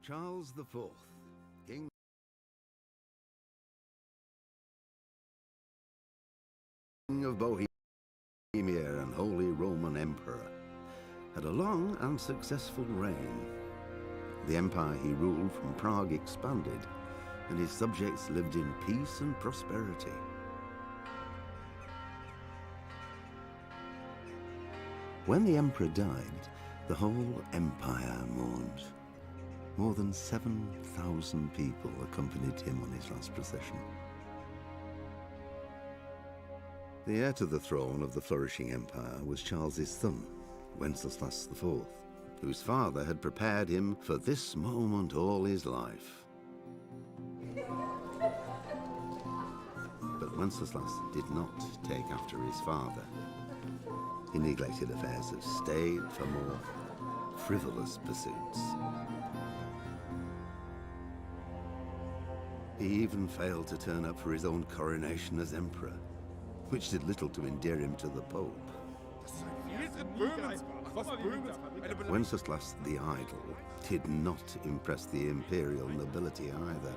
Charles IV, King of Bohemia and Holy Roman Emperor, had a long and successful reign. The empire he ruled from Prague expanded, and his subjects lived in peace and prosperity. When the emperor died, the whole empire mourned. More than 7,000 people accompanied him on his last procession. The heir to the throne of the flourishing empire was Charles's son, Wenceslas IV, whose father had prepared him for this moment all his life. But Wenceslas did not take after his father. He neglected affairs of state for more frivolous pursuits. He even failed to turn up for his own coronation as emperor, which did little to endear him to the Pope. Wenceslas the Idle did not impress the imperial nobility either.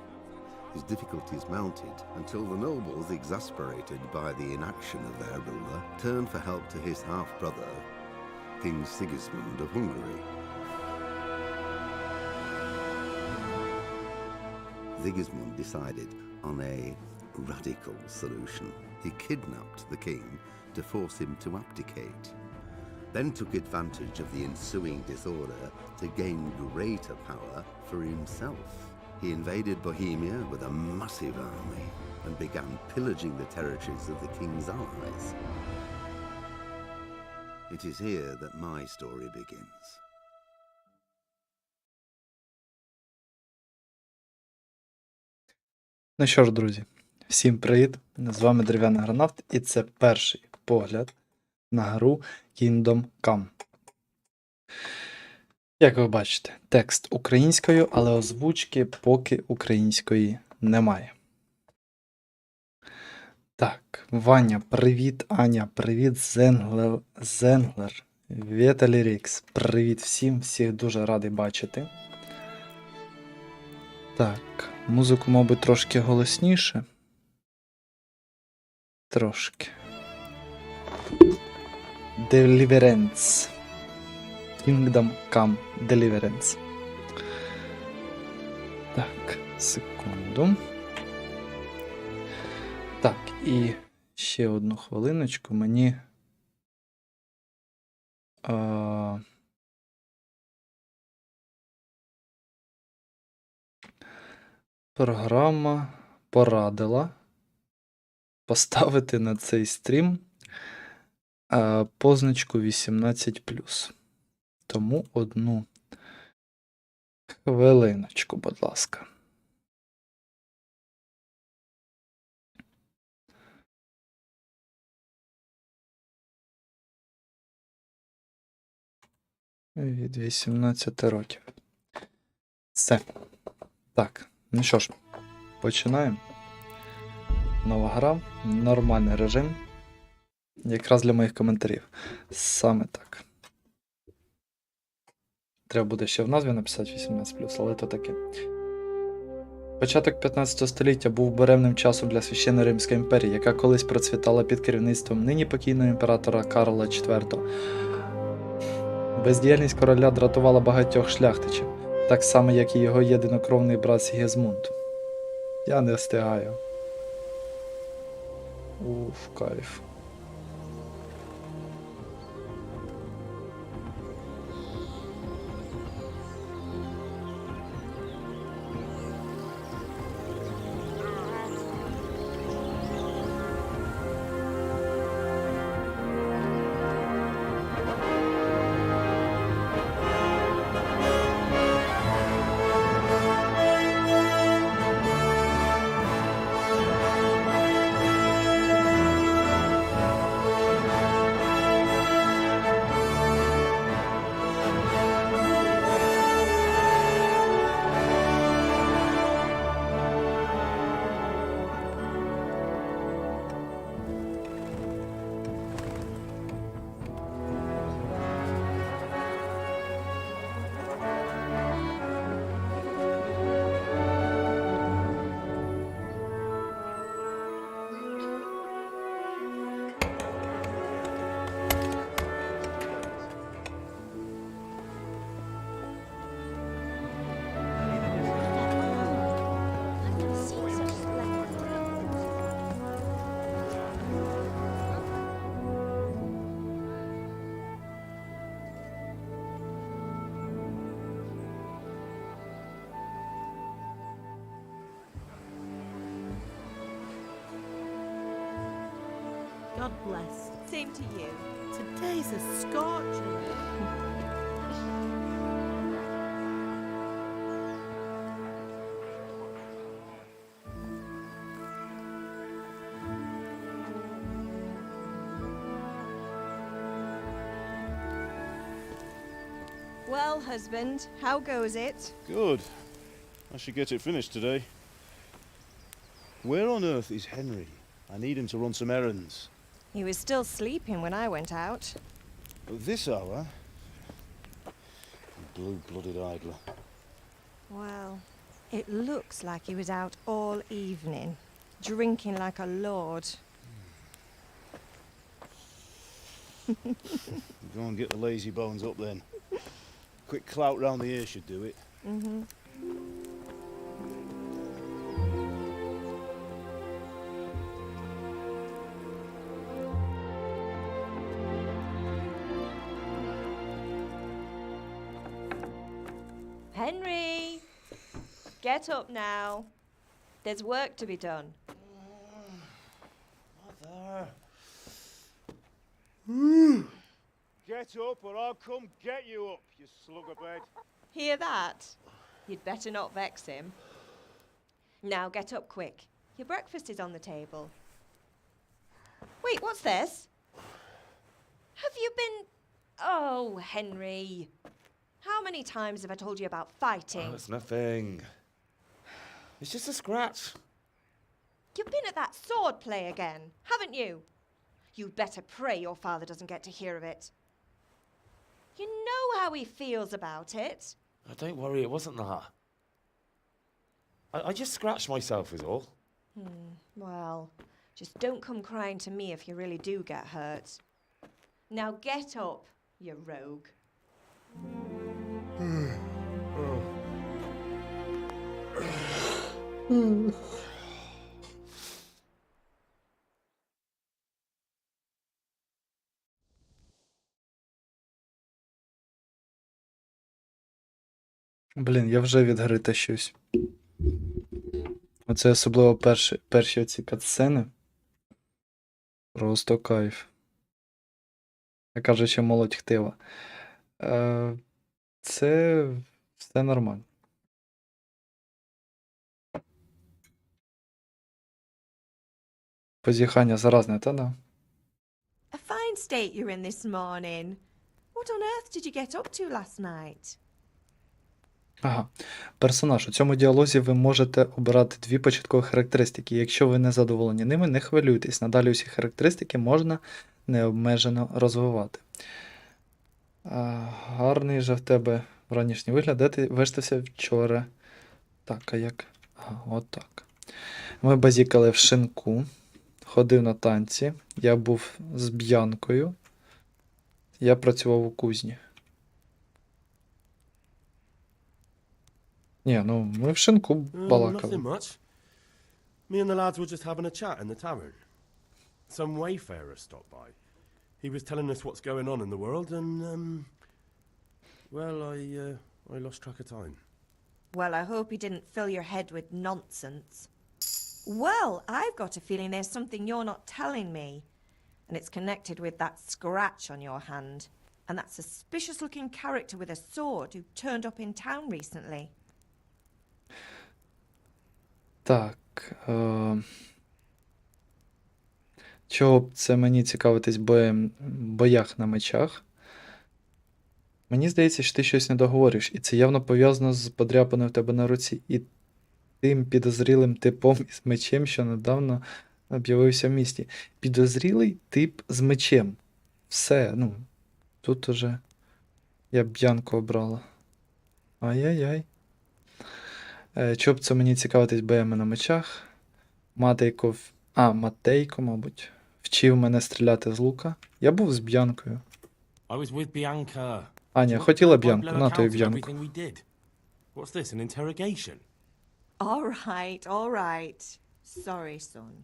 His difficulties mounted until the nobles, exasperated by the inaction of their ruler, turned for help to his half-brother, King Sigismund of Hungary. Sigismund decided on a radical solution. He kidnapped the king to force him to abdicate, then took advantage of the ensuing disorder to gain greater power for himself. He invaded Bohemia with a massive army and began pillaging the territories of the king's allies. It is here that my story begins. Ну що ж, друзі, всім привіт! З вами Дерев'яний гранат, і це перший погляд на гру Kingdom Come. Як ви бачите, текст українською, але озвучки поки української немає. Так, Ваня, привіт, Аня, привіт, Зенглер, Віталій Рікс, привіт всім, всіх дуже радий бачити. Так, музику, мабуть, трошки голосніше. Трошки. Deliverance. Kingdom Come Deliverance. Так, секунду. Так, і ще одну хвилиночку мені... Програма порадила поставити на цей стрім позначку 18+. Тому одну хвилиночку, будь ласка. Від 18 років. Все. Так, ну що ж, починаємо. Нова гра, нормальний режим. Якраз для моїх коментарів. Саме так. Треба буде ще в назві написати 18+, але то таке. Початок 15 століття був буремним часом для Священної Римської імперії, яка колись процвітала під керівництвом нині покійного імператора Карла IV. Бездіяльність короля дратувала багатьох шляхтичів, так само, як і його єдинокровний брат Сігізмунд. Я не встигаю. Уф, кайф. bless. Same to you. Today's a scorcher. Well, husband, how goes it? Good. I should get it finished today. Where on earth is Henry? I need him to run some errands. He was still sleeping when I went out. At this hour? Blue-blooded idler. Well, it looks like he was out all evening, drinking like a lord. Go and get the lazy bones up then. Quick clout round the ear should do it. Mm-hmm. Henry! Get up now. There's work to be done. Mother. Get up or I'll come get you up, you slugabed. Hear that? You'd better not vex him. Now get up quick. Your breakfast is on the table. Wait, what's this? Have you been... Oh, Henry. How many times have I told you about fighting? Oh, it's nothing. It's just a scratch. You've been at that sword play again, haven't you? You'd better pray your father doesn't get to hear of it. You know how he feels about it. Oh, don't worry, it wasn't that. I just scratched myself is all. Well, just don't come crying to me if you really do get hurt. Now get up, you rogue. Блін, я вже від гри тащусь. Оце особливо перші оці катсцени. Просто кайф. Я кажу, що молодь хтива. Це все нормально. Позіхання заразне, та да? A fine state you're in this morning. What on earth did you get up to last night? Ага. Персонаж. У цьому діалозі ви можете обирати дві початкові характеристики. Якщо ви не задоволені ними, не хвилюйтесь. Надалі усі характеристики можна необмежено розвивати. Гарний же в тебе вранішній вигляд. Де ти вештався вчора? Так, а як? Ага, отак. Ми базікали в шинку. Ходив на танці. Я був з Б'янкою. Я працював у кузні. Ні, ну ми в шинку балакали. Nothing much. Me and the lads were just having a chat in the tavern. Some wayfarer stopped by. He was telling us what's going on in the world and, well, I lost track of time. Well, I hope he didn't fill your head with nonsense. Well, I've got a feeling there's something you're not telling me. And it's connected with that scratch on your hand. And that suspicious-looking character with a sword who turned up in town recently. Так. Чого б це мені цікавитись боях на мечах? Мені здається, що ти щось не договориш, і це явно пов'язано з подряпаною в тебе на руці. І тим підозрілим типом із мечем, що недавно об'явився в місті. Підозрілий тип з мечем. Все, ну, тут уже я Б'янку обрала. Ай-яй-яй. Чого б це мені цікавитись боями на мечах? Матейко, мабуть, вчив мене стріляти з лука. Я був з Б'янкою. I was with Bianca. Аня, хотіла Б'янку, на то й Б'янку. What's this, an interrogation? All right. Sorry, son.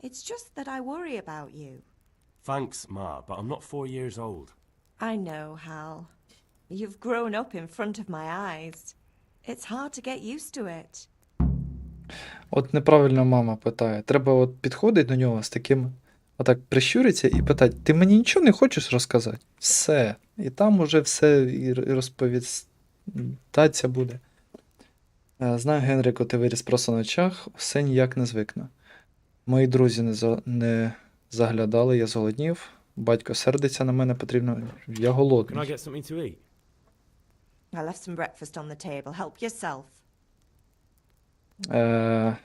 It's just that I worry about you. Thanks, Ma, but I'm not 4 years old. I know, Hal. You've grown up in front of my eyes. It's hard to get used to it. От неправильно мама питає. Треба от підходити до нього з таким отак прищуриться і питати: ти мені нічого не хочеш розказати? Все. І там уже все і розповідатися буде. Знаю, Генріку, ти виріс просто на очах, все ніяк не звикну. Мої друзі не заглядали, я зголоднів. Батько сердиться на мене, потрібно. Я Can I голодний. get something to eat? I left some breakfast on the table. Help yourself.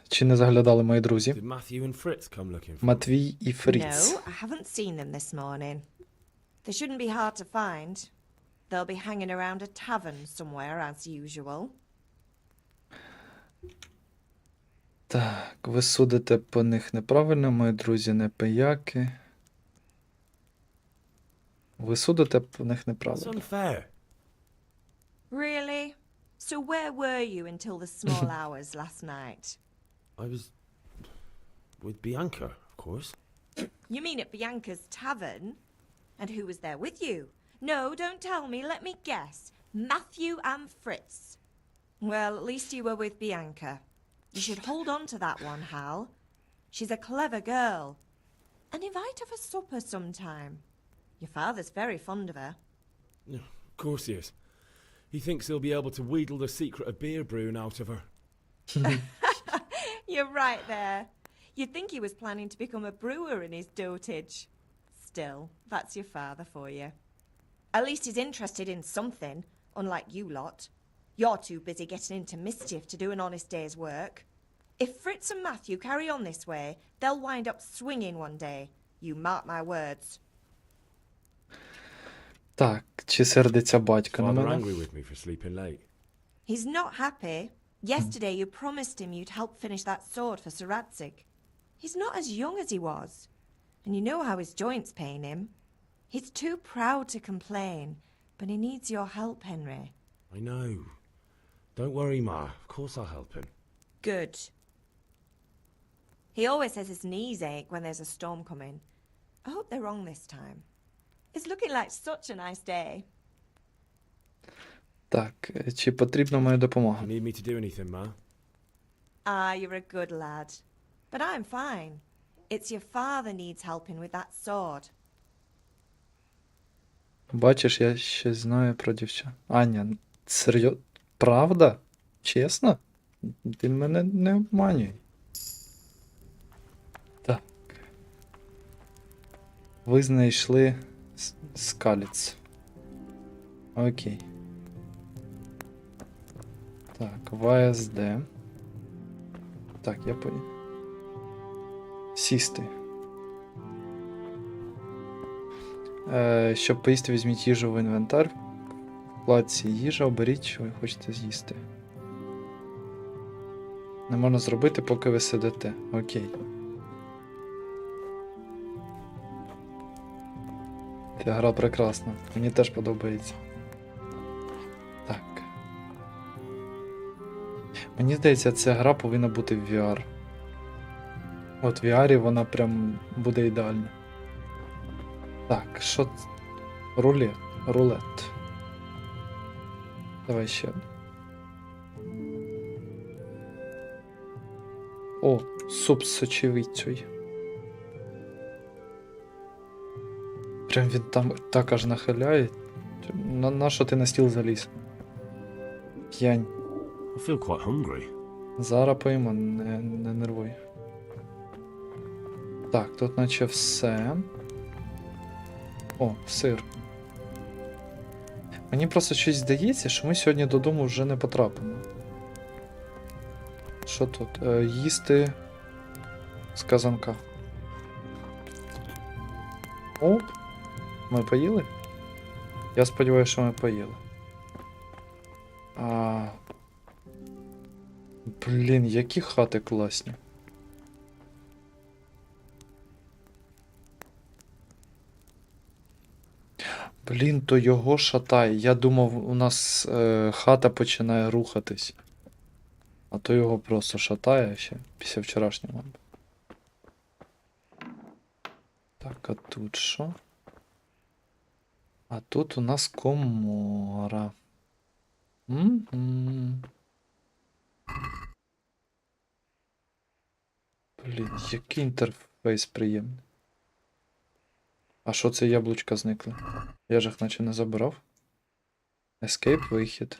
Чи не заглядали мої друзі? Did Matthew and Fritz come looking for me? Матвій і Фріц. No, I haven't seen them this morning. They shouldn't be hard to find. They'll be hanging around a tavern somewhere, as usual. Так, ви судите по них неправильно, мої друзі не пияки. Ви судите по них That's неправильно. unfair. Really? So where were you until the small hours last night? I was with Bianca, of course. You mean at Bianca's tavern? And who was there with you? No, don't tell me. Let me guess. Matthew and Fritz. Well, at least you were with Bianca. You should hold on to that one, Hal. She's a clever girl. And invite her for supper sometime. Your father's very fond of her. Of course he is. He thinks he'll be able to wheedle the secret of beer brewing out of her. You're right there. You'd think he was planning to become a brewer in his dotage. Still, that's your father for you. At least he's interested in something, unlike you lot. You're too busy getting into mischief to do an honest day's work. If Fritz and Matthew carry on this way, they'll wind up swinging one day. You mark my words. Так, чи сердиться батько на Father мене? angry with me for sleeping late. He's not happy. Yesterday you promised him you'd help finish that sword for Sir Radzig. He's not as young as he was. And you know how his joints pain him. He's too proud to complain, but he needs your help, Henry. I know. Don't worry, Ma. Of course I'll help him. Good. He always says his knees ache when there's a storm coming. I hope they're wrong this time. It's looking like such a nice day. Так, чи потрібна моя допомога? You need me to do anything, Ma? Ah, you're a good lad. But I'm fine. It's your father needs helping with that sword. Бачиш, я щось знаю про дівчат. Аня, серйозно? Правда? Чесно? Ти мене не обманюй. Так. Ви знайшли скаліць. Окей. Так, ВСД. Так, я понял. Сісти. Щоб поїсти, візьміть їжу в інвентар. В вкладці їжа, оберіть, що ви хочете з'їсти. Не можна зробити, поки ви сидите. Окей. Ця гра прекрасна. Мені теж подобається. Так. Мені здається, ця гра повинна бути в VR. От в VR вона прям буде ідеальна. Так, що це? Рулет. Давай ще. О, суп з сочевицею. Прям він там так аж нахиляє. На що ти на стіл заліз? П'янь. I feel quite hungry. Зараз поїмо, не нервуй. Так, тут наче все. О, сир. Мені просто щось здається, що ми сьогодні додому вже не потрапимо. Що тут? Їсти з казанка. Оп! Ми поїли? Я сподіваюся, що ми поїли. Блін, які хати класні. Блін, то його шатає. Я думав, у нас хата починає рухатись. А то його просто шатає ще після вчорашнього. Так, а тут що? А тут у нас комора. Блін, який інтерфейс приємний. А що це яблучка зникли? Я ж їх наче не забирав. Escape, вихід.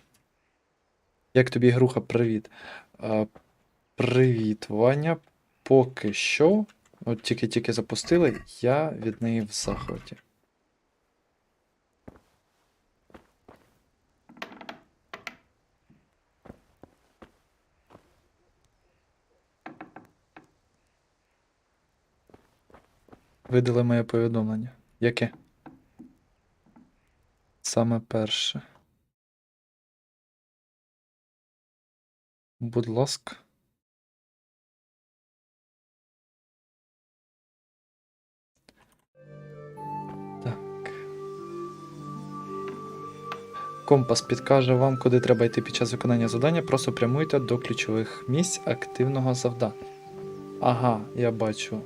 Як тобі ігруха? Привіт. Привіт, Ваня. Поки що, от тільки-тільки запустили, я від неї в захваті. Видали моє повідомлення. Яке? Саме перше. Будь ласка. Так. Компас підкаже вам, куди треба йти під час виконання завдання. Просто прямуйте до ключових місць активного завдання. Ага, я бачу.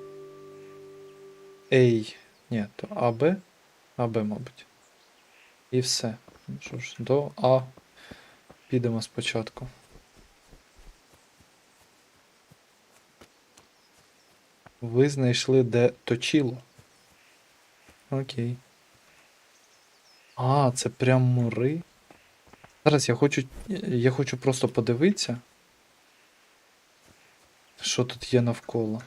Ей. Ні, то АБ. АБ, мабуть. І все. Ну що ж, до А. Підемо спочатку. Ви знайшли, де точило. Окей. А, це прям мури. Зараз я хочу просто подивитися, що тут є навколо.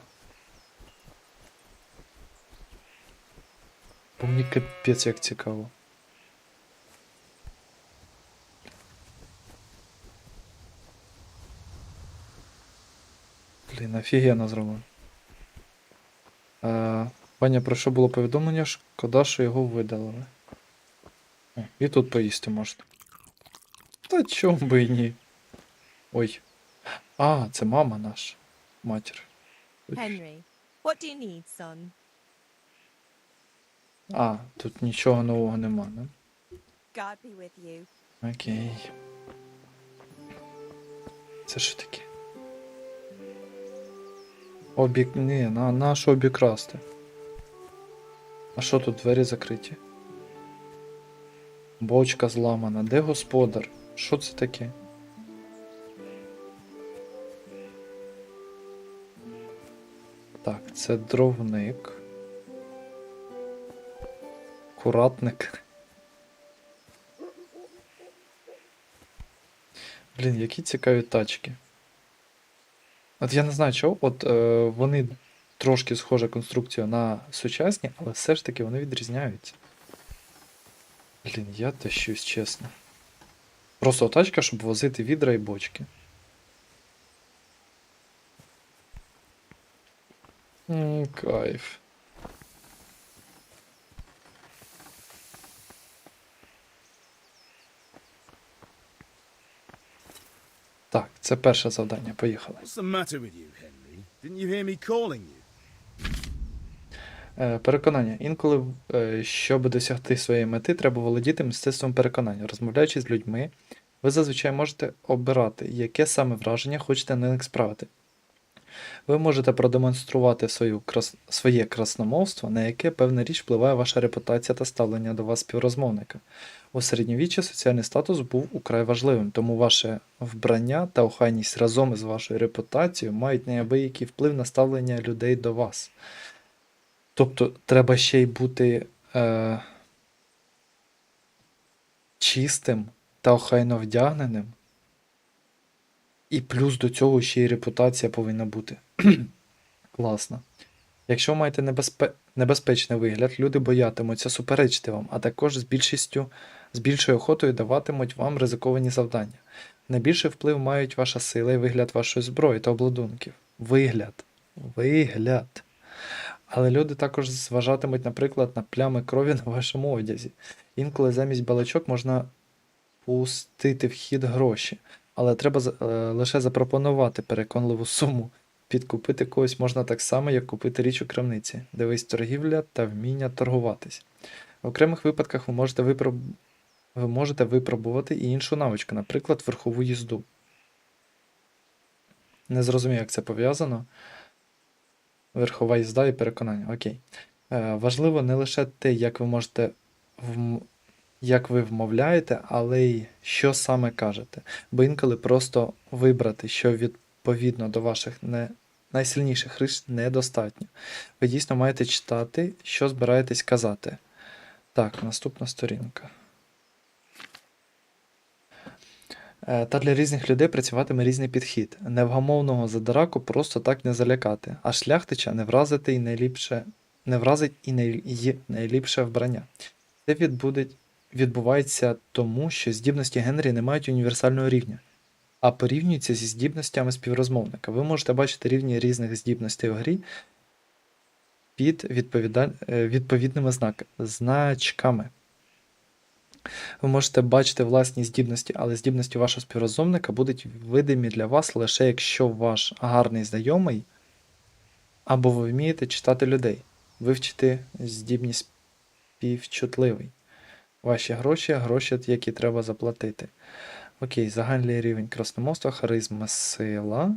Бо мені капець як цікаво. Блін, офігенно зроблено. Ваня, про що було повідомлення? Шкода, що його видалили. О, і тут поїсти можна. Та чому би і ні? Ой. А, це мама наша. Матір. Henry, what do you need, son? А, тут нічого нового нема, не? God be with you. Окей. Це що таке? Ні, на що обікрасти? А що тут двері закриті? Бочка зламана. Де господар? Що це таке? Так, це дровник. Куратник. Блін, які цікаві тачки. От я не знаю чого, от вони трошки схожа конструкція на сучасні, але все ж таки вони відрізняються. Блін, я тащусь, чесно. Просто тачка, щоб возити відра і бочки. Кайф. Так, це перше завдання, поїхали. What's the matter with you, Henry? Didn't you hear me calling you? Переконання. Інколи, щоб досягти своєї мети, треба володіти мистецтвом переконання. Розмовляючи з людьми, ви зазвичай можете обирати, яке саме враження хочете на них справити. Ви можете продемонструвати своє красномовство, на яке певна річ впливає ваша репутація та ставлення до вас співрозмовника. У середньовіччі соціальний статус був украй важливим, тому ваше вбрання та охайність разом із вашою репутацією мають неабиякий вплив на ставлення людей до вас. Тобто треба ще й бути чистим та охайно вдягненим. І плюс до цього ще й репутація повинна бути. Класно. Якщо ви маєте небезпечний вигляд, люди боятимуться суперечити вам, а також з більшою охотою даватимуть вам ризиковані завдання. Найбільший вплив мають ваша сила і вигляд вашої зброї та обладунків. Вигляд. Але люди також зважатимуть, наприклад, на плями крові на вашому одязі. Інколи замість балачок можна пустити в хід гроші. Але треба лише запропонувати переконливу суму. Підкупити когось можна так само, як купити річ у крамниці. Дивись торгівля та вміння торгуватись. В окремих випадках ви можете випробувати і іншу навичку, наприклад, верхову їзду. Не зрозумію, як це пов'язано. Верхова їзда і переконання. Окей. Важливо не лише те, як ви вмовляєте, але й що саме кажете. Бо інколи просто вибрати, що відповідно до ваших найсильніших рис недостатньо. Ви дійсно маєте читати, що збираєтесь казати. Так, наступна сторінка. Та для різних людей працюватиме різний підхід. Невгамовного задираку просто так не залякати, а шляхтича не вразить і найліпше вбрання. Це відбувається тому, що здібності Генрі не мають універсального рівня, а порівнюються зі здібностями співрозмовника. Ви можете бачити рівні різних здібностей у грі під відповідними значками. Ви можете бачити власні здібності, але здібності вашого співрозмовника будуть видимі для вас лише якщо ваш гарний знайомий або ви вмієте читати людей. Вивчити здібність співчутливий. Ваші гроші, які треба заплатити. Окей, загальний рівень красномовства, харизма, сила.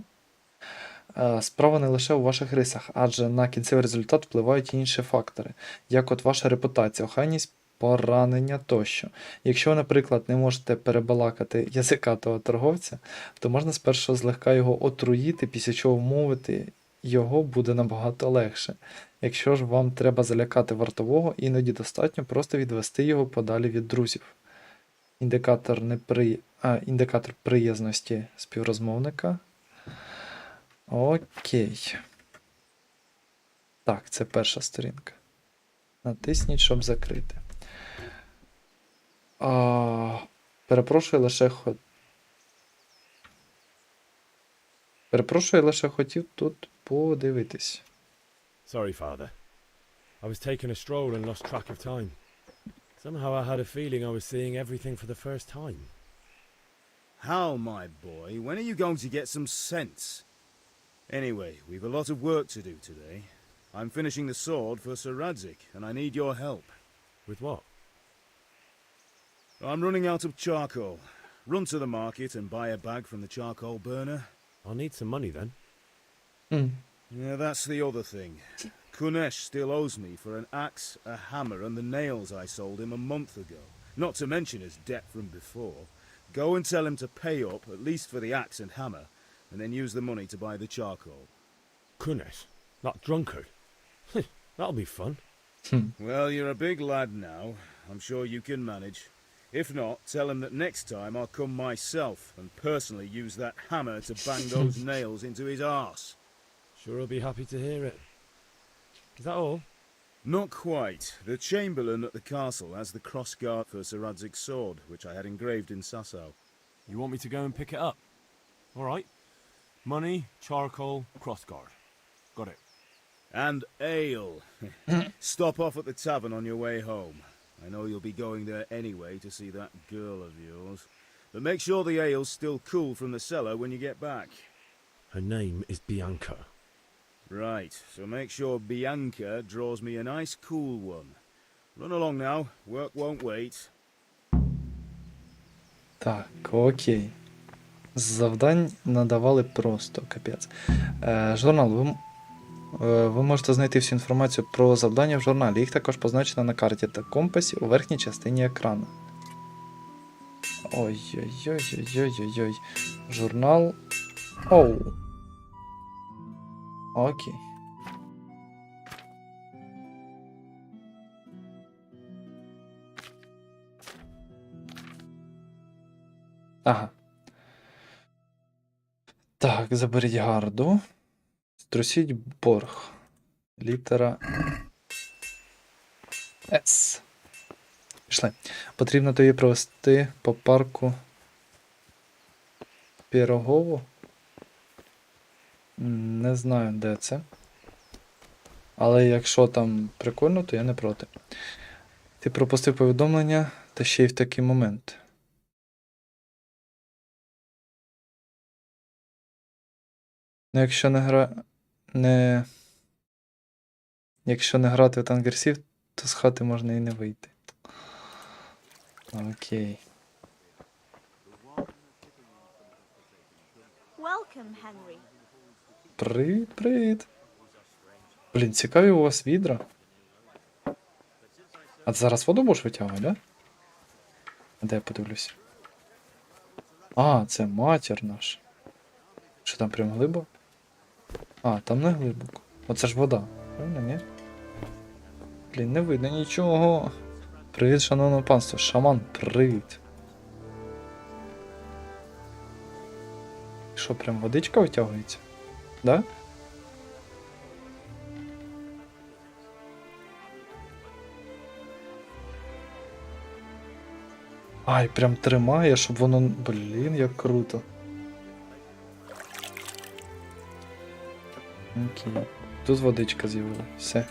Справа не лише у ваших рисах, адже на кінцевий результат впливають і інші фактори, як от ваша репутація, охайність, поранення тощо. Якщо ви, наприклад, не можете перебалакати язикатого торговця, то можна спершу злегка його отруїти, після чого вмовити його буде набагато легше. Якщо ж вам треба залякати вартового, іноді достатньо просто відвести його подалі від друзів. Індикатор приязності співрозмовника. Окей. Так, це перша сторінка. Натисніть, щоб закрити. Перепрошую, лише хотів тут подивитись. Sorry, Father. I was taking a stroll and lost track of time. Somehow I had a feeling I was seeing everything for the first time. How, my boy? When are you going to get some sense? Anyway, we've a lot of work to do today. I'm finishing the sword for Sir Radzig, and I need your help. With what? I'm running out of charcoal. Run to the market and buy a bag from the charcoal burner. I'll need some money then. Yeah, that's the other thing. Kunesh still owes me for an axe, a hammer, and the nails I sold him a month ago. Not to mention his debt from before. Go and tell him to pay up, at least for the axe and hammer, and then use the money to buy the charcoal. Kunesh? That drunkard? That'll be fun. Well, you're a big lad now. I'm sure you can manage. If not, tell him that next time I'll come myself and personally use that hammer to bang those nails into his arse. Sure I'll be happy to hear it. Is that all? Not quite. The Chamberlain at the castle has the crossguard for Sir Radzig's sword, which I had engraved in Sasau. You want me to go and pick it up? All right. Money, charcoal, crossguard. Got it. And ale. Stop off at the tavern on your way home. I know you'll be going there anyway to see that girl of yours. But make sure the ale's still cool from the cellar when you get back. Her name is Bianca. Right, so make sure Bianca draws me a nice cool one. Run along now, work won't wait. Так, окей. Завдань надавали просто, капець. Журнал. Ви можете знайти всю інформацію про завдання в журналі. Їх також позначено на карті та компасі у верхній частині екрану. Ой-ой-ой-ой-ой-ой. Журнал. Оу. Окей. Ага. Так, заберіть гарду. Струсіть борг. Літера С. Пішли. Потрібно тобі провести по парку Пірогову. Не знаю, де це. Але якщо там прикольно, то я не проти. Ти пропустив повідомлення, та ще й в такий момент. Ну, якщо не грати в тангерсів, то з хати можна і не вийти. Окей. Welcome, Henry. Привіт, привіт. Блін, цікаві у вас відра. А ти зараз воду будеш витягувати, да? Де я подивлюся? А, це матір наш. Що там прям глибоко? А, там не глибоко. Оце ж вода. Правильно, ні? Блін, не видно нічого. Привіт, шановне панство. Шаман, привіт. Що, прям водичка витягується? Да? Ай, прям тримає, щоб воно... Блін, як круто. Окей. Тут водичка з'явилася. Все.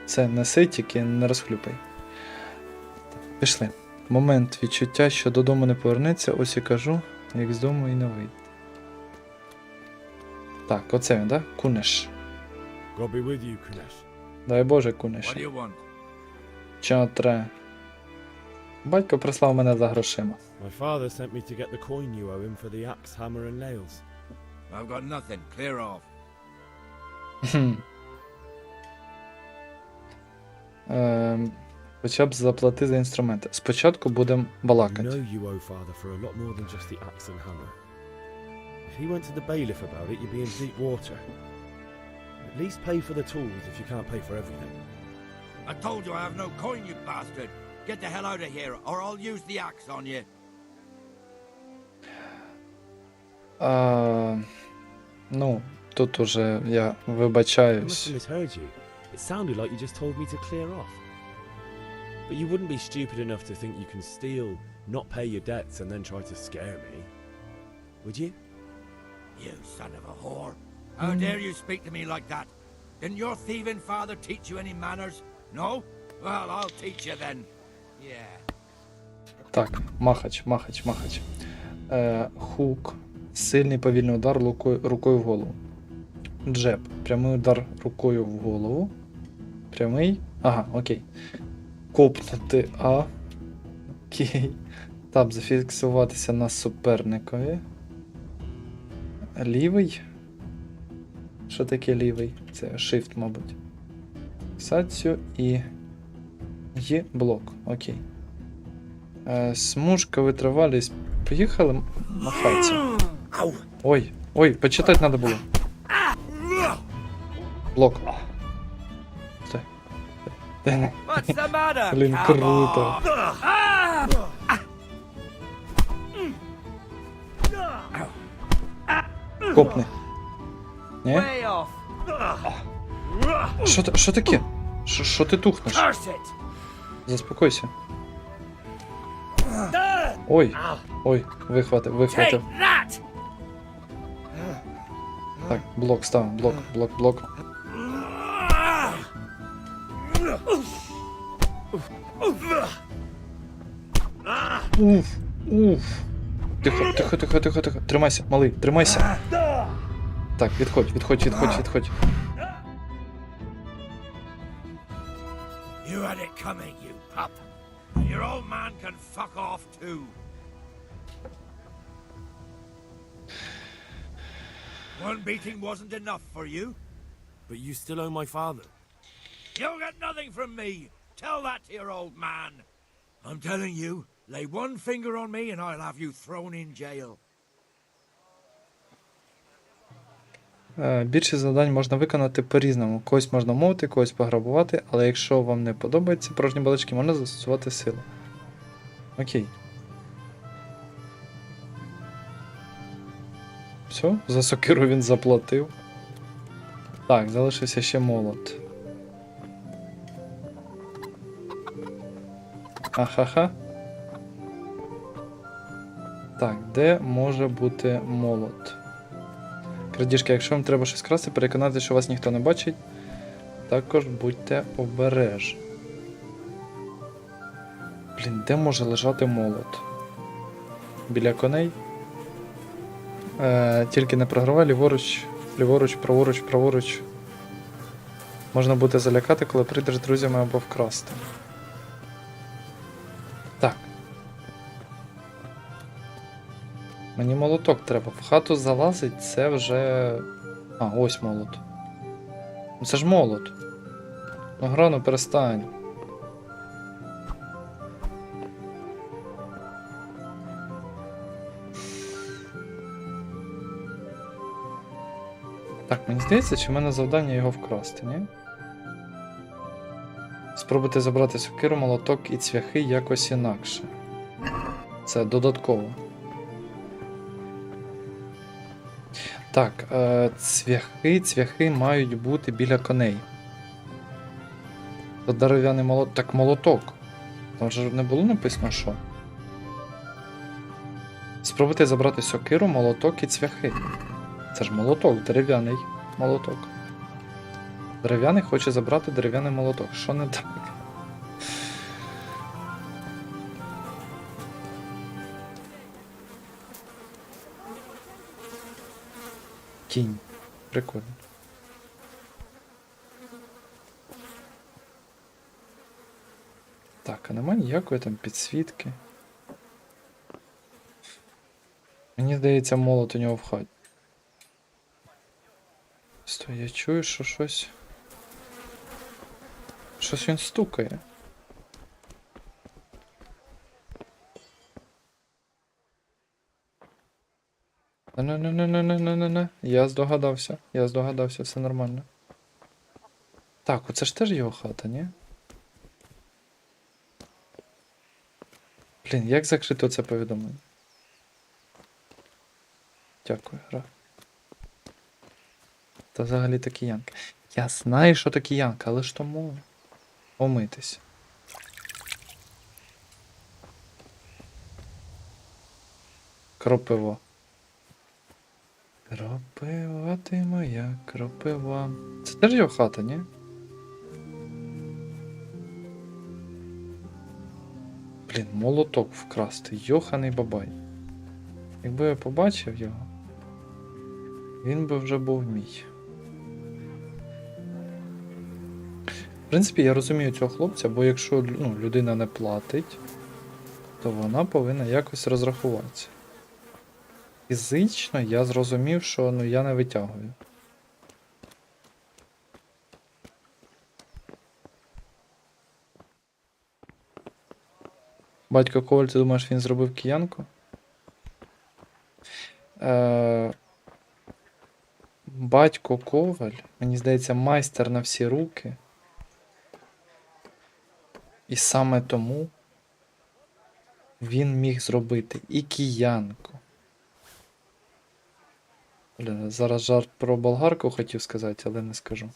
Це неси, тільки не розхлюпай. Пішли. Момент відчуття, що додому не повернеться, ось і кажу, як з дому і не вийде. Так, оце він, да? Кунеш. God be with you, Kunesh. Дай Боже, Кунеш. Чого треба? Батько прислав мене за грошима. My father sent me to get the coin you owe him for the axe, hammer and nails. I've got nothing. Clear off. Хоча б заплати за інструменти. Спочатку будемо You балакати. know you owe father for a lot more than just the axe and hammer. If he went to the bailiff about it, you'd be in deep water. At least pay for the tools if you can't pay for everything. I told you I have no coin, you bastard. Get the hell out of here, or I'll use the axe on you. Ну, тут уже я I must вибачаюсь. have misheard you. It sounded like you just told me to clear off. But you wouldn't be stupid enough to think you can steal, not pay your debts, and then try to scare me. Would you? You son of a whore. How dare you speak to me like that? Didn't your thieving father teach you any manners? No? Well, I'll teach you then. Yeah. Так, махач. Хук. Сильний повільний удар рукою в голову. Джеб. Прямий удар рукою в голову. Прямий. Ага, окей. Копнути А. Окей. Тап, зафіксуватися на суперникові. Лівий. Що таке лівий? Це Shift, мабуть. Фіксацію і блок. Окей. Смужка, витривалість. Поїхали махатися. Ой, почитати треба було. Блок. Стой. Блін, круто. Копни. Ні? Що таке? Що ти тухнеш? Заспокойся. Ой, вихватив. Так, блок став, блок. Уф. Тихо. Тримайся, малий, тримайся. Так, відходь. You had it coming, you pup. Your old man can fuck off too. One beating wasn't enough for you? But you still owe my father. You'll get nothing from me. Tell that to your old man. I'm telling you, lay one finger on me and I'll have you thrown in jail. Більшість завдань можна виконати по-різному. Когось можна мовити, когось пограбувати, але якщо вам не подобаються порожні балачки, можна застосувати силу. Окей. Все, за сокиру він заплатив. Так, залишився ще молот. Ахаха. Так, де може бути молот? Крадіжки, якщо вам треба щось красти, переконати, що вас ніхто не бачить, також будьте обережні. Блін, де може лежати молот? Біля коней? Тільки не програвай, ліворуч, праворуч. Можна буде залякати, коли прийдеш з друзями або вкрасти. Так. Мені молоток треба. В хату залазить, це вже... А, ось молот. Ну це ж молот. Ну грану, перестань. Так, мені здається, чи в мене завдання його вкрасти, ні? Спробуйте забрати сокиру, молоток і цвяхи якось інакше. Це додатково. Так, цвяхи мають бути біля коней. То дерев'яний молоток. Так, молоток. Там же не було написано, що? Спробуйте забрати сокиру, молоток і цвяхи. Це ж молоток, дерев'яний молоток. Дерев'яний хоче забрати дерев'яний молоток. Що не так? Кінь. Прикольно. Так, а немає ніякої там підсвітки. Мені здається, молот у нього в хаті. Стой, я чую, що щось... Щось він стукає. Не-не-не-не-не-не-не-не. Я здогадався, все нормально. Так, оце ж теж його хата, ні? Блін, як закрито це повідомлення? Дякую, гра. Та взагалі то киянка. Я знаю, що то киянка, але ж то мова. Помитись. Кропиво. Кропива ти моя, кропива. Це теж його хата, ні? Блін, молоток вкрасти. Йоханий бабай. Якби я побачив його, він би вже був мій. В принципі, я розумію цього хлопця, бо якщо людина не платить, то вона повинна якось розрахуватися. Фізично я зрозумів, що я не витягую. Батько Коваль, ти думаєш, він зробив киянку? Батько Коваль, мені здається, майстер на всі руки. І саме тому він міг зробити і киянку. Бля, зараз жарт про болгарку хотів сказати, але не скажу.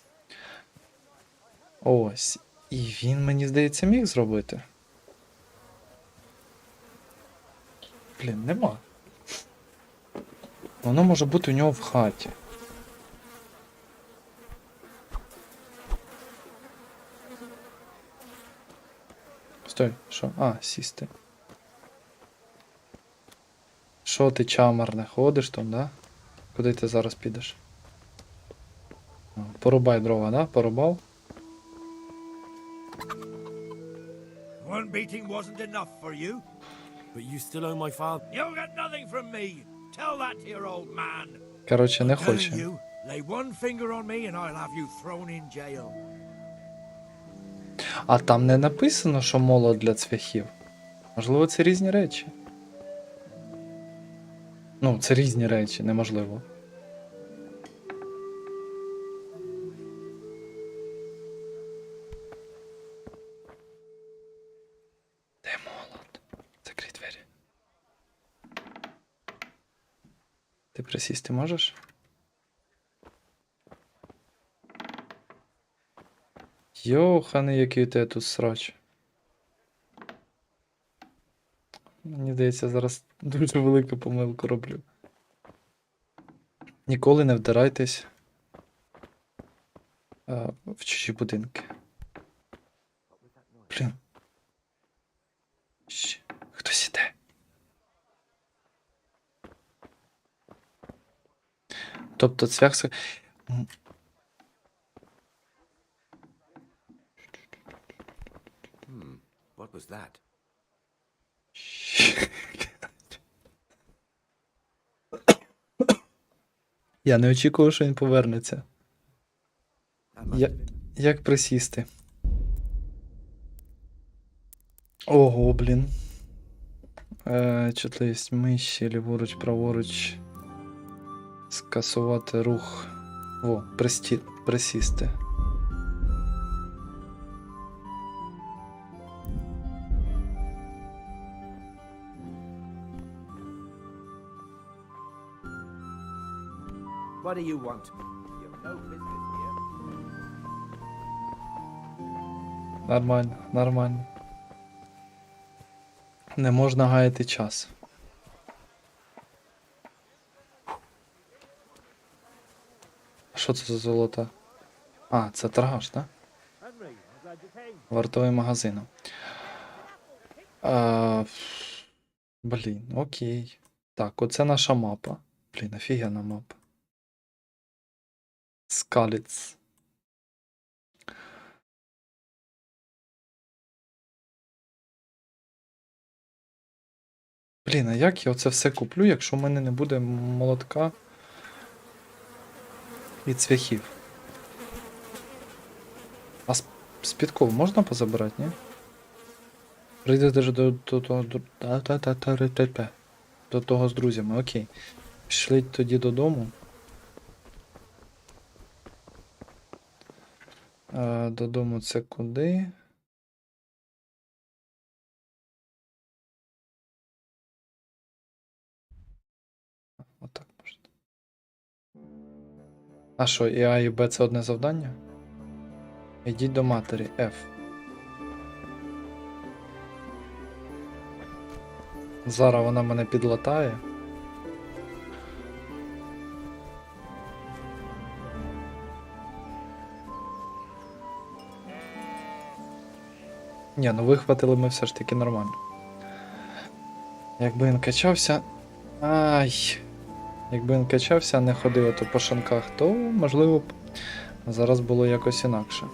Ось. І він, мені здається, міг зробити. Блін, нема. Воно може бути у нього в хаті. Стой, що? А, сісти. Що ти, чамар, не ходиш там, да? Куди ти зараз підеш? Порубай дрова, да? Порубав? One beating wasn't enough for you. But you still owe my father. You'll get nothing from me. Tell that to your old man. Короче, не Telling хоче. you, lay one finger on me and I'll have you thrown in jail. А там не написано, що молот для цвяхів. Можливо, це різні речі. Ну, це різні речі, неможливо. Де молот? Закрий двері. Ти присісти можеш? Йоханий, який у тебе тут срач. Мені здається, зараз дуже велику помилку роблю. Ніколи не вдирайтесь в чужі будинки. Блін. Хтось іде. Тобто цвях... What was that? Я не очікував, що він повернеться. Як присісти? Ого, блін. Чутливість миші, ліворуч, праворуч. Скасувати рух. Во, присісти. What do you want? You've no business here. Нормально, нормально. Не можна гаяти час. Що це за золото? А, це торгаш, так? Вартовий магазин. Блін, окей. Так, оце наша мапа. Блін, офігенна мапа. Скаліц. Блін, а як я оце все куплю, якщо в мене не буде молотка і цвяхів? А з підков можна позабирати, ні? Прийдете ж до того з друзями, окей. Пішли тоді додому. Додому це куди? Отак можна. А що, і А, і Б це одне завдання? Ідіть до матері, F. Зараз вона мене підлатає. Ні, ну вихватили ми все ж таки нормально. Якби він качався... Ай! Якби він качався, а не ходив ото по шинках, то, можливо б, зараз було якось інакше.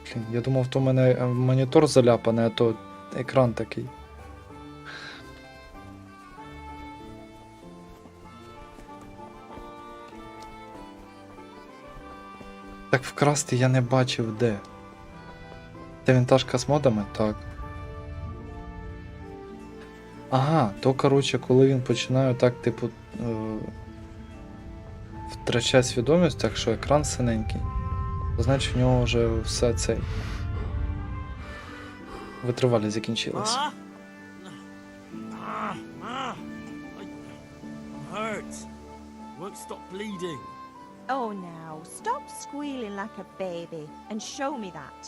Блін, я думав, то в мене монітор заляпаний, а то екран такий. Так вкрасти я не бачив де. Це вінтажка з модами? Так. Ага, то коротше, коли він починає так, типу, втрачає свідомість, так що екран синенький, то значить в нього вже все цей витривалість закінчилась. Hurts. Won't stop bleeding. Oh, now, stop squealing like a baby and show me that.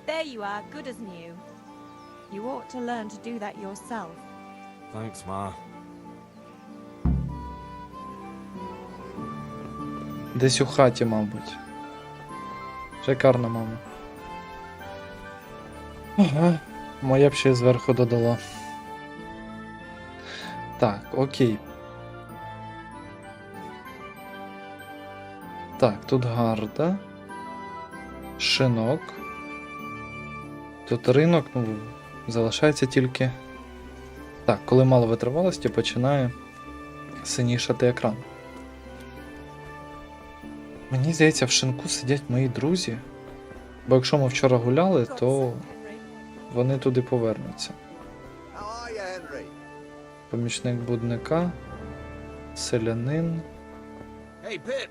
There you are, good as new. You ought to learn to do that yourself. Thanks, Ma. Десь у хаті, мабуть. Шикарна мама. Ага, моя б ще зверху додала. Так, окей. Так, тут гарда. Шинок. Тут ринок, ну, залишається тільки... Так, коли мало витривалості, починає синішати екран. Мені здається, в шинку сидять мої друзі. Бо якщо ми вчора гуляли, то вони туди повернуться. Помічник будника, селянин. Hey, Pip,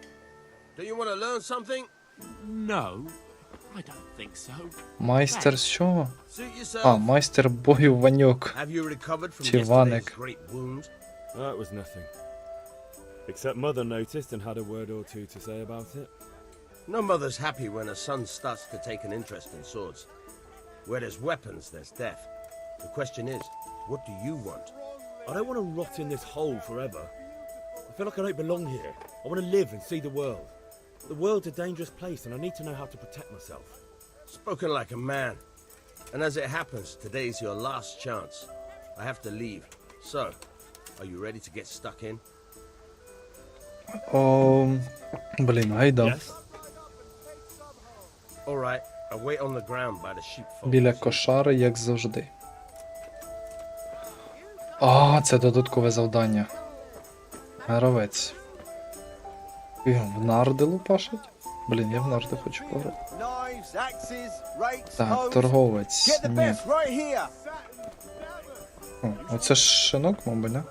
do you want to learn something? No, I don't think so. Майстер з чого? Suit yourself. А, майстер бою Ваньок. Have you recovered from Чи yesterday's Ваник. great wound? That was nothing. Except Mother noticed and had a word or two to say about it. No mother's happy when her son starts to take an interest in swords. Where there's weapons, there's death. The question is, what do you want? I don't want to rot in this hole forever. I feel like I don't belong here. I want to live and see the world. The world's a dangerous place and I need to know how to protect myself. Spoken like a man. And as it happens, today's your last chance. I have to leave. So, are you ready to get stuck in? О, блін, гайда. Yes? All right, I'll wait on the ground by the sheepfold. Біля кошари, як завжди. А, це додаткове завдання. Гравець. Він в нарди лупашить? Блін, я в нарди хочу пограти. Так, торговець. Ні. О, оце ж шинок, мабуть, да?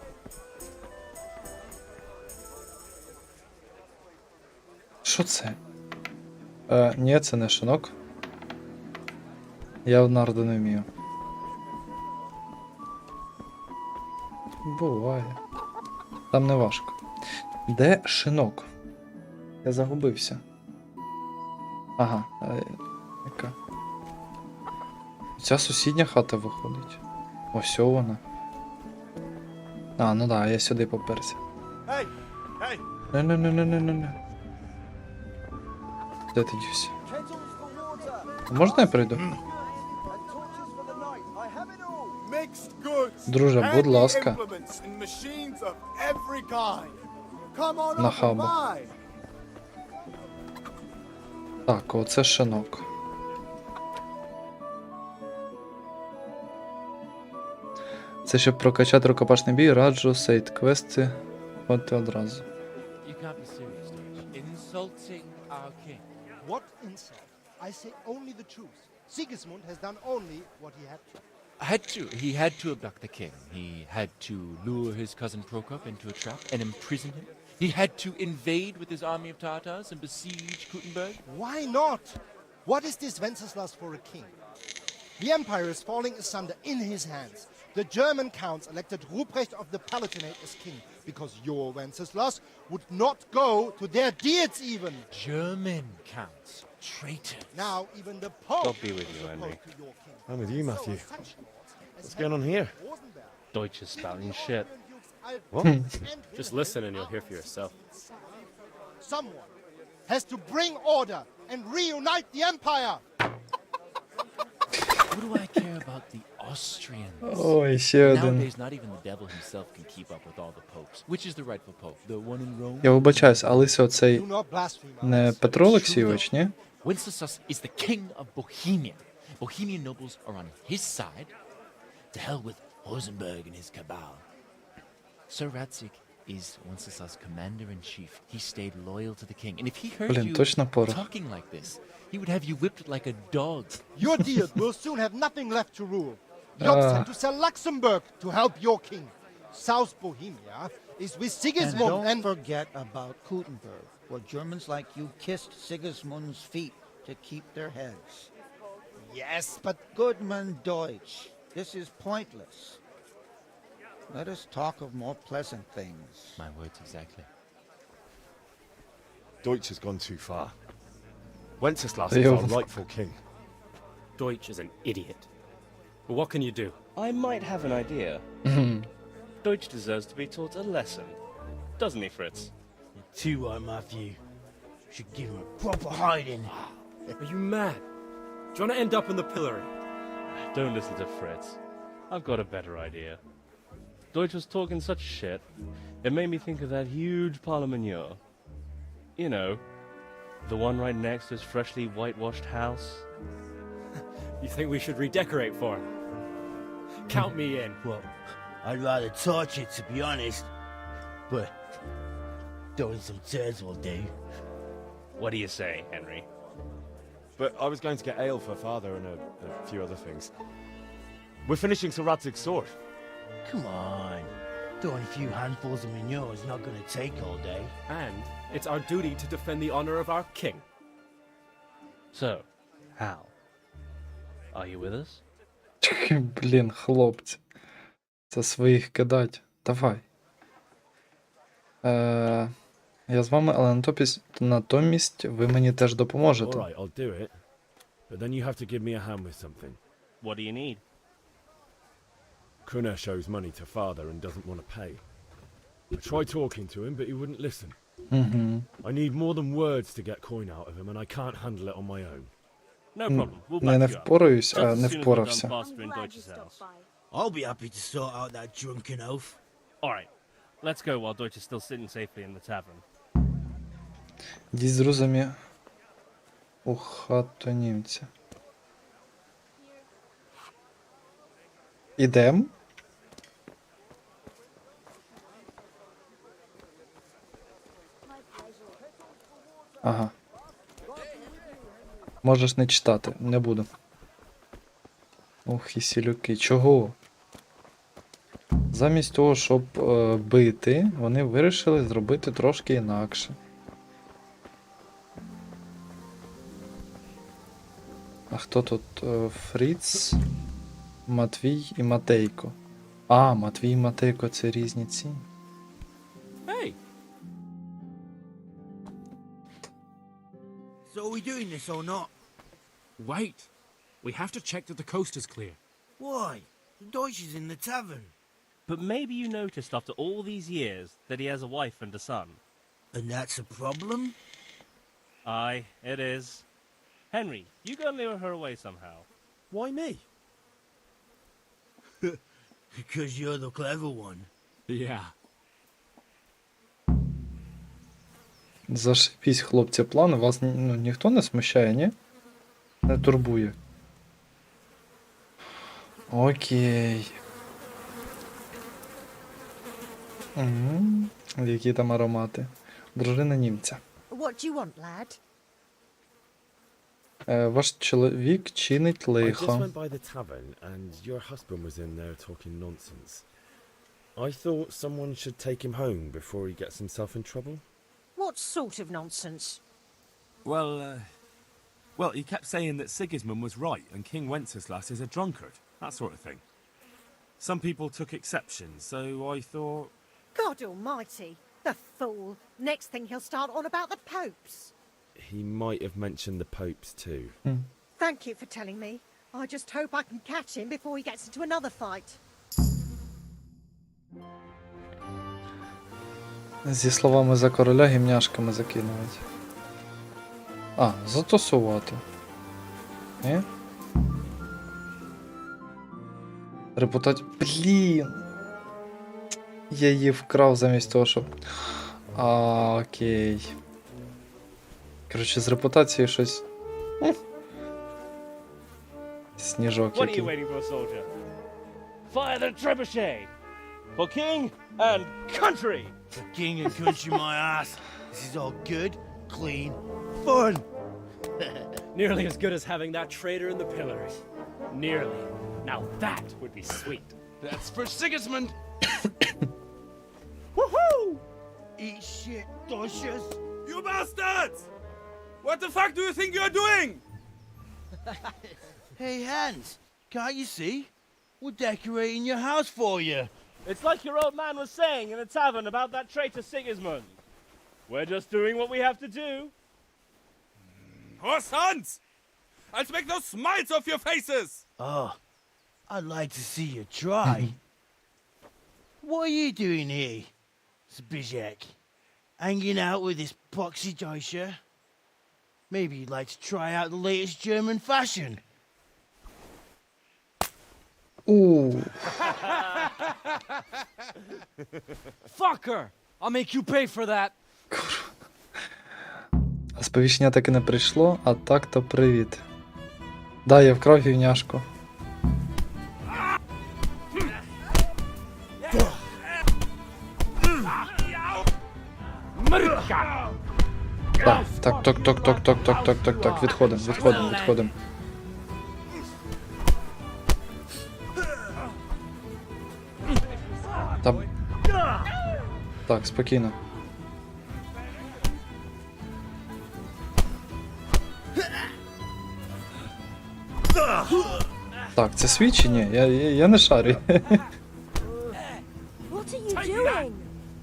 Що це? Ні, це не шинок. Я в нарду не вмію. Буває. Там не важко. Де шинок? Я загубився. Ага, яка? Ця сусідня хата виходить. Ось вона. А, ну да, я сюди поперся. Hey! Hey! Не. Де ти дівся? Можна я прийду? Друже, будь ласка. Нахаба. Так, оце шинок. Це щоб прокачати рукопашний бій, раджу сейд-квести ходити одразу. You can't be serious, Dutch. Insulting our king. What insult? I say only the truth. Sigismund has done only what he had to. He had to abduct the king. He had to lure his cousin Prokop into a trap and imprison him. He had to invade with his army of Tatars and besiege Kuttenberg. Why not? What is this Wenceslas for a king? The empire is falling asunder in his hands. The German counts elected Ruprecht of the Palatinate as king because your Wenceslas would not go to their deeds even. German counts. Traitors. Now even the Pope God be with you, is Henry. opposed to your king. I'm with you, So Matthew. such lords as What's going on here? Rosenberg, Deutsch is spouting shit. What? Just listen and you'll hear for yourself. Someone has to bring order and reunite the empire. What do I care about the Austrians? Ой, ще один. Nowadays, not even the devil himself can keep up with all the popes. Which is the rightful pope? The one in Rome? Я вибачаюсь, а лисий оцей Do not blaspheme. не Петро Олексійович, ні? Wenceslas is the king of Bohemia. Bohemian nobles are on his side. To hell with Rosenberg and his cabal. Sir Radzik is Wenceslas' commander-in-chief. He stayed loyal to the king. And if he heard Блін, you точно порох. talking like this, he would have you whipped like a dog. Your dear will soon have nothing left to rule. Jobs had to sell Luxembourg to help your king. South Bohemia is with And Sigismund don't and... forget about Kuttenberg, where Germans like you kissed Sigismund's feet to keep their heads. Yes, but Goodman Deutsch, this is pointless. Let us talk of more pleasant things. My words exactly. Deutsch has gone too far. Wenceslas They is our all- rightful king. Deutsch is an idiot. But what can you do? I might have an idea. Deutsch deserves to be taught a lesson. Doesn't he, Fritz? Too right, Matthew. Should give him a proper hiding. Are you mad? Do you want to end up in the pillory? Don't listen to Fritz. I've got a better idea. Deutsch was talking such shit, it made me think of that huge parliament. You know, the one right next to his freshly whitewashed house. You think we should redecorate for him? Count me in. Well, I'd rather torch it, to be honest. But throwing some tears will do. What do you say, Henry? But I was going to get ale for father and a few other things. We're finishing Sir Radzig's sword. Come on. Throwing a few handfuls of manure is not going to take all day. And it's our duty to defend the honor of our king. So, Hal, are you with us? Блін, хлопці. Це своїх кидать. Давай. Я з вами, але натомість ви мені теж допоможете. Alright, I'll do it. But then you have to give me a hand with something. What do you need? Kunesh owes money to father and doesn't want to pay. I tried talking to him, but he wouldn't listen. I need more than words to get coin out of him, and I can't handle it on my own. No problem. We'll Не back you up. впораюсь, Just а as не soon as we're done впорався. plastering Deutsch's house. I'll be happy to sort out that drunken oaf. Alright, let's go while Deutsch is still sitting safely in the tavern. Дій з друзями у хату німця. Ідем? Ага. Можеш не читати, не буду. Ух, і сілюки. Чого? Замість того, щоб бити, вони вирішили зробити трошки інакше. А хто тут? Фріц, Матвій і Матейко. А, Матвій і Матейко це різні ці. Hey! So are we doing this or not? Wait. We have to check that the coast is clear. Why? The Deutsch is in the tavern. But maybe you noticed after all these years that he has a wife and a son. And that's a problem? Aye, it is. Henry, you go and lure her away somehow. Why me? Because you're the clever one. Yeah. Зашипіть, хлопці, план. Вас ніхто не смущає, ні? Не турбує. Окей. Які там аромати. Дружина німця. What do you want, lad? Ваш чоловік чинить I just лихо. went by the tavern and your husband was in there talking nonsense. I thought someone should take him home before he gets himself in trouble. What sort of nonsense? Well, he kept saying that Sigismund was right and King Wenceslas is a drunkard, that sort of thing. Some people took exception, so I thought... God almighty, the fool. Next thing he'll start on about the popes. He might have mentioned the popes too. Thank you for telling me. I just hope I can catch him before he gets into another fight. Зі словами за короля гімняшками закинуть. А, затусувати. Ні? Блін! Я її вкрав замість того, щоб... Окей. Коротше, з репутацією щось... Сніжок What are you який. waiting for, soldier? Fire the trebuchet! For king and country! For king and country, my ass. This is all good, clean, fun. Nearly as good as having that traitor in the pillars. Nearly. Now that would be sweet. That's for Sigismund. Woohoo! Eat shit, Deutsches. You bastards! What the fuck do you think you're doing? Hey, Hans, can't you see? We're decorating your house for you. It's like your old man was saying in the tavern about that traitor Sigismund. We're just doing what we have to do. Horse Hans! I'll make those smiles off your faces! Oh, I'd like to see you try. What are you doing here, Zbigniew? Hanging out with this poxy Deutscher? Maybe you'd like to try out the latest German fashion. Ooh. Fucker! I'll make you pay for that. А сповіщення так і не прийшло, а так-то привіт. Да, я вкрав гівняшку. Так, відходимо. Так, спокійно. Так, це свій чи ні? Я не шарю. What are you doing?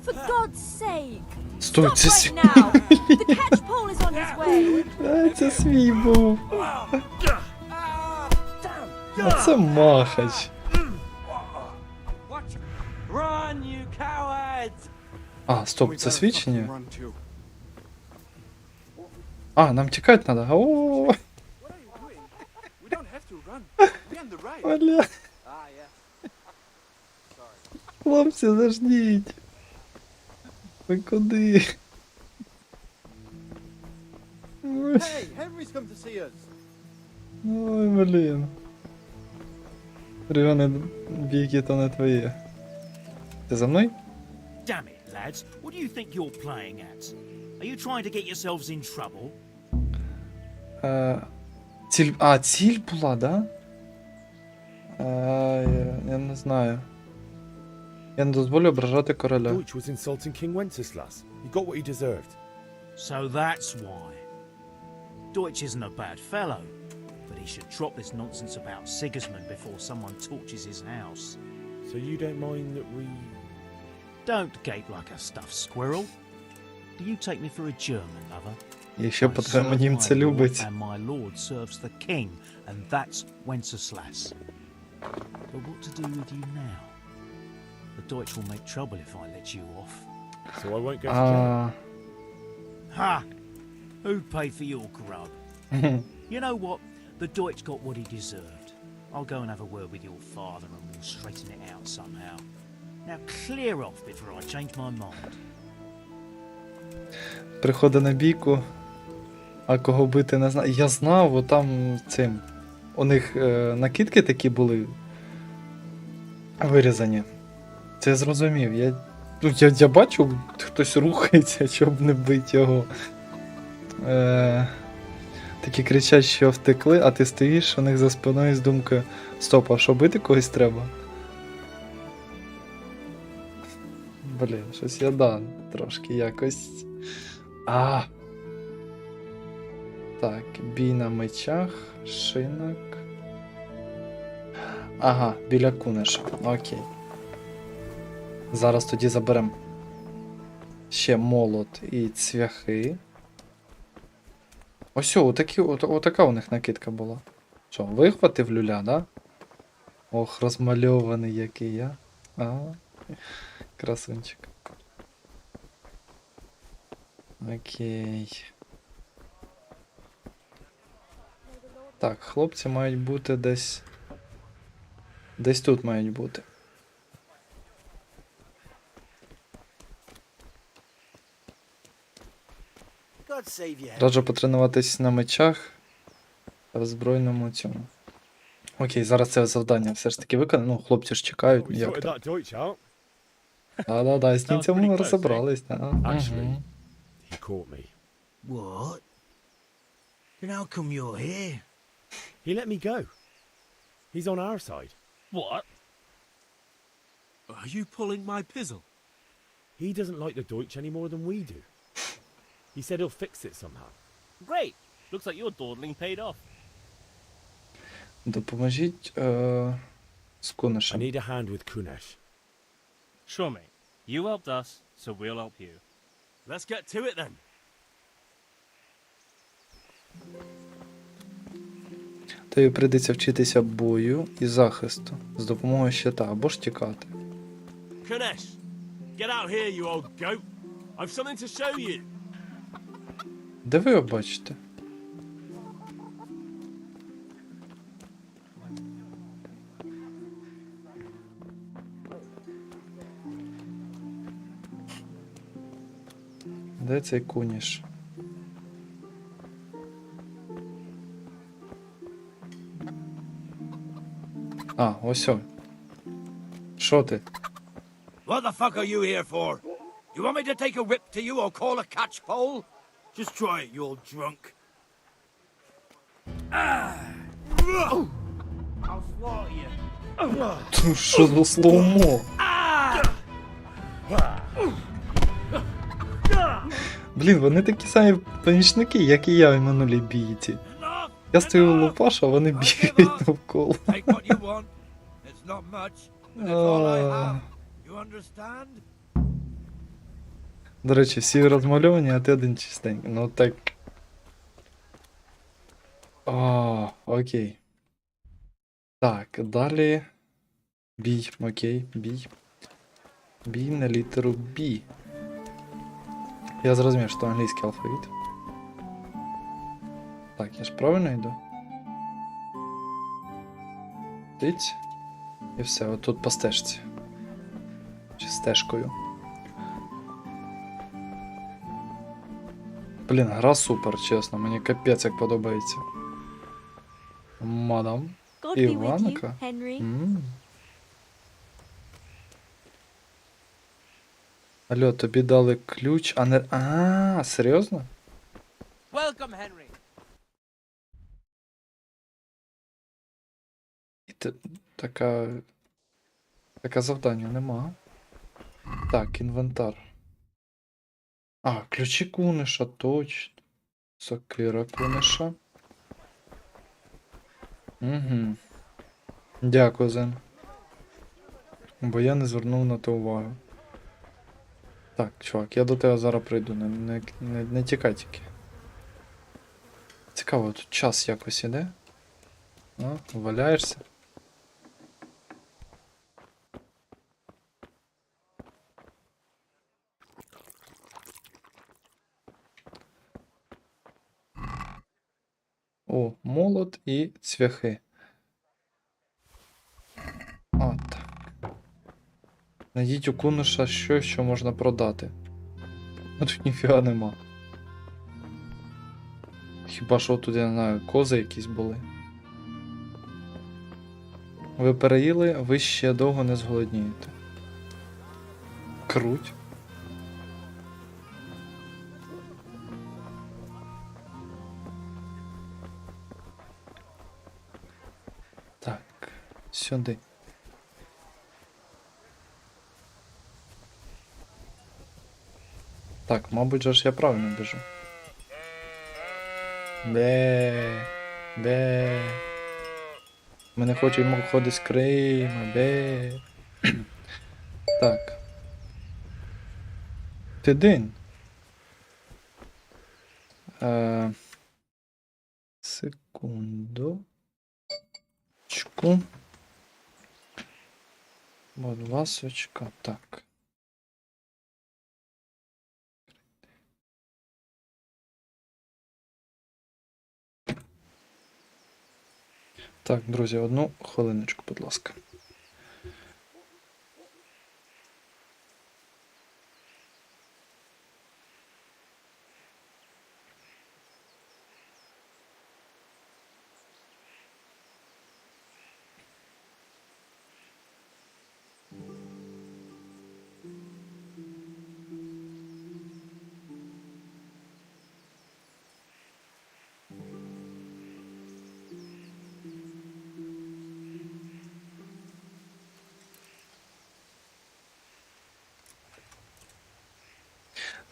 For God's sake! Стой, це свій. Now! The catch pole is on his way! Це свій був. А це махач. Run, you cowards! А, стоп, це свій чи ні? А, нам тікати треба. О, бля. Хлопці, заждіть. Ви куди? Hey, Henry's come to see us. Ой, блін. Ріони, бійки то не твої. Ти за мною? Damn it, lads. What do you think you're playing at? Are you trying to get yourselves in trouble? Ціль була, да? Я не знаю. Я не дозволю ображати короля. Deutsch was insulting King Wenceslas. He got what he deserved. So that's why. Deutsch isn't a bad fellow, but he should drop this nonsense about Sigismund before someone torches his house. So you don't mind that we... Don't gape like a stuffed squirrel. Do you take me for a German, lover? Якщо I по-твоєму serve німця my lord, любить. and my lord serves the king, and that's Wenceslas. But what to do with you now? The Deutsch will make trouble if I let you off. So I won't go to jail. Ha! Who'd pay for your grub? You know what? The Deutsch got what he deserved. I'll go and have a word with your father and we'll straighten it out somehow. Now clear off before I change my mind. Приходить на бійку, а кого бити не знаю. Я знав, бо там цим. У них накидки такі були вирізані. Це я зрозумів. Я бачу, хтось рухається, щоб не бити його. Такі кричать, що втекли, а ти стоїш у них за спиною з думкою: стоп, а що бити когось треба? Блін, щось я трошки якось. Так, бій на мечах, шинок. Ага, біля кунеша. Окей. Зараз тоді заберемо ще молот і цвяхи. Ось, отака у них накидка була. Що, вихватив люля, да? Ох, розмальований який я. Ага. Красунчик. Окей. Так, хлопці мають бути десь. Десь тут мають бути. Раджу потренуватись на мечах та в збройному цьому. Окей, зараз це завдання все ж таки виконано. Ну, хлопці ж чекають. Як так? Да, з німцями ми розібрались. Actually, he caught me. What? Then how come you're here? He let me go. He's on our side. What? Are you pulling my pizzle? He doesn't like the Deutsch any more than we do. He said he'll fix it somehow. Great. Looks like your dawdling paid off. Допоможіть з I кунешем. need a hand with Kunesh. Sure, mate. You helped us, so we'll help you. Let's get to it then. Тобі прийдеться вчитися бою і захисту з допомогою щита або ж тікати. Kunesh, get out here, you old goat. I've something to show you. Де ви його бачите? Де цей куніш? Ось о. Що ти? What the fuck are you here for? You want me to take a whip to you or call a catchpole? Just try it, you old drunk. I'll slaughter you. Що за слоумо? Блін, вони такі самі помічники, як і я в минулій бійці. Я стою лупашу, а вони бігають навколо. Take what you want. It's not much, but it's all I have. You understand? До речі, всі розмальовані, а ти один чистенький. Ну так. Окей. Так, далі. Бій, окей, бій. Бій на літеру Б. Я зрозумів, що англійський алфавіт. Так, я ж правильно йду? Тиць. І все, отут по стежці. Чи стежкою. Блін, гра супер, чесно, мені капець як подобається. Мадам. God be with you, Іванка. Henry. Алло, тобі дали ключ, а не... серйозно? Welcome, Henry. І ти... Таке завдання нема. Так, інвентар. А, ключі куниша, точно. Сокира куниша. Угу. Дякую, Зен. Бо я не звернув на то увагу. Так, чувак, я до тебе зараз прийду, не тікай тільки. Цікаво, тут час якось іде. А, валяєшся? О, молот і цвяхи. От так. Найдіть у куниша щось, що можна продати. А тут ніфіга нема. Хіба що тут, я не знаю, кози якісь були. Ви переїли, ви ще довго не зголоднієте. Круть. Так, сюди. Так, мабуть же ж я правильно біжу. Бе. Ми не хочемо ходити з Крима, бе. Так. Ти день. Секунду. Чку. Будь ласочка, так. Так, друзі, одну хвилиночку, будь ласка.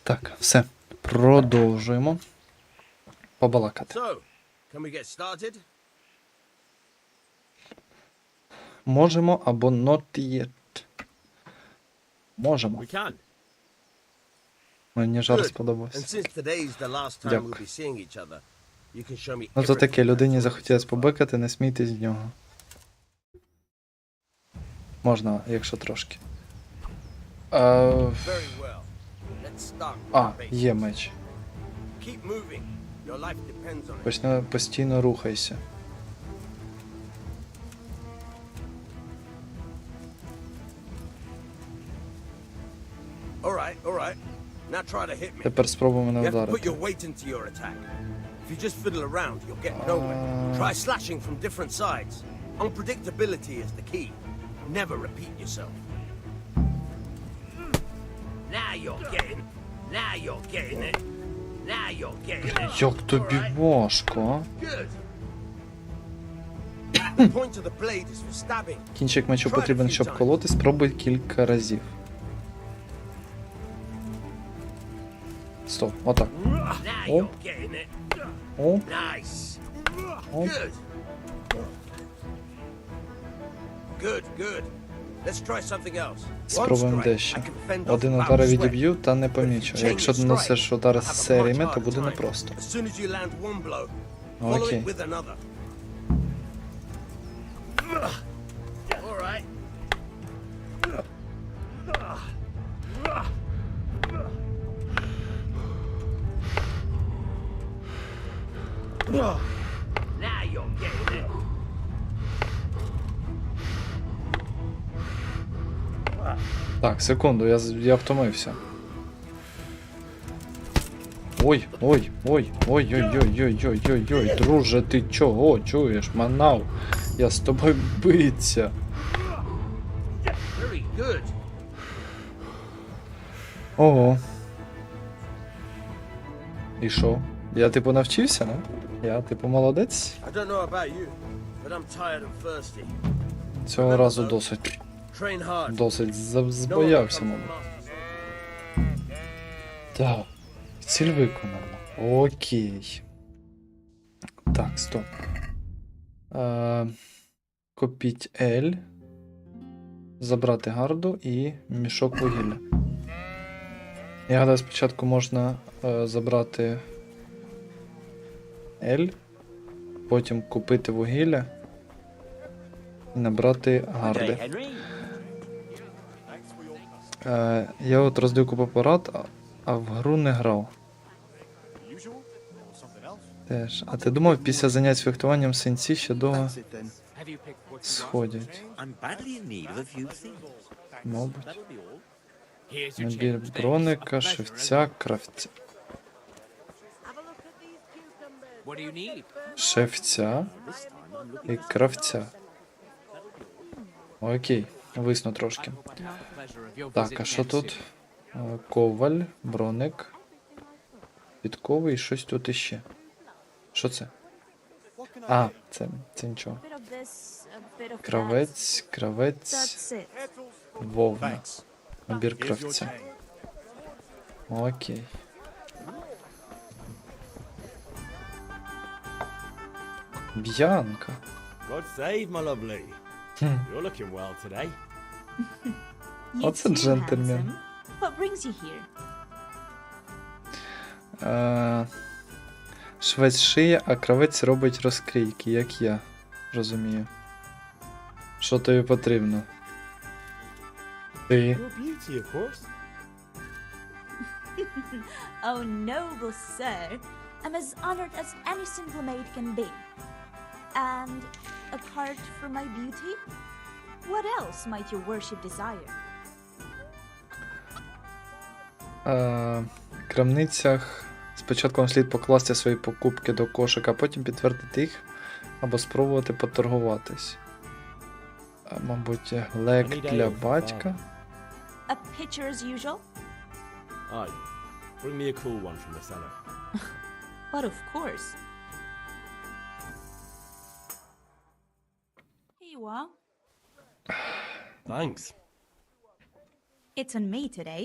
Так, все. Продовжуємо побалакати. So, can we get started? Можемо або not yet. Можемо. We can. Мені жарт Good. сподобався. And since today's the last time Дякую. we'll be seeing each other, you can show me Ну то таке, everything людині I've захотілося told you so far. побикати, не смійтесь з нього. Можна, якщо трошки. Very well. Let's start with А, the basics. є меч. Keep moving. Your life depends on it. Постійно рухайся. All right. Now try to hit me. Тепер спробуй мене You have to put вдарити. your weight into your attack. If you just fiddle around, you'll get nowhere. Try slashing from different sides. Unpredictability is the key. Never repeat yourself. Now you're getting it. Now you're getting it. Як тобі важко, а? Good. The point of the blade is for stabbing. Кінчик мечу потрібен, щоб колоти, спробуй кілька разів. Стоп, отак. Now Оп, you're getting it. оп, Nice. оп. Good. Let's try something else. Спробуємо дещо. Один удар відіб'ю та не помічу. Якщо наносиш удар з серіями, то буде непросто. As soon as you land one blow, follow Окей. it with another. All right. Now you're getting it. Так, секунду, я втомився. Ой, друже, ти чого чуєш, манав? Я з тобою биться. Very good. Ого. І що? Я типу навчився, не? Я типу молодець? I don't know about you, but I'm tired and thirsty. Цього разу досить. Train hard. Досить збоявся, мабуть. Так, ціль виконана. Окей. Так, стоп. Купіть L. Забрати гарду і мішок вугілля. Я гадаю, спочатку можна забрати L, потім купити вугілля і набрати гарди. Я от роздив купапарат, а в гру не грав. Теж. А ти думав, після занять з фехтуванням синці ще довго сходять? Мабуть. Набір броника, шевця, кравця. Шевця і кравця. Окей, висну трошки. Так, а що тут? Коваль, броник, підковий і щось тут іще. Що це? А, це нічого. Кравець, вовна. Набір кравця. Окей. Б'янка. God save, my lovely. You're looking well today. Оце джентльмен. What brings you here? Швець шиє, а кравець робить розкрійки, як я розумію. Що тобі потрібно? Ти. Your beauty, of course. Oh, noble sir. I'm as honored as any simple maid can be. And apart from my beauty, what else might your worship desire? В крамницях спочатку вам слід покласти свої покупки до кошика, а потім підтвердити їх або спробувати поторгуватись. Мабуть, глек для батька. A pitcher as usual? Aye. Bring me a cool one from the cellar. But of course. Here you are. Thanks. It's on me today.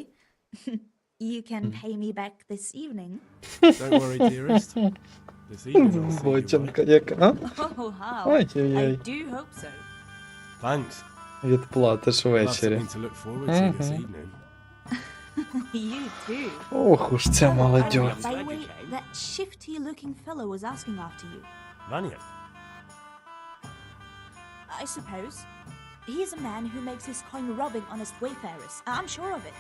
You can pay me back this evening. Don't worry, dearest. This evening I'll see you Боченка right. яка, а? Oh, how? Ай-яй-яй. I do hope so. Thanks. Відплатиш I'll have ввечері. something to look forward to this evening. You too. Ох уж ця молодь. By the way, that shifty-looking fellow was asking after you. Vanya. I suppose. He's a man who makes his coin robbing honest wayfarers. I'm sure of it.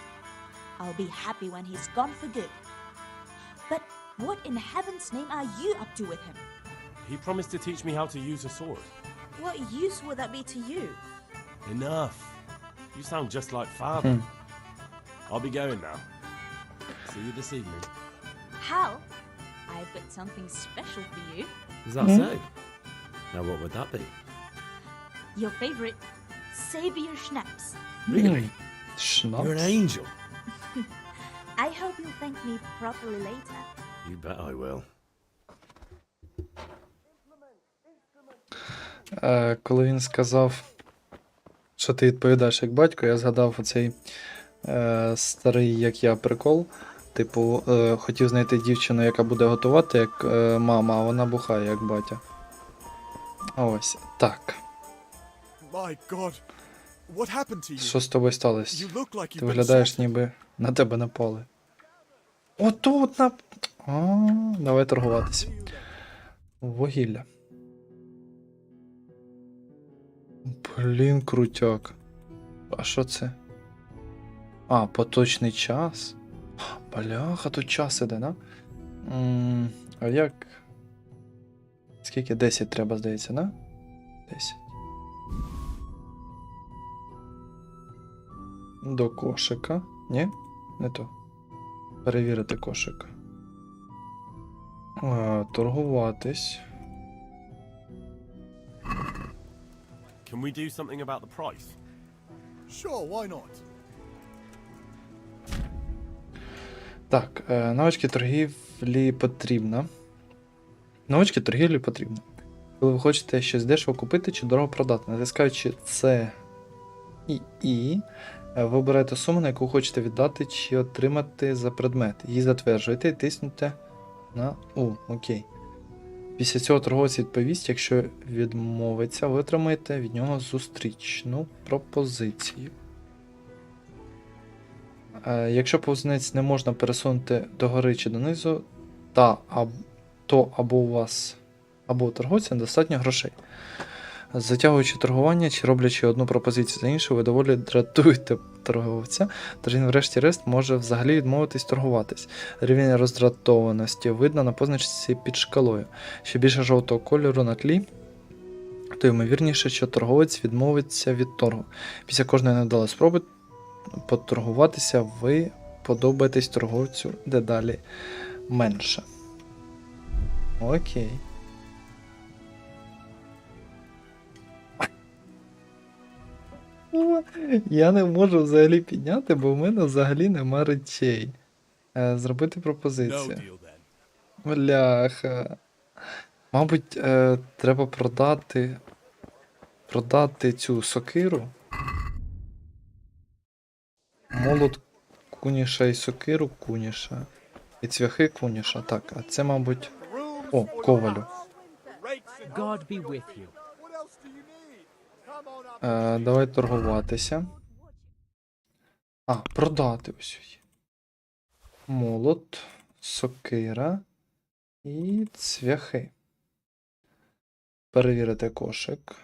I'll be happy when he's gone for good. But what in heaven's name are you up to with him? He promised to teach me how to use a sword. What use would that be to you? Enough. You sound just like father. I'll be going now. See you this evening. Hal, I've got something special for you. Is that so? Now what would that be? Your favorite Savior Schnapps. Really? Шнапс? You're an angel. I hope you'll thank me properly later. You bet I will. Коли він сказав, що ти відповідаєш як батько, я згадав оцей старий, як я, прикол. Типу, хотів знайти дівчину, яка буде готувати як мама, а вона бухає як батя. Ось, так. My God, what happened to you? Що з тобою сталося? You look like Ти you've been виглядаєш, assaulted. ніби на тебе напали. Отут на... Давай торгуватися. Вугілля. Блін, крутяк. А що це? А, поточний час? Бляха, тут час іде, да? А як? Скільки? 10 треба, здається, да? 10. До кошика. Ні? Не то. Перевірити кошик. Торгуватись. Can we do something about the price? Sure, why not? Так, навички торгівлі потрібно. Навички торгівлі потрібно. Коли ви хочете щось дешево купити чи дорого продати, натискаючи це І ви обираєте суму, на яку хочете віддати чи отримати за предмет. Її затверджуєте і тиснете на У. Окей. Після цього торговець відповість, якщо відмовиться, ви отримаєте від нього зустрічну пропозицію. Якщо повзунець не можна пересунути догори чи донизу, то або у вас, або у торговця недостатньо грошей. Затягуючи торгування чи роблячи одну пропозицію за іншу, ви доволі дратуєте торговця, тож він врешті-решт може взагалі відмовитись торгуватись. Рівень роздратованості видно на позначці під шкалою. Що більше жовтого кольору на тлі, то ймовірніше, що торговець відмовиться від торгу. Після кожної невдалої спроби поторгуватися ви подобаєтесь торговцю дедалі менше. Окей. Я не можу взагалі підняти, бо в мене взагалі нема речей. Зробити пропозицію. Бляха. Мабуть, треба продати цю сокиру. Молот куніша і сокиру куніша. І цвяхи куніша. Так, а це, мабуть... О, ковалю. God be with you. Давай торгуватися. Продати ось. Молот, сокира і цвяхи. Перевірити кошик.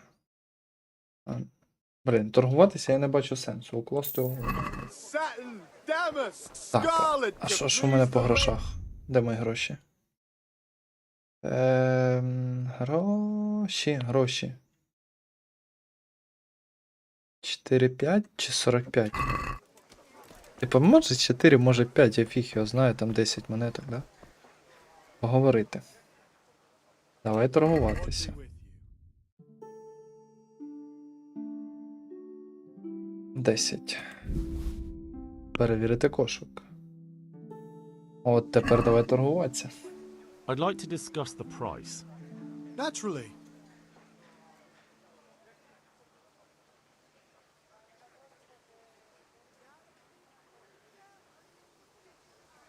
Торгуватися я не бачу сенсу. Укласти угоду. Так, а що в мене по грошах? Де мої гроші? Гроші. 4-5 чи 45? Типа, може 4, може 5, я фіг його знаю, там 10 монеток, да? Поговорити. Давай торгуватися. 10. Перевірити кошик. От тепер давай торгуватися. I'd like to discuss the price. Naturally.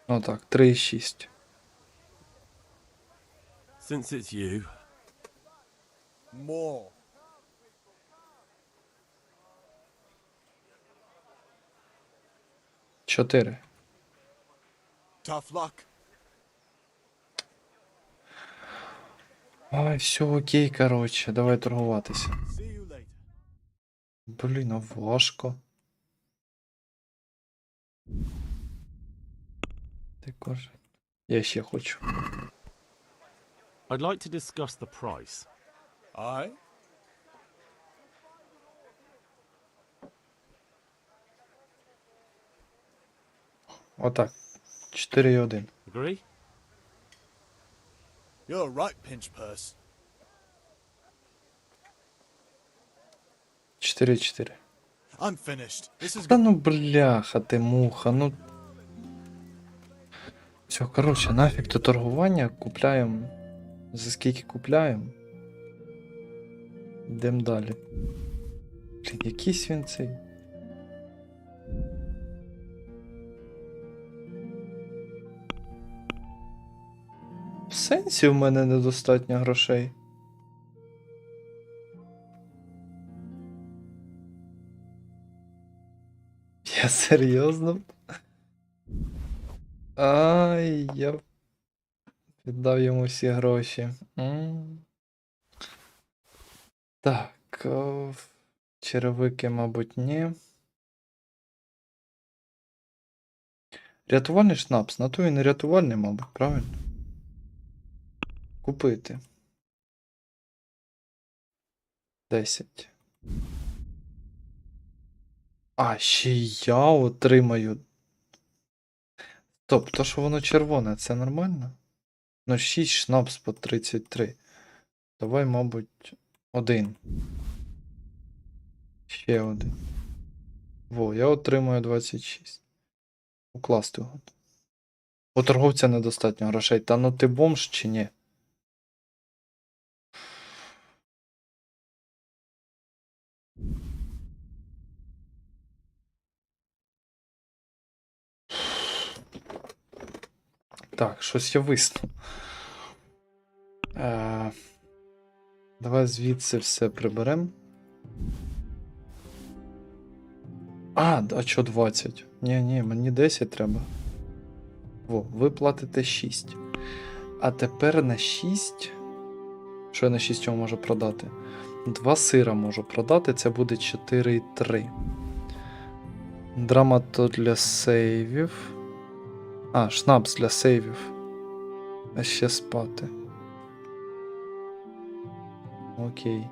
Так, 3,6. Since it's you. More. Чотири. Tough luck. Ай, все окей, коротше, давай торгуватися. See you later. Блін, важко. Також. Я ще хочу. I'd like to discuss the price. Aye. Отак. 4,1. Agree? You're right, pinch purse. 4,4. I'm finished. This is Та ну бляха ти муха, ну. Все, коротше, нафіг то торгування, купляємо. За скільки купляємо? Йдемо далі. Блін, якийсь він цей. В сенсі в мене недостатньо грошей. Я серйозно? Ай, я віддав йому всі гроші. Так, черевики, мабуть, ні. Рятувальний шнапс. На то він не рятувальний, мабуть, правильно? Купити. 10. Ще я отримаю. Стоп, то що воно червоне, це нормально? 6 шнапс по 33. Давай, мабуть, 1. Ще 1. Я отримую 26. Укласти угоду. У торговця недостатньо грошей. Та ну ти бомж чи ні? Так, щось я виснув. Давай звідси все приберем. А чо 20? Ні, мені 10 треба. Ви платите 6. А тепер на 6. Що я на 6 можу продати? 2 сира можу продати, це буде 4,3. Драма то для сейвів. Шнапс для сейвів. А ще спати. Окей.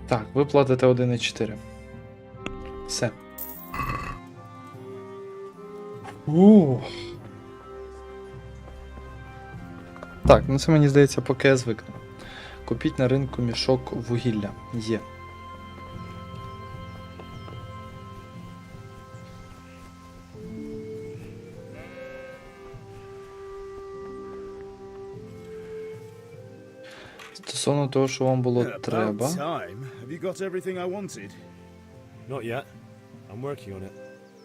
Так, ви платите 1,4. Все. Так, це мені здається, поки я звикну. Купіть на ринку мішок вугілля. Є. Стосовно того, що вам було треба. Have you got everything I wanted? Not yet. I'm working on it.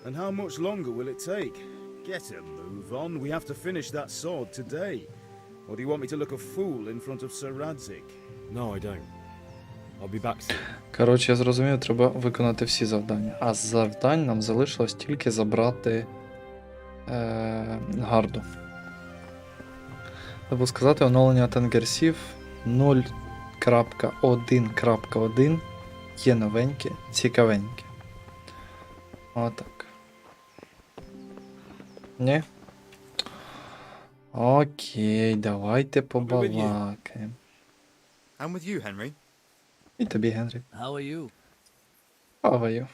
And how much longer will it take? Get a move on. We have to finish that sword today. Or do you want me to look a fool in front of Sir Radzik? No, I don't. I'll be back soon. Коротше, я зрозумів, треба виконати всі завдання. А з завдань нам залишилось тільки забрати гарду. Треба сказати, оновлення тенгерсів 0.1.1 є новенькі, цікавенькі. Отак. Ні? Окей, давайте побалакаємо. I'm with you, Henry. І тобі, Генрі. How are you? Хаваю.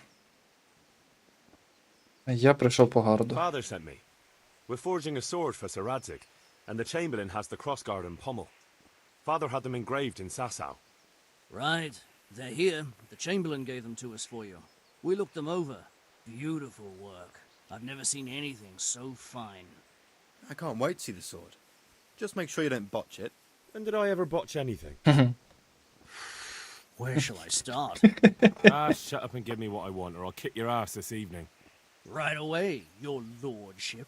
Я прийшов по гарду. Father sent me. We're forging a sword for Sir Radzik, and the Chamberlain has the crossguard and pommel. Father had them engraved in Sasau. Right. They're here. The Chamberlain gave them to us for you. We looked them over. Beautiful work. I've never seen anything so fine. I can't wait to see the sword. Just make sure you don't botch it. When did I ever botch anything? Where shall I start? Shut up and give me what I want, or I'll kick your ass this evening. Right away, your lordship.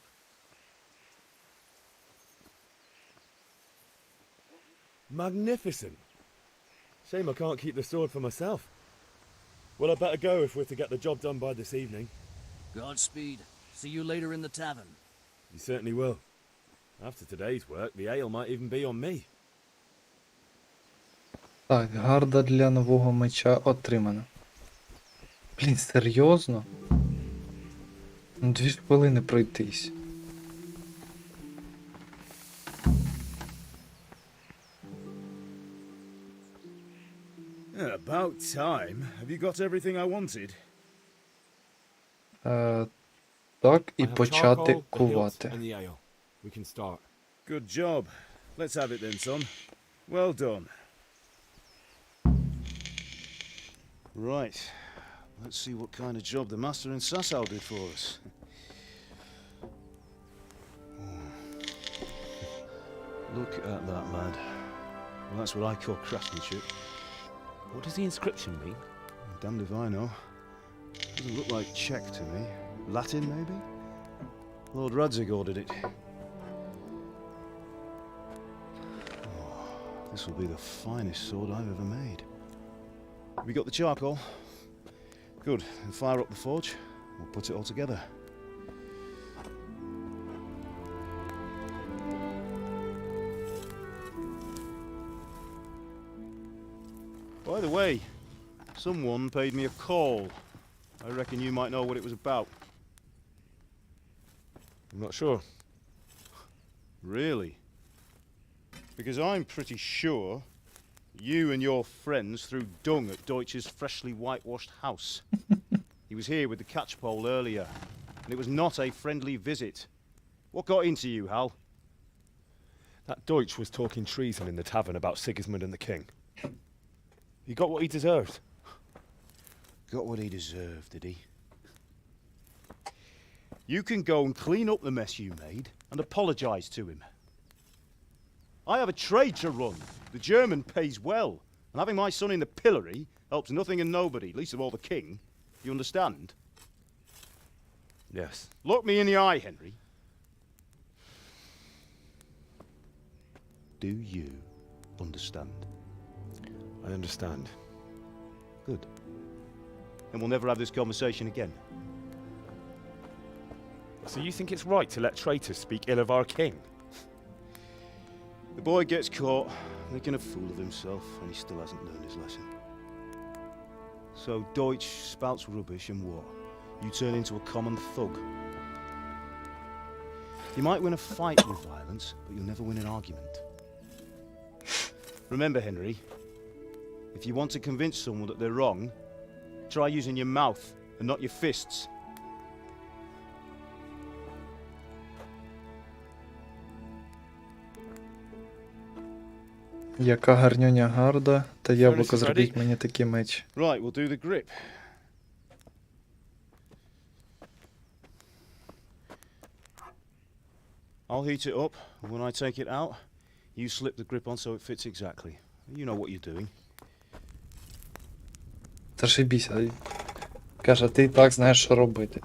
Magnificent. Shame I can't keep the sword for myself. Well, I'd better go if we're to get the job done by this evening. Godspeed. See you later in the tavern. You certainly will. After today's work, the ale might even be on me. Так, гарда для нового меча отримана. Блін, серйозно? 2 хвилини пройтись. About time. Have you got everything I wanted? Так, і почати кувати. We can start. Good job. Let's have it then, son. Well done. Right. Let's see what kind of job the master in Sasau did for us. Look at that, lad. Well, that's what I call craftsmanship. What does the inscription mean? Damned if I know. Doesn't look like Czech to me. Latin, maybe? Lord Radzik ordered it. Oh, this will be the finest sword I've ever made. Have you got the charcoal? Good. Then fire up the forge. We'll put it all together. By the way, someone paid me a call. I reckon you might know what it was about. I'm not sure. Really? Because I'm pretty sure you and your friends threw dung at Deutsch's freshly whitewashed house. He was here with the catchpole earlier, and it was not a friendly visit. What got into you, Hal? That Deutsch was talking treason in the tavern about Sigismund and the king. He got what he deserved. Got what he deserved, did he? You can go and clean up the mess you made and apologise to him. I have a trade to run. The German pays well, and having my son in the pillory helps nothing and nobody, least of all the king. You understand? Yes. Look me in the eye, Henry. Do you understand? I understand. Good. Then we'll never have this conversation again. So you think it's right to let traitors speak ill of our king? The boy gets caught, making a fool of himself, and he still hasn't learned his lesson. So Deutsch spouts rubbish and what? You turn into a common thug. You might win a fight with violence, but you'll never win an argument. Remember, Henry, if you want to convince someone that they're wrong, try using your mouth and not your fists. Яка гарнюня гарда, та яблуко зробіть мені такий меч. Right, we'll do the grip. I'll heat it up, and when I take it out, you slip the grip on so it fits exactly. You know what you're doing. Та шибіся. Каже, ти і так знаєш, що робити.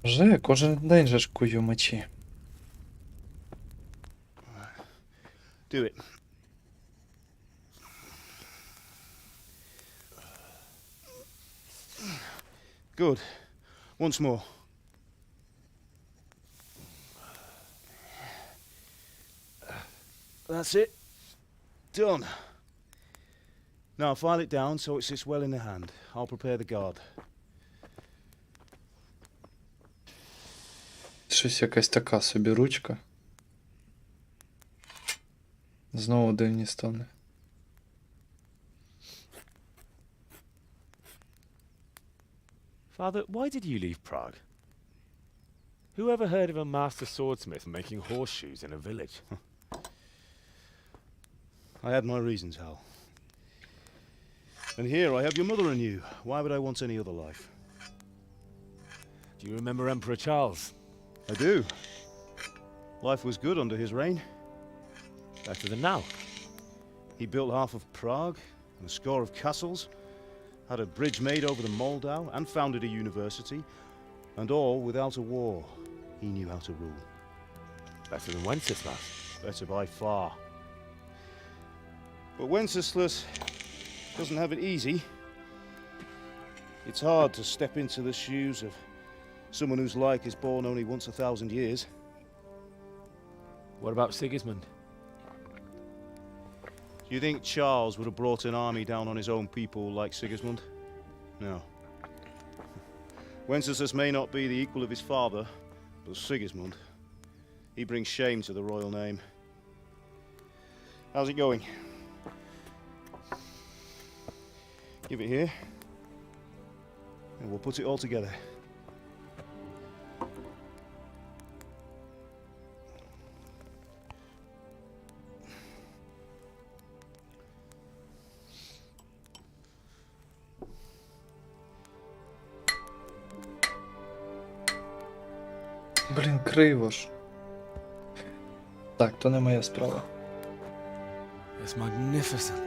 Вже кожен день же ж кую мечі. Do it. Good. Once more. That's it. Done. Now file it down so it sits well in the hand. I'll prepare the guard. Щось якась така собі ручка. Знову дивні стони. Father, why did you leave Prague? Who ever heard of a master swordsmith making horseshoes in a village? I had my reasons, Hal. And here I have your mother and you. Why would I want any other life? Do you remember Emperor Charles? I do. Life was good under his reign. Better than now. He built half of Prague and a score of castles, had a bridge made over the Moldau, and founded a university, and all without a war. He knew how to rule. Better than Wenceslas. Better by far. But Wenceslas doesn't have it easy. It's hard to step into the shoes of someone whose like is born only once 1,000 years. What about Sigismund? Do you think Charles would have brought an army down on his own people like Sigismund? No. Wenceslas may not be the equal of his father, but Sigismund, he brings shame to the royal name. How's it going? Give it here, and we'll put it all together. Блін, криво ж. Так, то не моя справа. It's magnificent.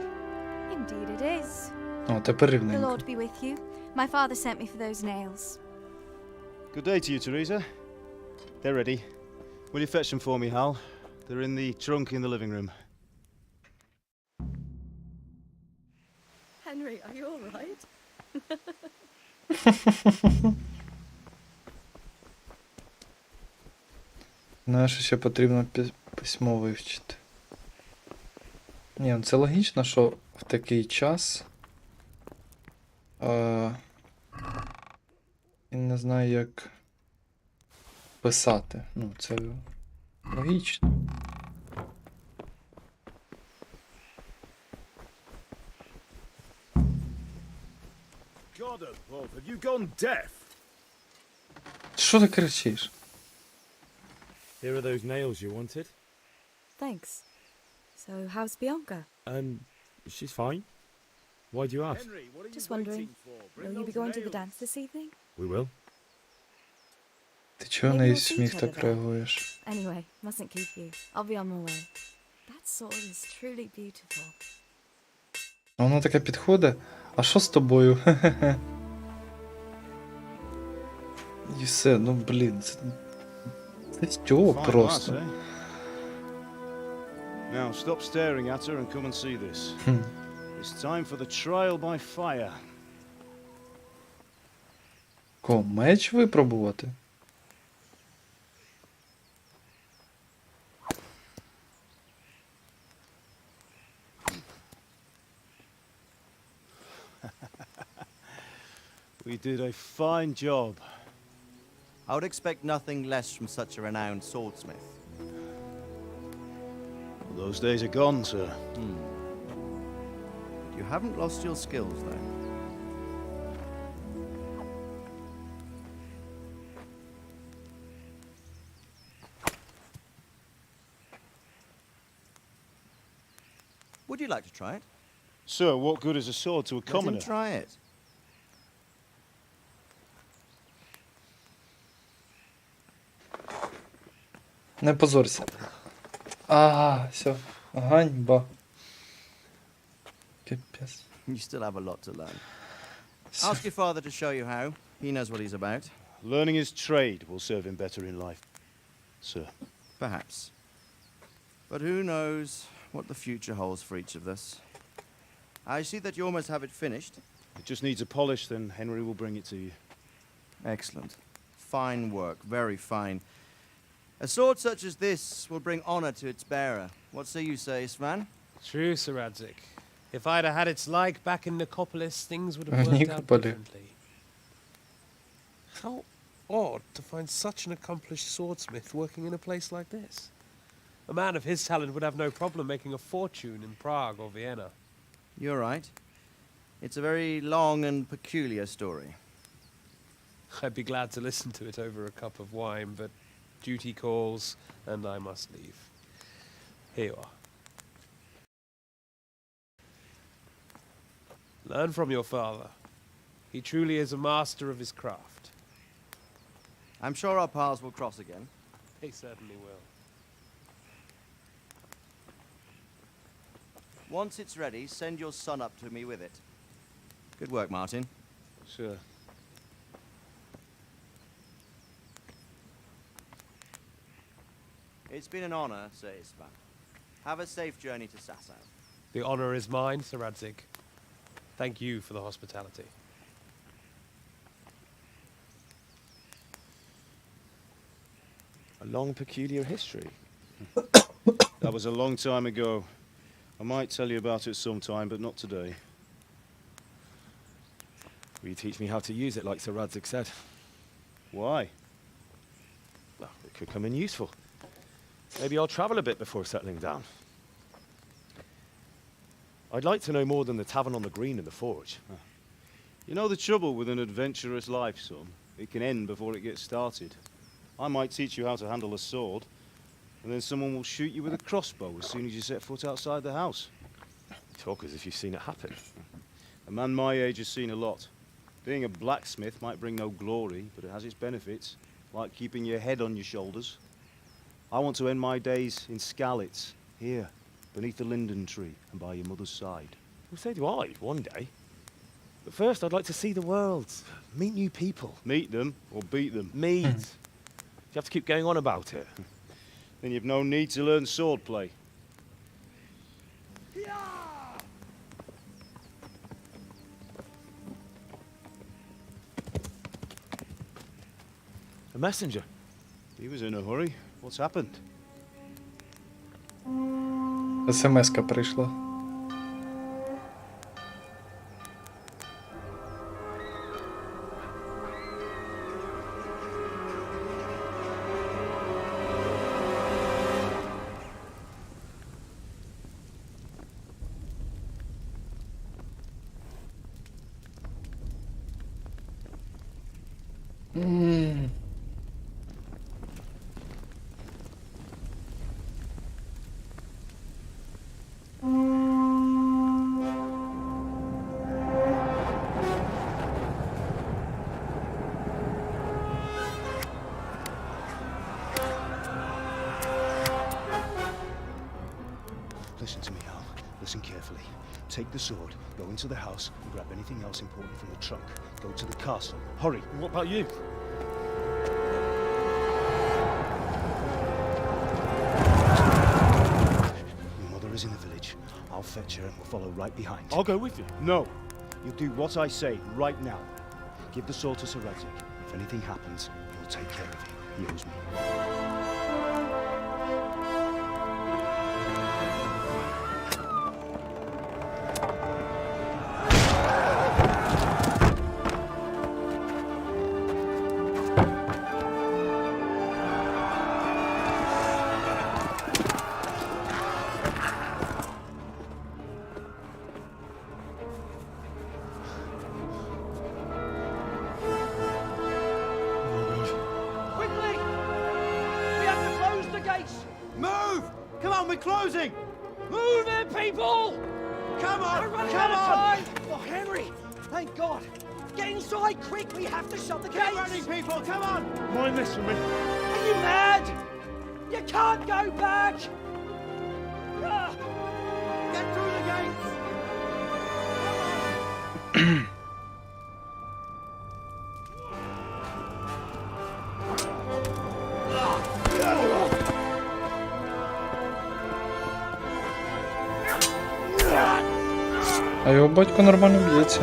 Indeed it is. О, тепер The рівненько. Lord be with you. My father sent me for those nails. Good day to you, Teresa. They're ready. Will you fetch them for me, Hal? They're in the trunk in the living room. Henry, are you all right? Знаєш, ще потрібно письмо вивчити. Ні, ну це логічно, що в такий час він не знає, як писати. Ну, це логічно. God above, have you gone deaf? Що ти кричиш? Here are those nails you wanted. Thanks. So, how's Bianca? She's fine. Why do you ask? Just wondering, will you be going to the dance this evening? We will. Ти чого на її сміх так реагуєш? Anyway, mustn't keep you. I'll be on my way. That sword is truly beautiful. Воно таке підходить. А що з тобою? І все, ну блін, це стьоп просто. Now stop staring at her and come and see this. It's time for the trial by fire. Ко, меч випробувати? We did a fine job. I would expect nothing less from such a renowned swordsmith. Those days are gone, sir. You haven't lost your skills, though. Would you like to try it? Sir, what good is a sword to a commoner? Let him try it. Не позорься. А, все. Ганьба. Капец. You still have a lot to learn. Ask your father to show you how. He knows what he's about. Learning his trade will serve him better in life, sir. Perhaps. But who knows what the future holds for each of us. I see that you almost have it finished. It just needs a polish, then Henry will bring it to you. Excellent. Fine work, very fine. A sword such as this will bring honor to its bearer. What say you, Svan? True, Sir Radzik. If I'd have had its like back in Nicopolis, things would have worked out differently. How odd to find such an accomplished swordsmith working in a place like this. A man of his talent would have no problem making a fortune in Prague or Vienna. You're right. It's a very long and peculiar story. I'd be glad to listen to it over a cup of wine, but duty calls, and I must leave. Here you are. Learn from your father. He truly is a master of his craft. I'm sure our paths will cross again. They certainly will. Once it's ready, send your son up to me with it. Good work, Martin. Sure. It's been an honor, Sir Isvan. Have a safe journey to Sasau. The honor is mine, Sir Radzik. Thank you for the hospitality. A long, peculiar history. That was a long time ago. I might tell you about it sometime, but not today. Will you teach me how to use it like Sir Radzik said? Why? Well, it could come in useful. Maybe I'll travel a bit before settling down. I'd like to know more than the tavern on the green and the forge. You know the trouble with an adventurous life, son? It can end before it gets started. I might teach you how to handle a sword, and then someone will shoot you with a crossbow as soon as you set foot outside the house. Talk as if you've seen it happen. A man my age has seen a lot. Being a blacksmith might bring no glory, but it has its benefits, like keeping your head on your shoulders. I want to end my days in Skalitz, here, beneath the linden tree and by your mother's side. Well, so do I, one day. But first, I'd like to see the world, meet new people. Meet them or beat them? Meet. Do you have to keep going on about it? Then you've no need to learn swordplay. A messenger. He was in a hurry. What's happened? СМС-ка прийшла. Listen to me, Al. Listen carefully. Take the sword, go into the house, and grab anything else important from the trunk. Go to the castle. Hurry. What about you? I'll fetch her and we'll follow right behind. I'll go with you. No. You'll do what I say right now. Give the sword to Sir Radzik. If anything happens, he'll take care of you. He owes me. Quickly! We have to close the gates! Move! Come on, we're closing! Move it, people! Come on! We're running Come out of on! time! Oh, Henry! Thank God! Get inside, quick! We have to shut the gates! Get running, people! Come on! Mind this for me. Are you mad? You can't go back! Ah! Get through the gates! А його батько нормально б'ється.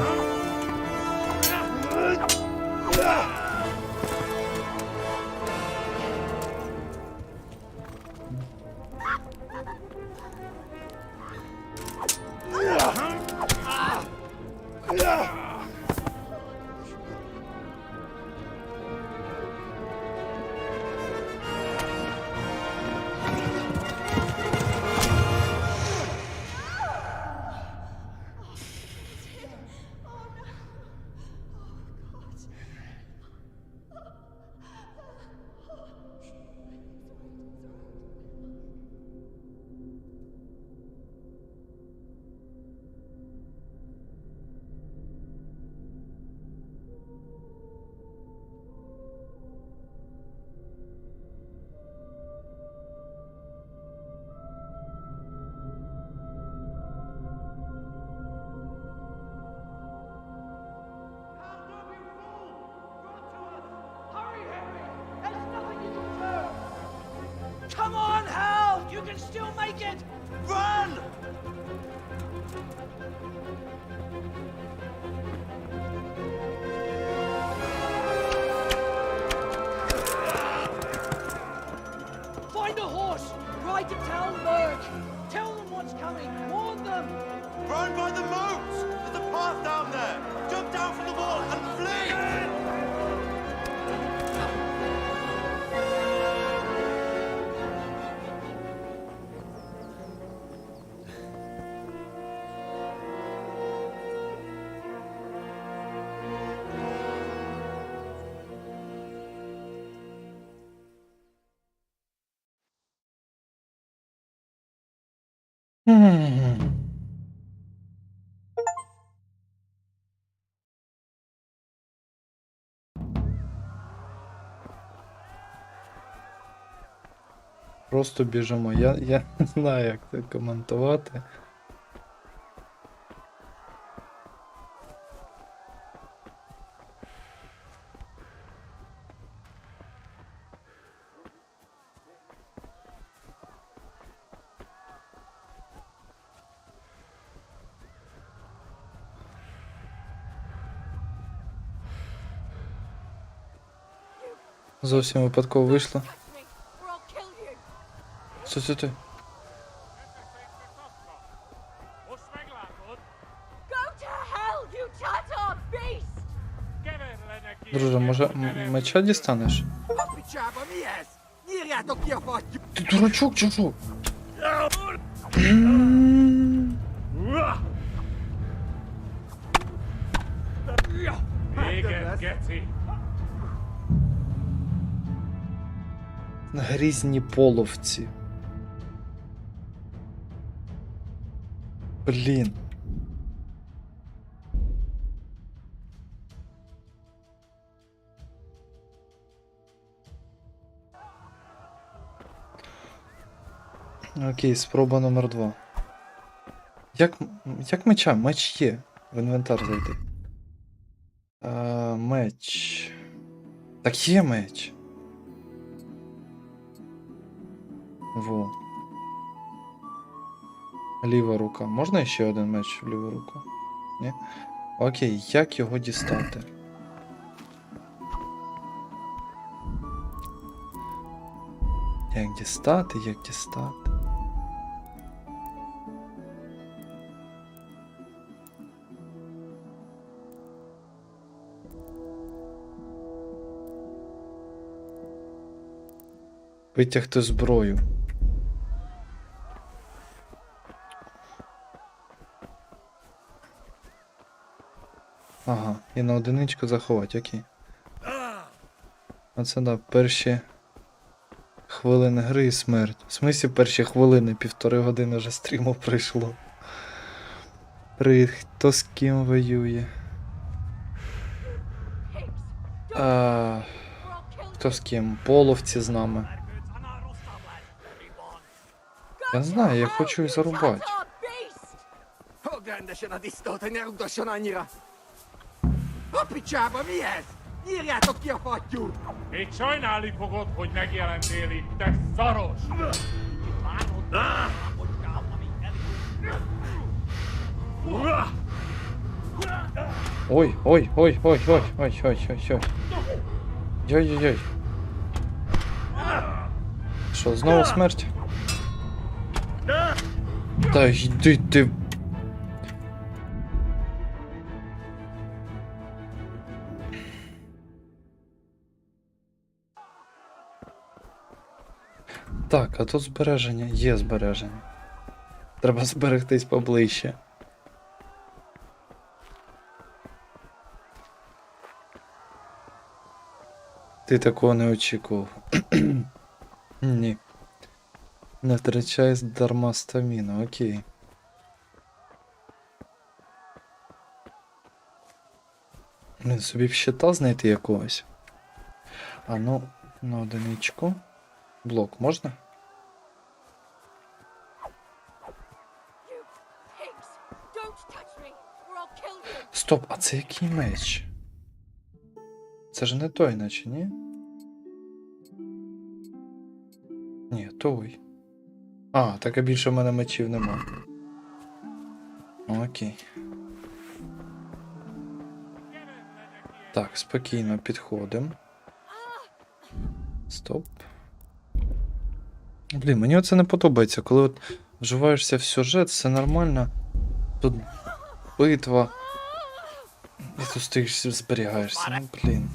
Come on, Hal! You can still make it! Run! Find a horse! Ride to Talmberg! Tell them what's coming! Warn them! Run by the moats! There's a path down there! Jump down from the wall and flee! Просто біжимо. Я не знаю, як це коментувати. Зовсім випадково вийшло. Що ти? Друже, може меча дістанеш? Ти дурачок чи що? Грізні половці. Блін. Окей, спроба номер 2. Як меча? Меч є. В інвентар зайти. Меч. Так є меч. Во. Ліва рука. Можна ще один меч в ліву руку? Ні? Окей, як його дістати? Як дістати, як дістати? Витягти зброю. Ага, і на одиничку заховати, окей. Оце да, перші хвилини гри і смерть. В смислі перші хвилини, 1,5 години вже стріму пройшло. Хто з ким воює? Хто з ким? Половці з нами. Я не знаю, я хочу їх зарубати. Írjátok ki a fattyút! Még sajnálni fogod, hogy megjelentél itt, te szaros! Ой, ой, ой, ой, ой, ой, ой, ой, ой. Йой-йой-йой. Що, знову смерть? Та йди ти. Так, а тут збереження. Є збереження. Треба зберегтись поближче. Ти такого не очікував. Ні. Не втрачай дарма стаміну, окей. Блін, собі б щита знайти якогось. А ну, на одиничку. Блок можна? Стоп, а це який меч? Це ж не той, наче, ні? Ні, той. А, так і більше в мене мечів нема. Окей. Так, спокійно підходимо. Стоп. Блін, мені оце не подобається, коли от вживаєшся в сюжет, все нормально. Тут битва. І тут стоїш зберігаєшся, ну блін.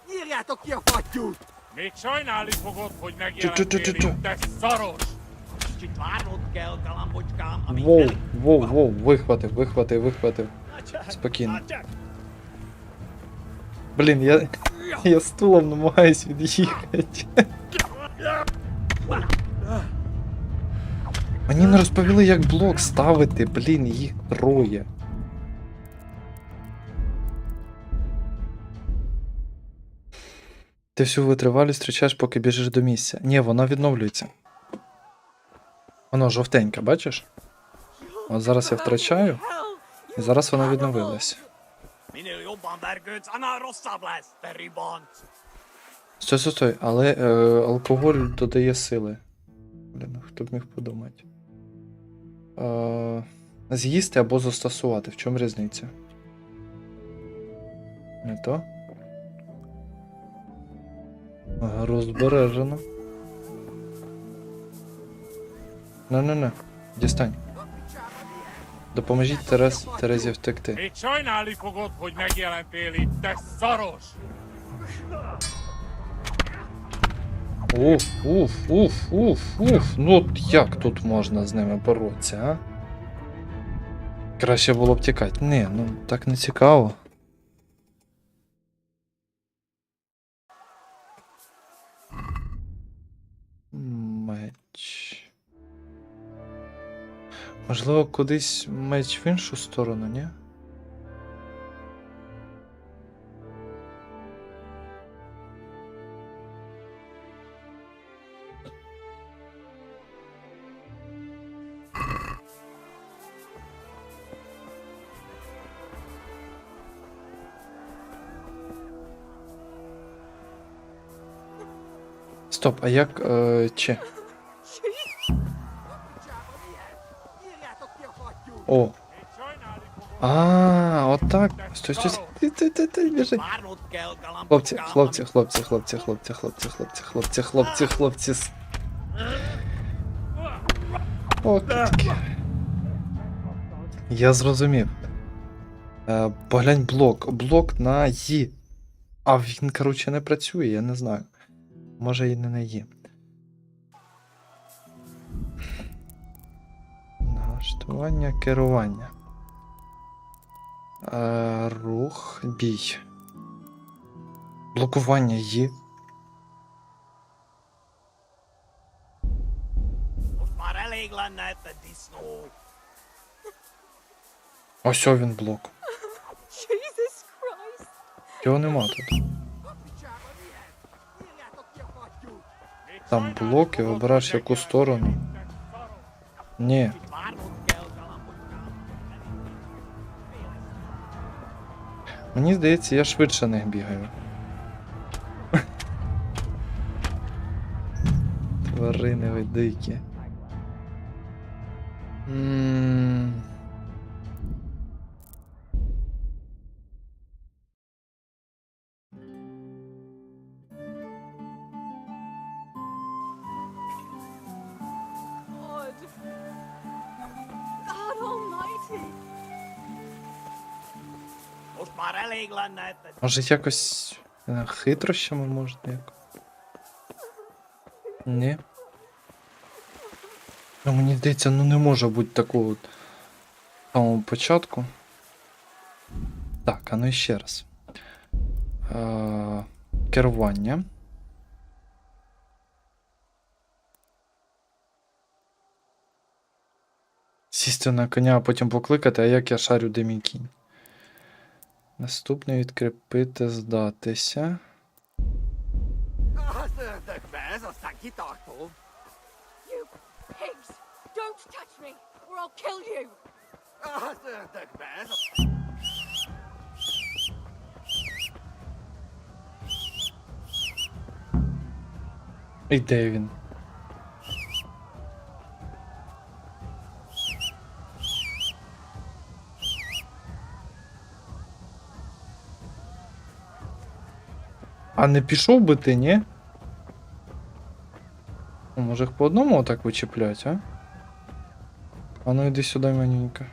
Írjátok ki a fattyút! Még sajnálni fogod, hogy megjelentél itt, te szaros! Kicsit várnod kell, galambocskám, amíg Воу, воу, воу, вихватив, вихватив, вихватив. Спокійно. Блін, я стулом намагаюсь від'їхати. Мені не розповіли, як блок ставити, блін, їх 3. Ти всю витривалість втрачаєш, поки біжиш до місця. Ні, вона відновлюється. Воно жовтенька, бачиш? От зараз я втрачаю, і зараз вона відновилась. Стой, але алкоголь додає сили. Блін, хто б міг подумати. З'їсти або застосувати. В чому різниця? Не то? Гру збережено. Не-не-не, дістань. Допоможіть Терезі втекти. Még sajnálni fogod, hogy megjelentél itt, te szaros! Уф. Ну от як тут можна з ними боротися, а? Краще було б тікати. Ні, ну так не цікаво. Меч. Можливо, кудись меч в іншу сторону, ні? Стоп, а як чи? Отак. Стой, біжи. Хлопці. О, кітки. Я зрозумів. Поглянь блок. Блок на «Ї». А він, коротше, не працює, я не знаю. Може і не на «Ї». Налаштування, керування. Рух, бій. Блокування «Ї». Ось він блок. Jesus Christ! Його нема тут. Там блок і вибираєш яку сторону. Ні. Мені здається, я швидше них бігаю. Тварини ви дикі. God Almighty! Може якось хитрощами можна як? Ні. Ну мені здається, ну не може бути такого от самого початку. Так, а ну ще раз. Керування. Сісти на коня, а потім покликати, а як я шарю, де мій кінь. Наступне відкріпити, здатися. You pigs! Don't touch me, or I'll kill you! І де він? А не пішов би ти, ні? Може їх по одному отак вичіплять, а? А ну йди сюди, манюнька.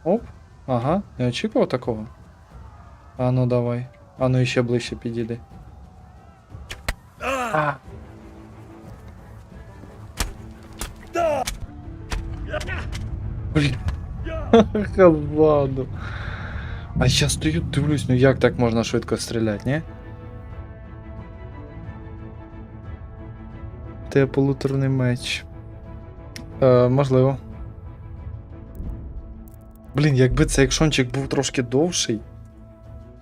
Оп. Ага, не очікував такого? А ну давай. А ну іще ближче підійди. А. Блін. Хазаду. А я стою, дивлюсь, ну як так можна швидко стріляти, ні? Те полуторний меч. Можливо. Блін, якби цей екшончик був трошки довший,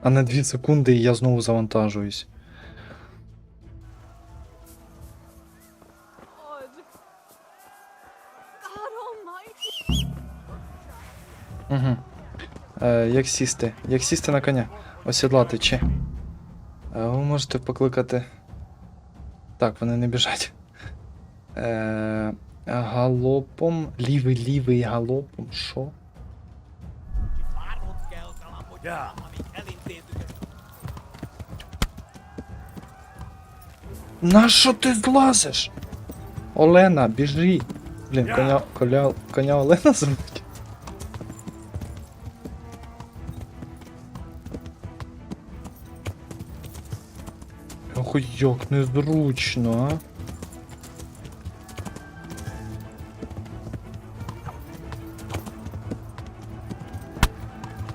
а не 2 секунди і я знову завантажуюсь. Угу. Як сісти? Як сісти на коня? Осідлати чи? Ви можете покликати. Так, вони не біжать. Галопом. Лівий галопом. Що? Нащо ти злазиш? Олена, біжи. Блін, коня Олена звуть? Ох, як незручно, а?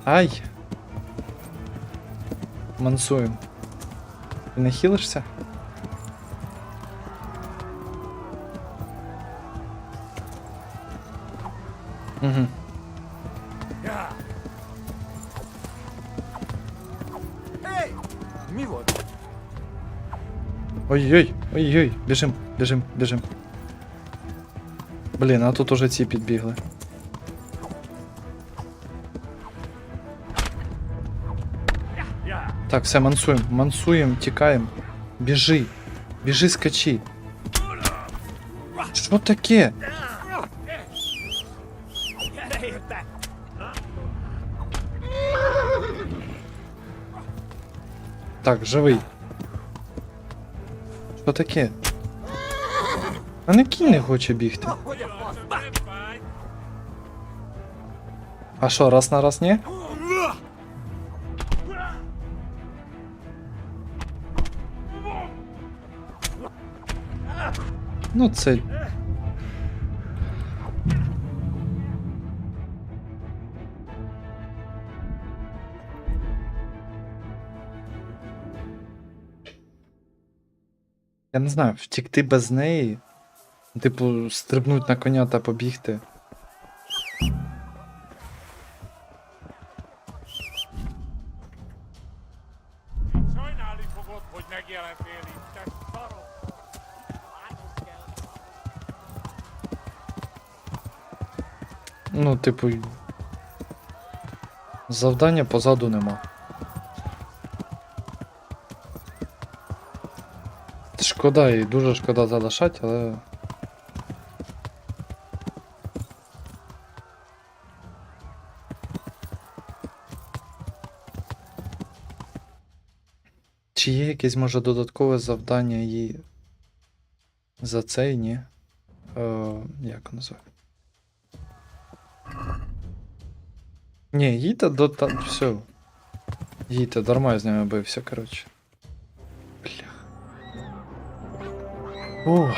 Ай! Мансуємо. Ти не хілишся? Угу. Ой-ой, біжим. Блін, а тут уже ці підбігли. Так, все, мансуємо, тікаємо. Біжи, скачи. Що таке? Так, живий. Що таке? А не кінь не хоче бігти. А що, раз на раз ні? Ну це... Я не знаю, втікти без неї, типу, стрибнуть на коня та побігти. Ну, типу, завдання позаду нема. Шкода, і дуже шкода залишати, але... Чи є якесь, може, додаткове завдання їй за цей, ні? Як називає? Ні, їй-то все. Їй-то дарма я з ними бився, коротше. Ой.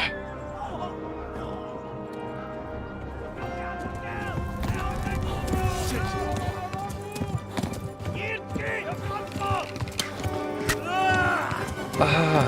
Ага.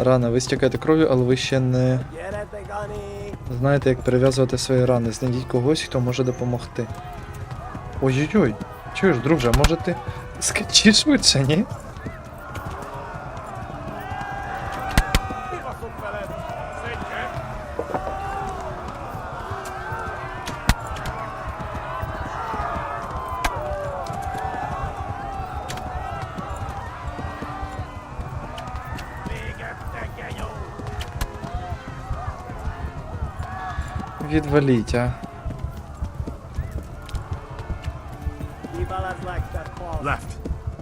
Рана, ви стікаєте кров'ю, але ви ще не знаєте, як перев'язувати свої рани. Знайдіть когось, хто може допомогти. Ой-ой-ой, чуєш, друже, може ти скачи швидше, ні? Відваліть, а. Left.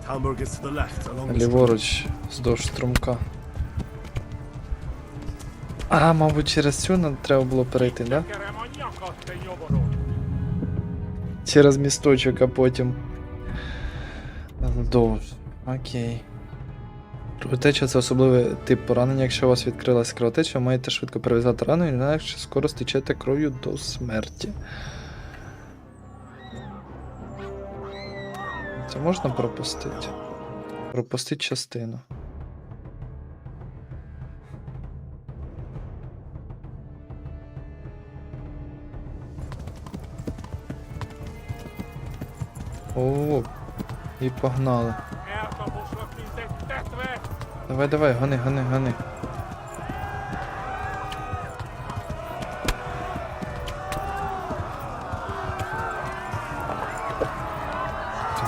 Talmberg is to the left, along the street. Ліворуч, вздовж струмка. А, мабуть, через цю нам треба було перейти, да? Через місточок, а потім... Вздовж. Окей. Кровотеча – це особливий тип поранення. Якщо у вас відкрилась кровотеча, ви маєте швидко перев'язати рану, інакше скоро стечете кров'ю до смерті. Це можна пропустити? Пропустити частину. О, і погнали. Давай, давай, гони, гони, гони.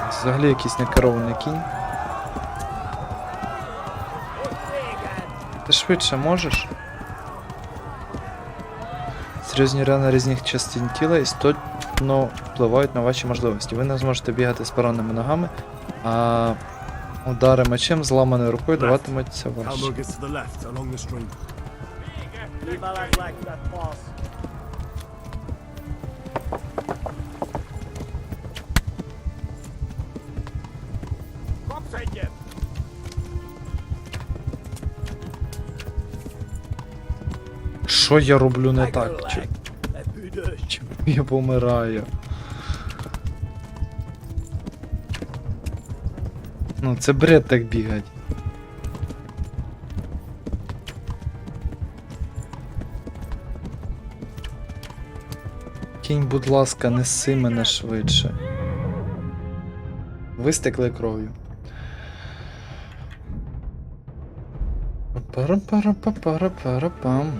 Взагалі якийсь некерований кінь. Ти швидше можеш? Серйозні рани різних частин тіла істотно впливають на ваші можливості. Ви не зможете бігати з пораненими ногами, а удари мечем зламаною рукою даватимуться важче. Що я роблю не так? Чому я помираю? Ну, це бред так бігать. Кінь, будь ласка, неси мене швидше. Ви стекли кров'ю. Пара-пара-пара-пара-пам.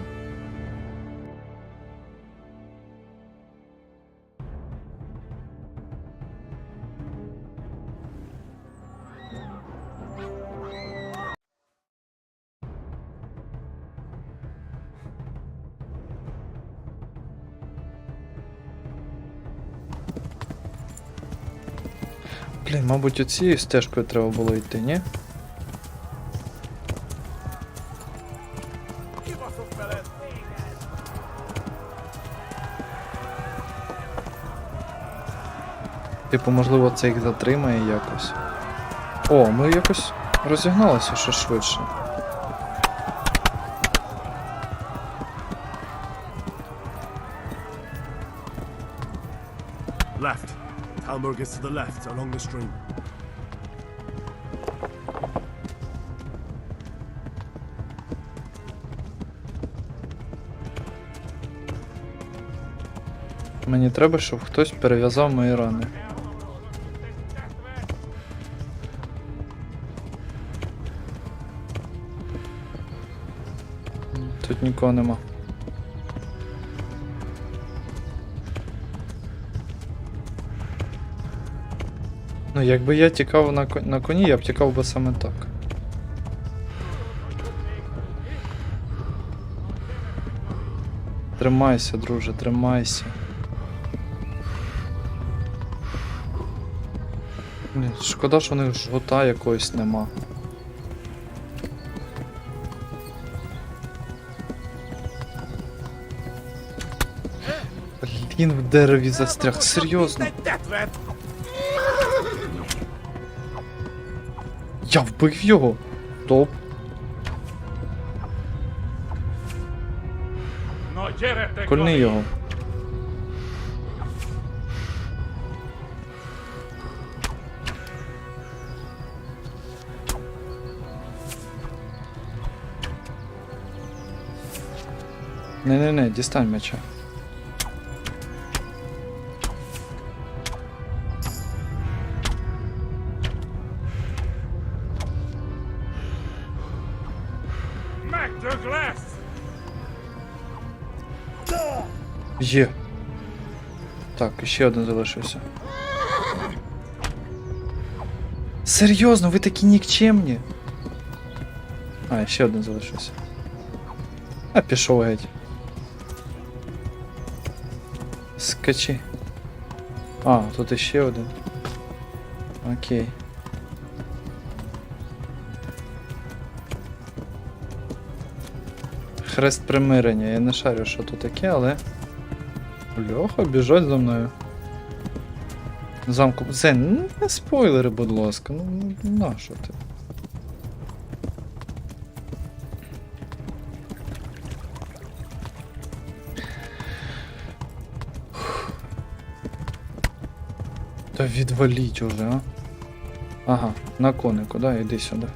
Блін, мабуть, оцією стежкою треба було йти, ні? Типу, можливо, це їх затримає якось. О, ми якось розігналися ще швидше. Left. Talmberg is to the left, along the stream. Мені треба, щоб хтось перев'язав мої рани. Тут нікого нема. Ну, якби я тікав на коні, я б тікав би саме так. Тримайся, друже, тримайся. Блін, шкода, що у них жгута якоїсь нема. Блін, в дереві застряг, серйозно. Я вбив його. Топ. Кольни його. Не-не-не, дістань меча. Є. Так, ще один залишився. Серйозно, ви такі нікчемні? А, ще один залишився. А, пішов геть. Скачи. А, тут іще один. Окей. Хрест примирення. Я не шарю, що тут таке, але... Льоха, біжать за мною. Замку... Зен, не спойлери, будь ласка. Ну, нащо ти? Та відваліть уже, а? Ага, на конику, да? Іди сюди.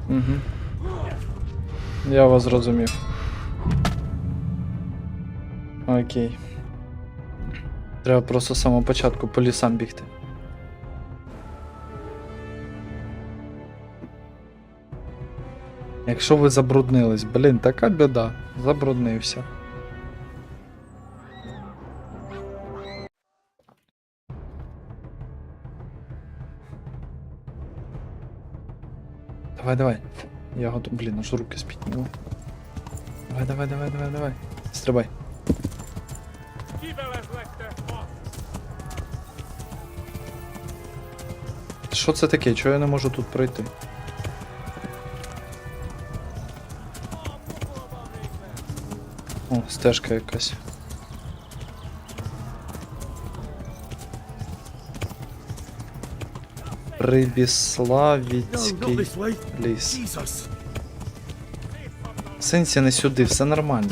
Угу. Я вас зрозумів. Окей. Треба просто з самого початку по лісам бігти. Якщо ви забруднились, блін, така біда. Забруднився. Давай. Я готов. Блін, аж руки спітніли. Давай. Стрибай. Що це таке? Чого я не можу тут пройти? О, стежка якась. Прибіславіцький ліс. Сенсі не сюди, все нормально.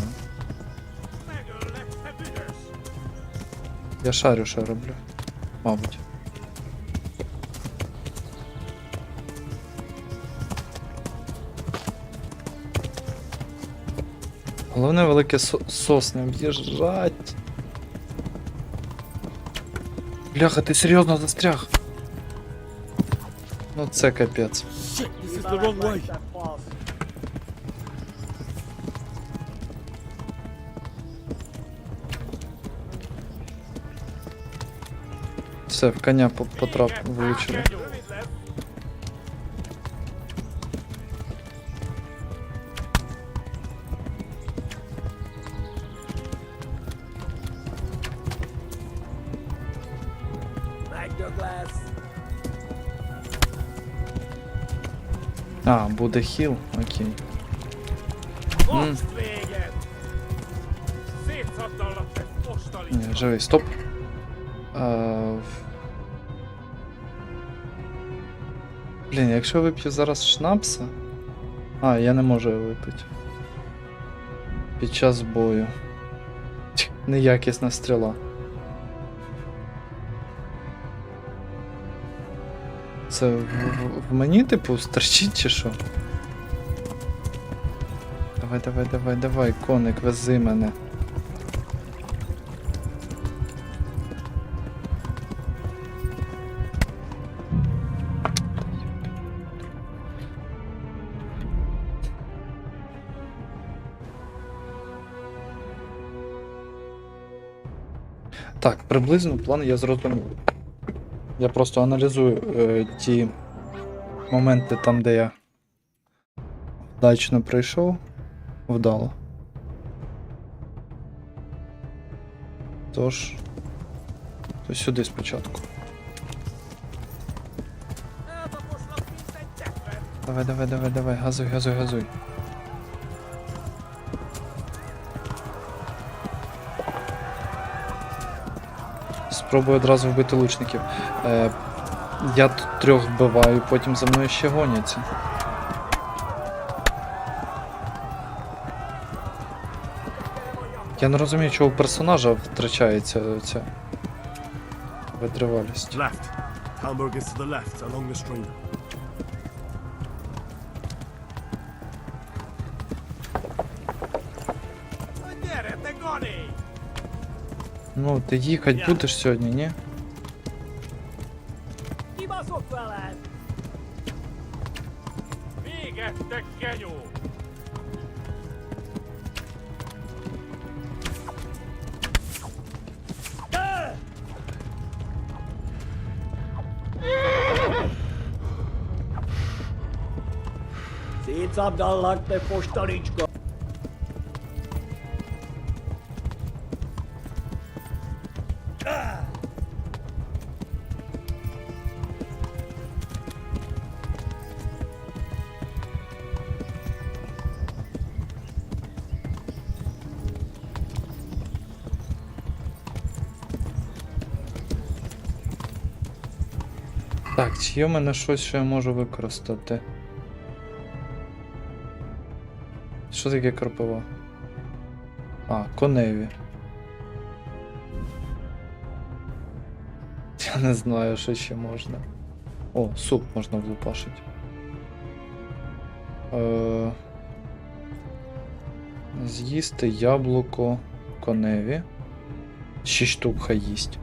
Я шарю, що роблю. Мабуть. Головне велике сосни об'їжджать. Бляха, ти серйозно застряг? Ну це капець. Все, в коня влучили. А, буде хіл, окей. Ні, живий, стоп. Блін, якщо вип'ю зараз шнапса... А, я не можу його випити. Під час бою. Неякісна стріла. Це в мені, типу, стерчить чи що? Давай, коник, вези мене. Так, приблизно план я зрозумів. Я просто аналізую ті моменти там, де я вдачно прийшов. Вдало. Тож, то сюди спочатку. Давай, газуй. Спробую одразу вбити лучників. Я тут 3 вбиваю, потім за мною ще гоняться. Я не розумію, чого у персонажа втрачається ця витривалість. Left. Hamburg is to the left, along the stream. Ну, ти їхати будеш сьогодні, ні? Так, чи є в мене щось, що я можу використати? Що таке кропива? А, коневі. Я не знаю, що ще можна. О, суп можна влупашити. З'їсти яблуко коневі. 6 штук хай їсть.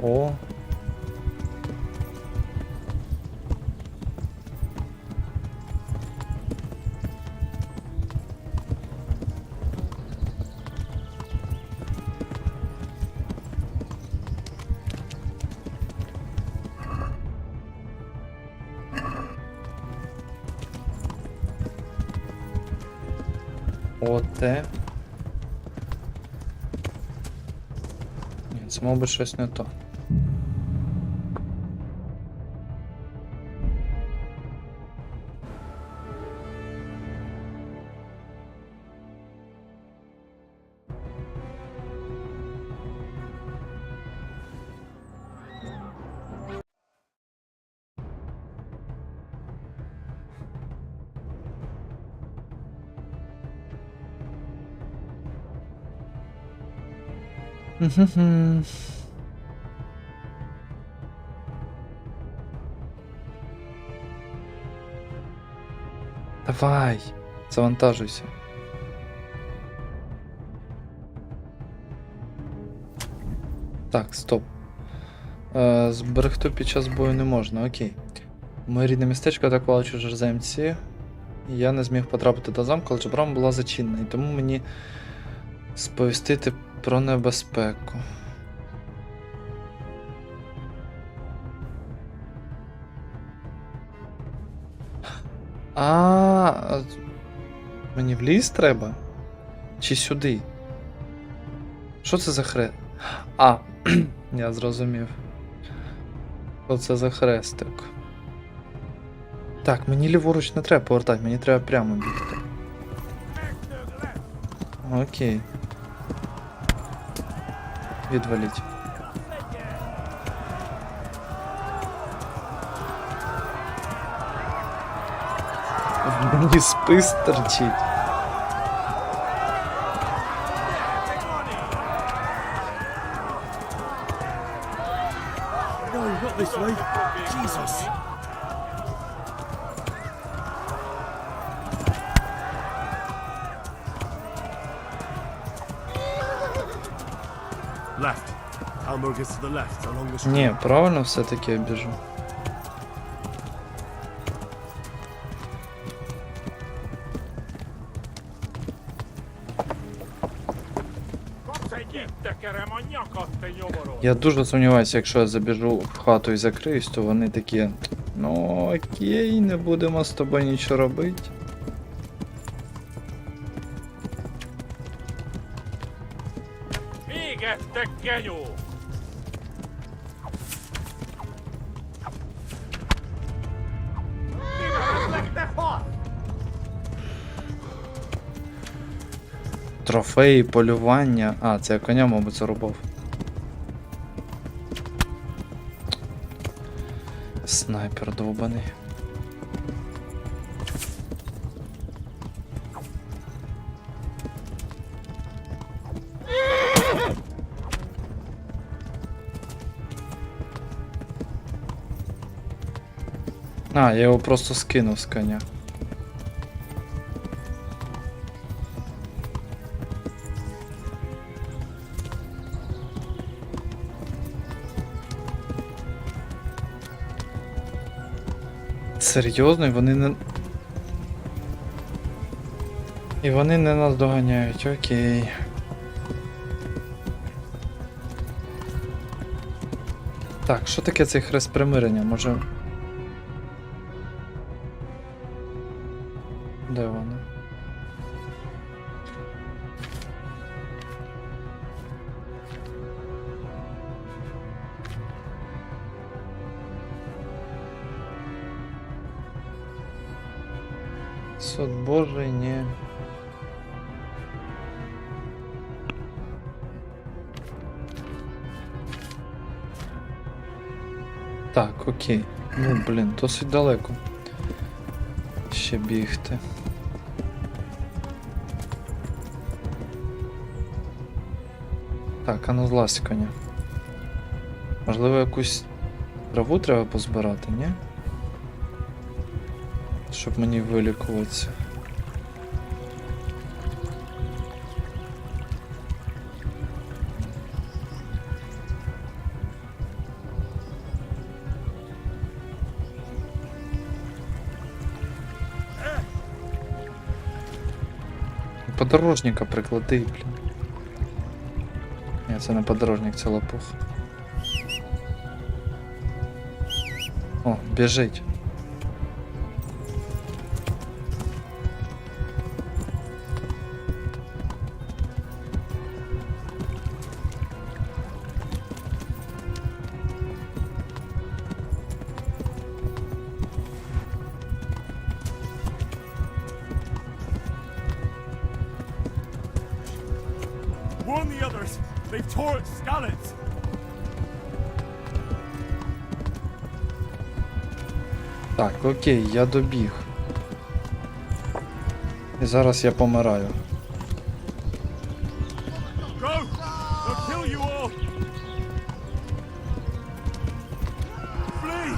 О. Оте. Ні, це, мабуть, щось не то. Давай, завантажуйся. Так, стоп. Зберегти під час бою не можна, окей. Моє рідне містечко атакувало чужоземці. Я не зміг потрапити до замку, але брама була зачинена, і тому мені сповістити про небезпеку. Мені в ліс треба? Чи сюди? Що це за хрест? А, я зрозумів. Що це за хрестик? Так, мені ліворуч не треба повертати, мені треба прямо бігти. Окей. Відваліть. В мені спис торчить. No, not this way. Jesus. Left. Hamburgers to the left, along the street. Ні, правильно все-таки я біжу. Я дуже сумніваюся, якщо я забіжу в хату і закриюсь, то вони такі, ну окей, не будемо з тобою нічого робити. Трофеї, полювання. А, це я коня, мабуть, зарубав. Снайпер довбаний. А, я його просто скинув з коня. Серйозно, і вони не... І вони не нас доганяють, окей. Так, що таке цей хрест примирення? Може... Де воно? Суд Божий, ні. Так, окей. Ну, блін, досить далеко. Ще бігти. Так, а ну злазь коня. Можливо, якусь траву треба позбирати, ні? Щоб мені вилікуватися. Подорожника приклади, блін. Ні, це не подорожник, це лопух. О, біжить. Warn the others. They've tore its scallops. Так, окей, я добіг. І зараз я помираю. Go! They'll kill you all. Flee!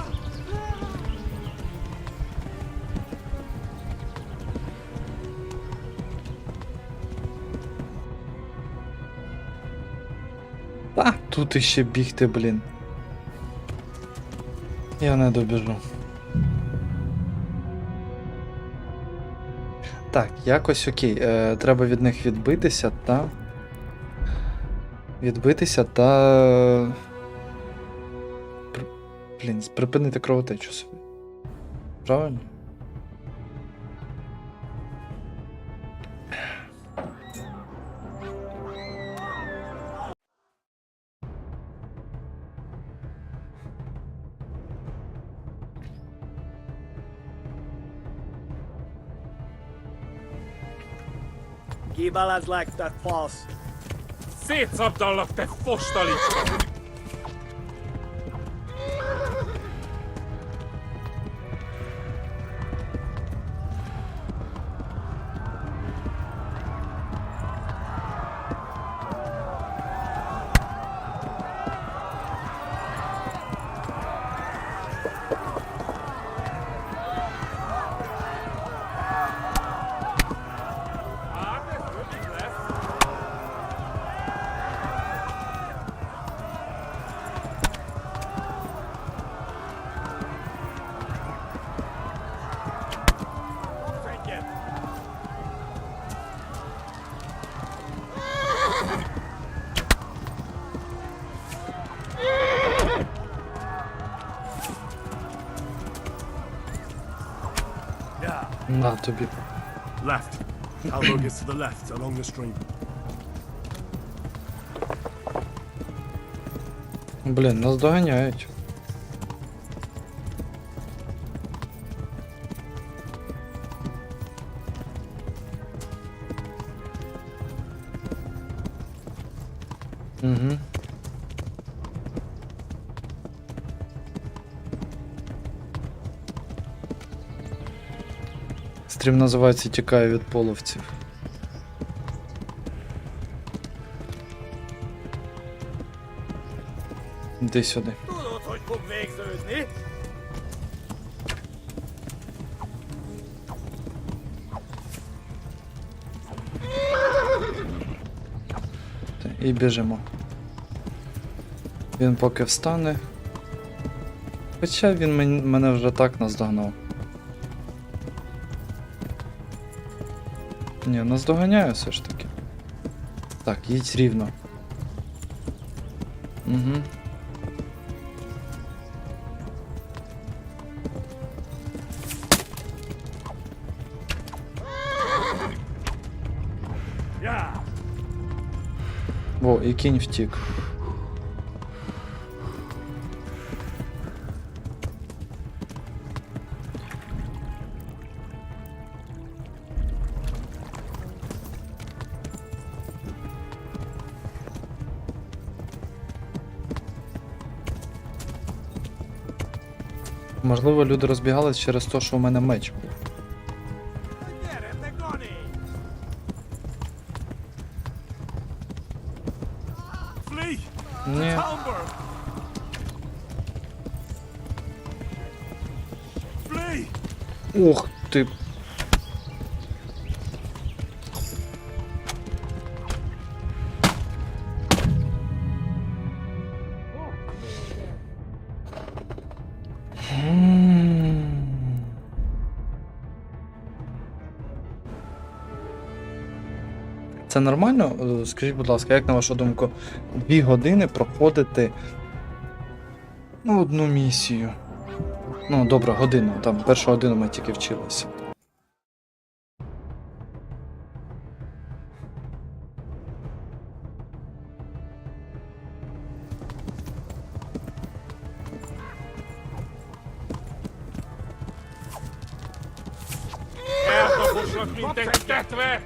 Та, тут іще бігти, блін. Я не добіжу. Так, якось окей. Треба від них відбитися та... Блін, припинити кровотечу собі. Правильно? Kibalas like that false. Szétszabdallak, te fostalicska! На тобі. Left. Albo gets to the left, along the stream. Блін, нас доганяють. Угу. Стрім називається «Тікаю від половців». Іди сюди. Tudod, hogy fog végződni? І біжимо. Він поки встане. Хоча він мене вже так наздогнав. Ні, наздоганяю все ж таки. Так, їдь рівно. Угу. Во, і кінь втік. Можливо, люди розбігались через те, що у мене меч був. Ні. Ух ти. Це нормально? Скажіть, будь ласка, як на вашу думку, 2 години проходити одну місію? Ну, добре, годину, там першу годину ми тільки вчилися. Elkapusnak, mint egy tetve!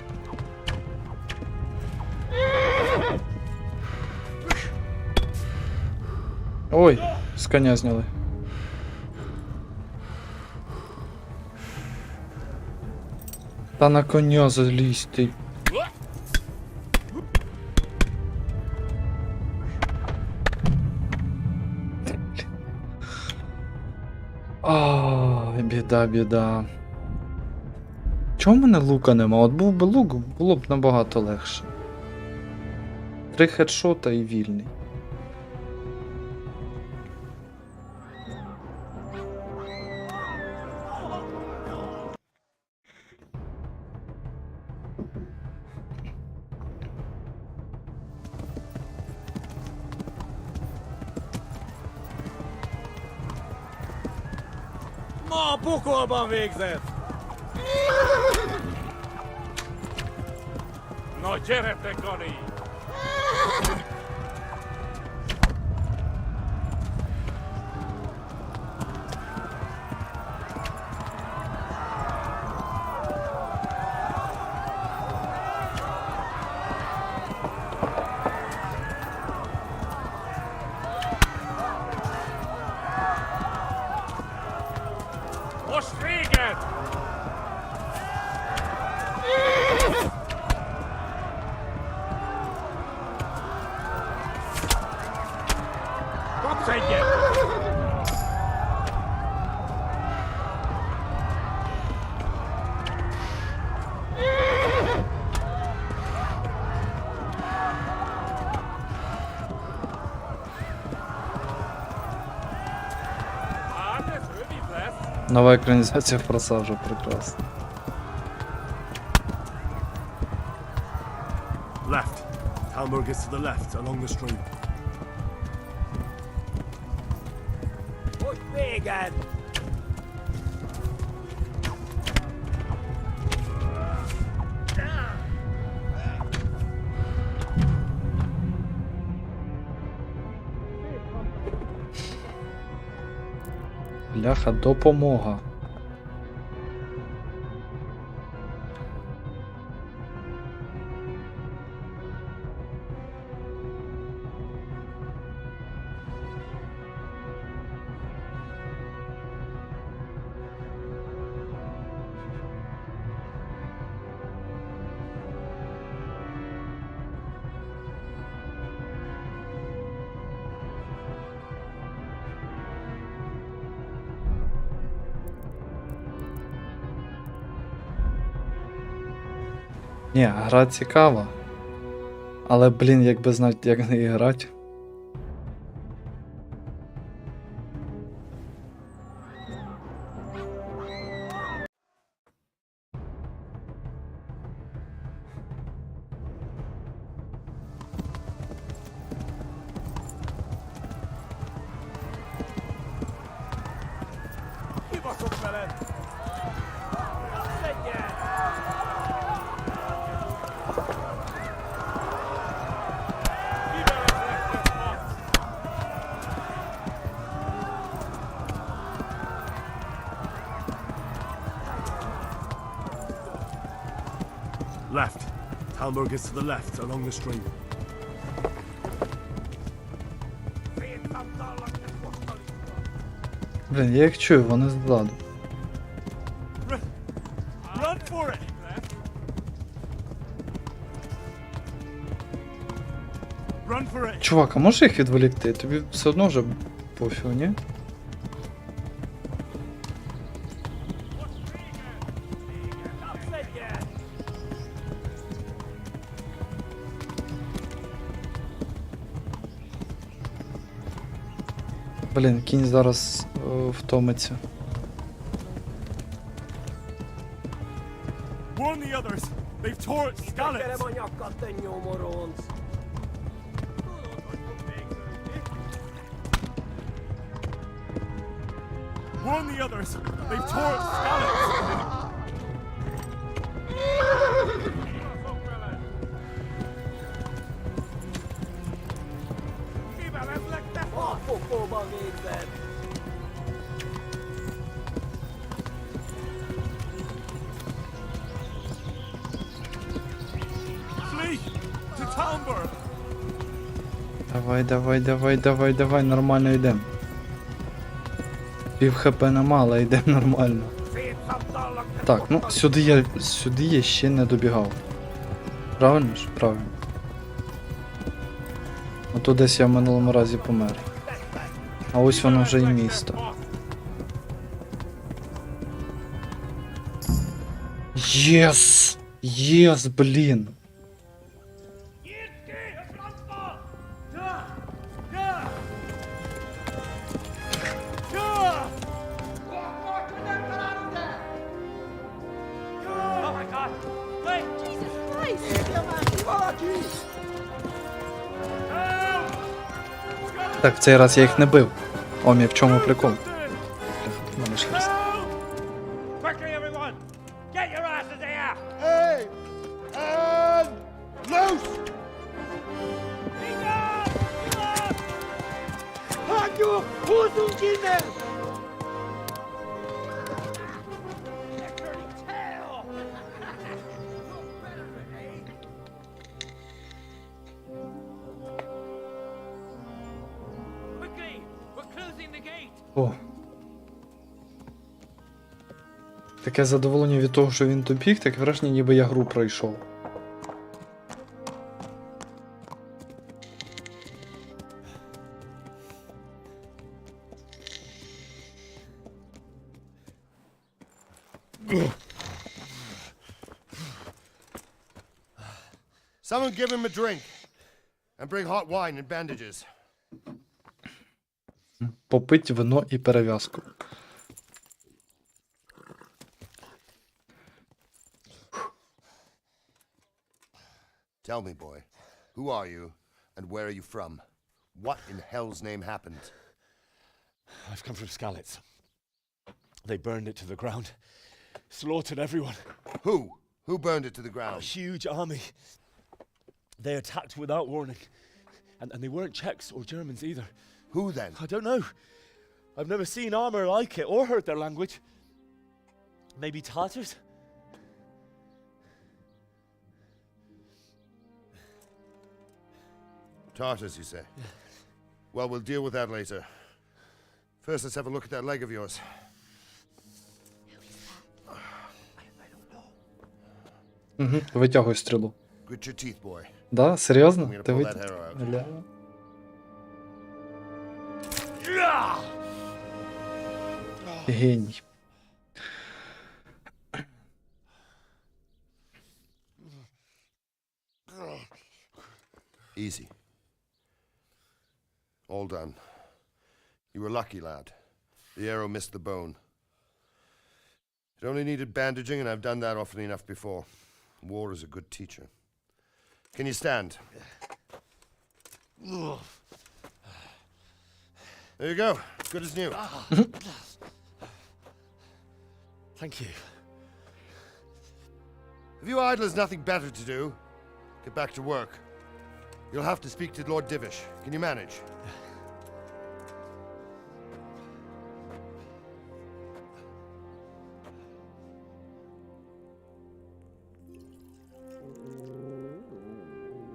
Ой, з коня зняли. Та на коня залізь ти. Ой, біда, біда. Чого в мене лука нема? От був би лук, було б набагато легше. 3 хедшота і вільний. Ma a pokolban végzett! Na gyere, Gani! Нова екранізація Форса вже прекрасна. Left. Talmberg is to the left, along the stream. Push big, Ad. Бляха, допомога. Ні, гра цікава. Але, блін, якби знати, як неї грати. Left. Talmberg is to the left, along the stream. Блін, я їх чую, вони ззаду. Run for it! Run for it! Чувак, а можеш їх відволікти? Тобі все одно вже пофіг, ні? Блін, кінь зараз втомиться. Warn the others! They've tore its Get scallops! him on your goddamn you morons. Warn the others! They've tore its scallops! Oh, fuck, bang eggs, Ad. Flee! To Talmberg! Давай, давай, давай, давай, давай, нормально йдемо. Пів хп нема, але йдемо нормально. Так, ну сюди я ще не добігав. Правильно ж? Правильно. А то десь я в минулому разі помер. А ось воно вже і місто. Єс! Єс, блін! Oh my god! Wait! Jesus Christ! Так, в цей раз я їх не бив. Омі, в чому прикол? В мене шерсть. Quickly, everyone! Get your asses here! Hey! And loose! Hajo! Hosenkinder! О. Таке задоволення від того, що він добіг, таке враження, ніби я гру пройшов. Someone give him a drink. And bring hot wine and bandages. Попить вино і перев'язку. Tell me, boy, who are you and where are you from? What in hell's name happened? I've come from Skalitz. They burned it to the ground. Slaughtered everyone. Who? Who burned it to the A ground? huge army. They attacked without warning. And they weren't Czechs or Germans either. Who then? I don't know. I've never seen armor like it or heard their language. Maybe Tatars? Tartars, you say? Well, we'll deal with that later. First, let's have a look at that leg of yours. Угу, витягуй стрілу. Grit your teeth, boy. Да, серйозно? I'm gonna Ти pull вит... that arrow out. Ля. Геній. Easy. All done. You were lucky, lad. The arrow missed the bone. It only needed bandaging, and I've done that often enough before. War is a good teacher. Can you stand? There you go. Good as new. Thank you. If you idlers nothing better to do, get back to work. You'll have to speak to Lord Divish. Can you manage?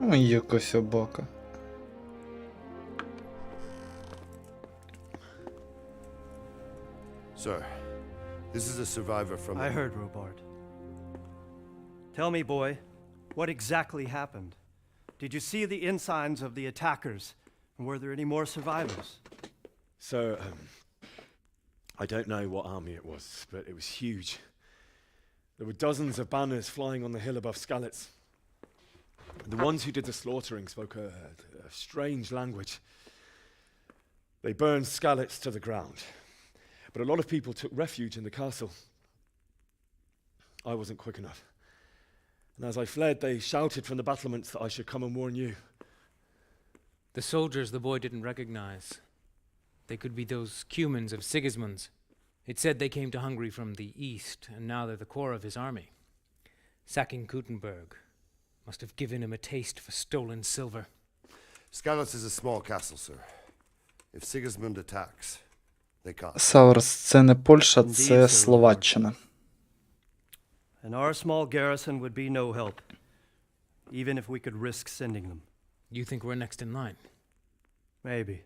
Ой, яка собака. Sir, this is a survivor from... I heard, Robard. Tell me, boy, what exactly happened? Did you see the ensigns of the attackers? And were there any more survivors? So, I don't know what army it was, but it was huge. There were dozens of banners flying on the hill above Skalitz. The ones who did the slaughtering spoke a strange language. They burned Skalitz to the ground. But a lot of people took refuge in the castle. I wasn't quick enough. And as I fled, they shouted from the battlements that I should come and warn you. The soldiers the boy didn't recognize. They could be those Cumans of Sigismund's. It said they came to Hungary from the east, and now they're the core of his army. Sacking Gutenberg must have given him a taste for stolen silver. Skalitz is a small castle, sir. If Sigismund attacks, they can't. Саурс, це не Польща, це Словаччина. And our small garrison would be no help, even if we could risk sending them. You think we're next in line? Maybe.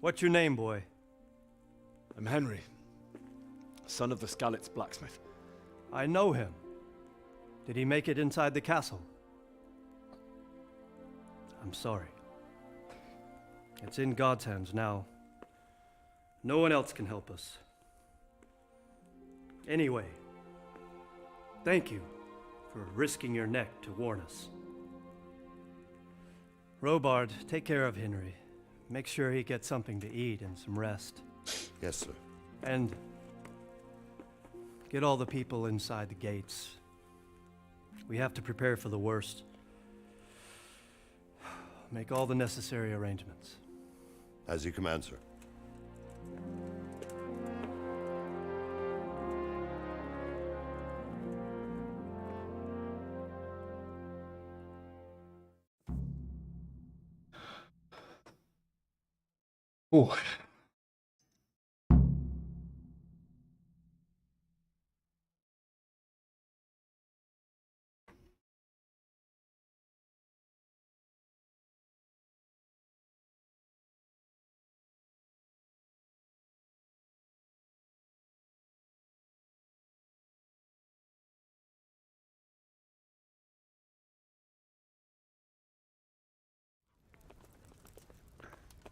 What's your name, boy? I'm Henry, son of the Skalitz blacksmith. I know him. Did he make it inside the castle? I'm sorry. It's in God's hands now. No one else can help us. Anyway, thank you for risking your neck to warn us. Robard, take care of Henry. Make sure he gets something to eat and some rest. Yes, sir. And get all the people inside the gates. We have to prepare for the worst. Make all the necessary arrangements. As you command, sir. Ух.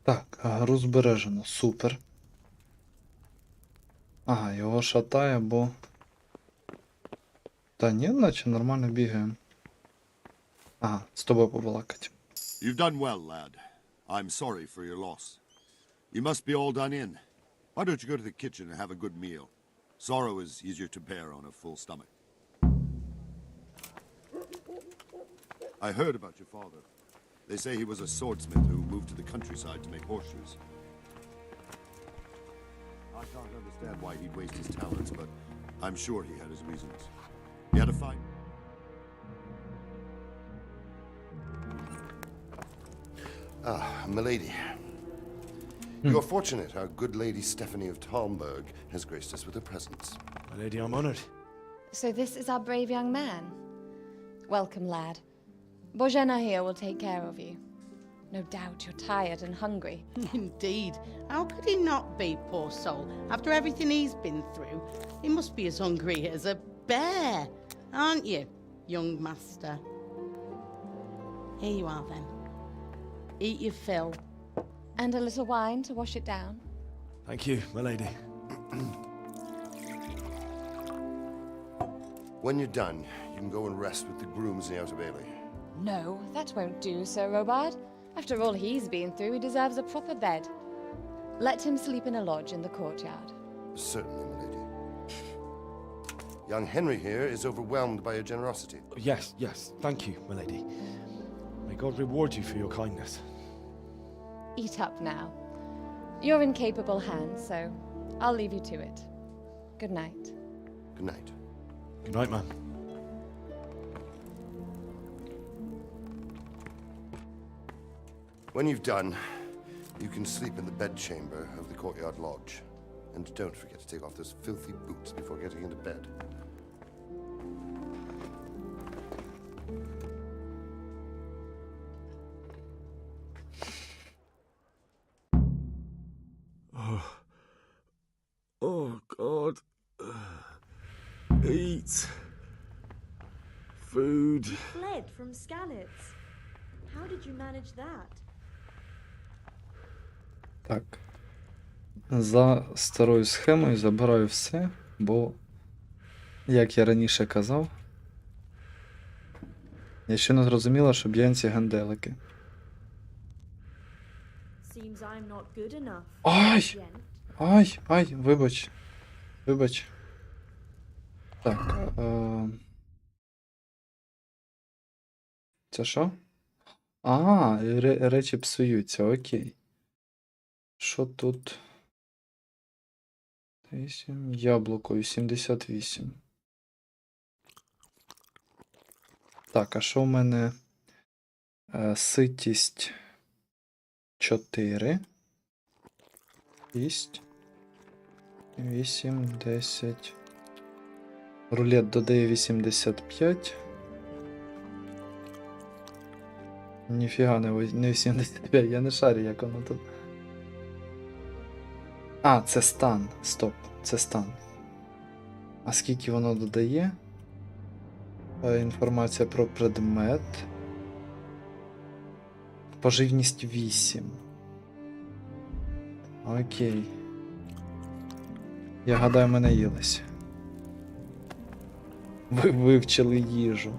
Так, гру збережено. Супер. Ага, його шатає, бо... Та ні, наче нормально бігаємо. Ага, з тобою побалакать. You've done well, lad. I'm sorry for your loss. You must be all done in. Why don't you go to the kitchen and have a good meal? Sorrow is easier to bear on a full stomach. I heard about your father. They say he was a swordsmith who moved to the countryside to make horseshoes. I can't understand why he'd waste his talents, but I'm sure he had his reasons. He had a fight. Ah, milady. You're fortunate our good lady Stephanie of Talmberg has graced us with her presence. My lady, I'm honored. So this is our brave young man. Welcome, lad. Bojena here will take care of you. No doubt you're tired and hungry. Indeed. How could he not be, poor soul? After everything he's been through, he must be as hungry as a bear, aren't you, young master? Here you are, then. Eat your fill. And a little wine to wash it down. Thank you, my lady. When you're done, you can go and rest with the grooms in the Outer Bailey. No, that won't do, Sir Robard. After all he's been through, he deserves a proper bed. Let him sleep in a lodge in the courtyard. Certainly, milady. Young Henry here is overwhelmed by your generosity. Yes, yes, thank you, my lady. May God reward you for your kindness. Eat up now. You're in capable hands, so I'll leave you to it. Good night. Good night. Good night, ma'am. When you've done, you can sleep in the bedchamber of the courtyard lodge. And don't forget to take off those filthy boots before getting into bed. Oh, God. Eat. Food. You fled from Skalitz. How did you manage that? Так. За старою схемою забираю все, бо, як я раніше казав, я ще не зрозуміла, що б'янці генделики. Seems I'm not good enough. Ай! Ай, вибач. Вибач. Так. Це що? А, речі псуються, окей. Що тут? 8, яблуко, 78. Так, а що в мене? Ситість 4. 6. 8, 10. Рулет додає 85. Ніфіга не 85, я не шарю, як воно тут. А, це стан. Стоп, це стан. А скільки воно додає? Інформація про предмет. Поживність 8. Окей. Я гадаю, ми наїлися. Ви вивчили їжу.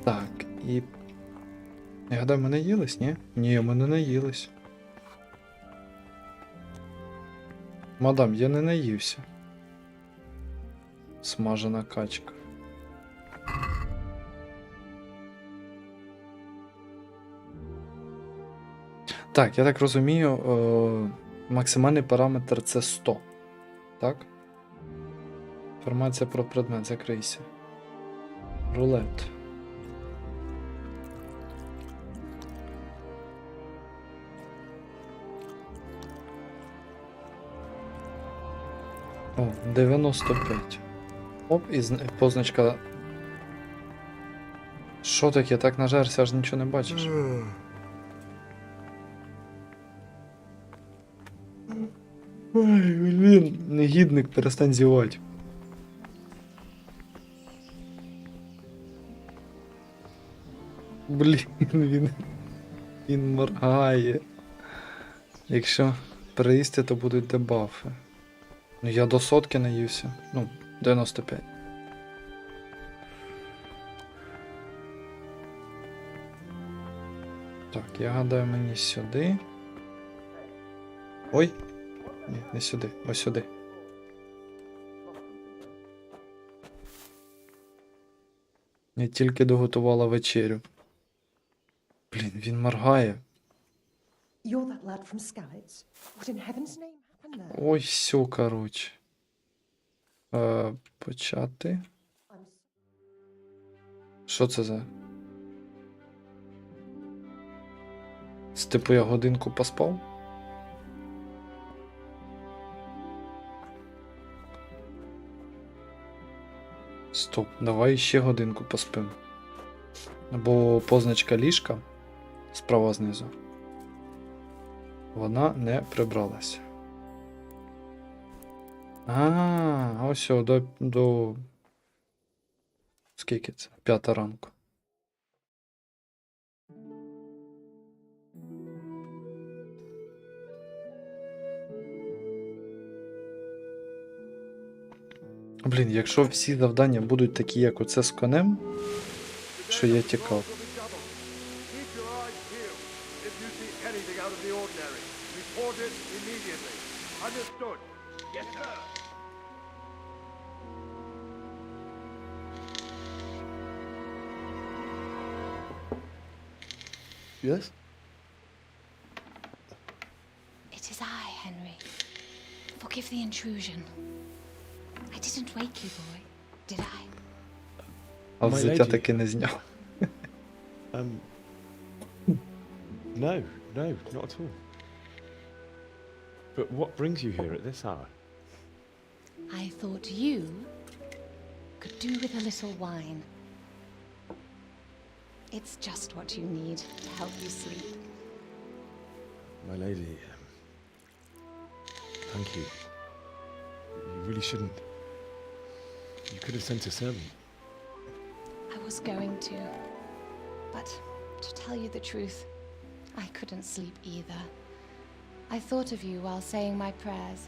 Так, і... Я гадаю, ми наїлись, ні? Ні, ми не наїлись. Мадам, я не наївся. Смажена качка. Так, я так розумію, максимальний параметр це 100. Так? Інформація про предмет, закрийся. Рулет. О, 95. Оп, і позначка. Що таке? Так нажерся, аж нічого не бачиш. Ой, блін, негідник, перестань зівати. Блін, він моргає. Якщо переїсти, то будуть дебафи. Ну я до 100 наївся. Ну, 95. Так, я гадаю, мені сюди. Ой! Ні, не сюди, ось сюди. Я тільки доготувала вечерю. Блін, він моргає. You're that lad from Skalitz. What in heaven's name happened there? Ой, все, коротше. Почати. Що це за? Типу я годинку поспав? Стоп, давай ще годинку поспим. Бо позначка ліжка справа знизу. Вона не прибралася. Ось до... Скільки це? 5 ранку. Блін, якщо всі завдання будуть такі, як оце з конем, що я тікав. Yes? It is I, Henry. Forgive the intrusion. I didn't wake you, boy, did I? А взуття таки не зняв. No, not at all. But what brings you here at this hour? I thought you could do with a little wine. It's just what you need to help you sleep. My lady, thank you. You really shouldn't. You could have sent a servant. I was going to, but to tell you the truth, I couldn't sleep either. I thought of you while saying my prayers.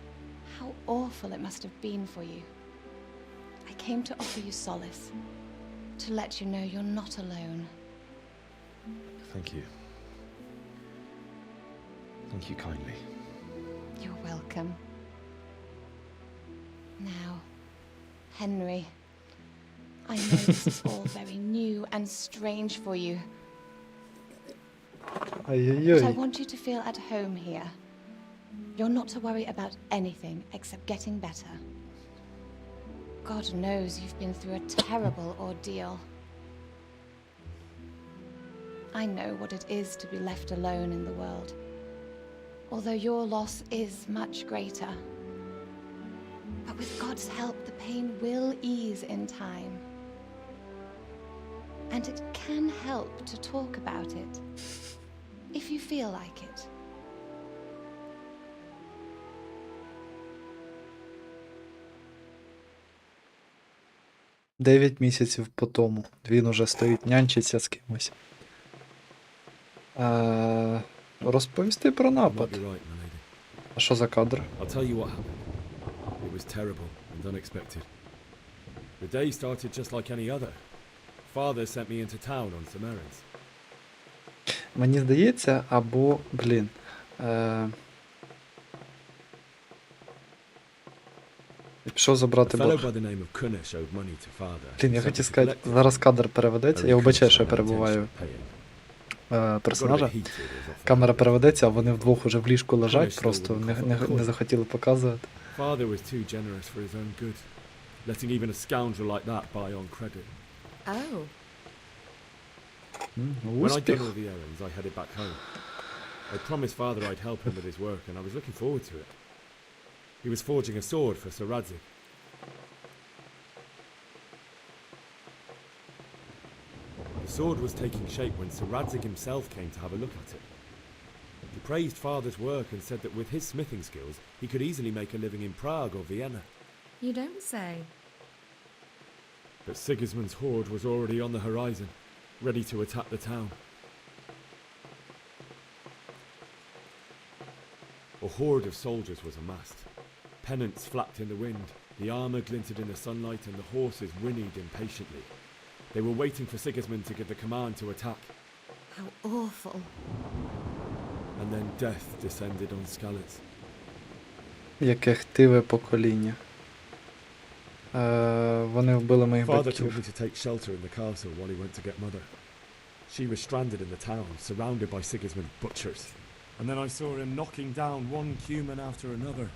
How awful it must have been for you. I came to offer you solace, to let you know you're not alone. Thank you. Thank you kindly. You're welcome. Now, Henry, I know this is all very new and strange for you. But I want you to feel at home here. You're not to worry about anything except getting better. God knows you've been through a terrible ordeal. I know what it is to be left alone in the world, although your loss is much greater. But with God's help, the pain will ease in time. And it can help to talk about it, if you feel like it. Дев'ять місяців по тому. Він уже стоїть, нянчиться з кимось. Розповісти про напад. А що за кадр? I'll tell you what happened. It was terrible and unexpected. The day started just like any other. Father sent me into town on some errands. Мені здається, або, пішов забрати борг. Я хотів сказати, зараз кадр переведеться. Я вибачаю, що я перебуваю персонажа. Камера переведеться, а вони вдвох уже в ліжку лежать, просто не захотіли показувати. Father was too generous for his own good, letting even a scoundrel like that buy on credit. Oh. When I'd done all the errands, I headed back home. I promised Father I'd help him with his work, and I was looking forward to it. He was forging a sword for Sir Radzig. The sword was taking shape when Sir Radzig himself came to have a look at it. He praised Father's work and said that with his smithing skills, he could easily make a living in Prague or Vienna. You don't say. But Sigismund's horde was already on the horizon, ready to attack the town. A horde of soldiers was amassed. Pennants flapped in the wind, the armour glinted in the sunlight, and the horses whinnied impatiently. They were waiting for Sigismund to give the command to attack. How awful. And then death descended on Skalitz. Яке хтиве покоління. Вони вбили моїх Father told батьків. me to take shelter in the castle while he went to get mother. She was stranded in the town, surrounded by Sigismund butchers. And then I saw him knocking down one Cuman after another.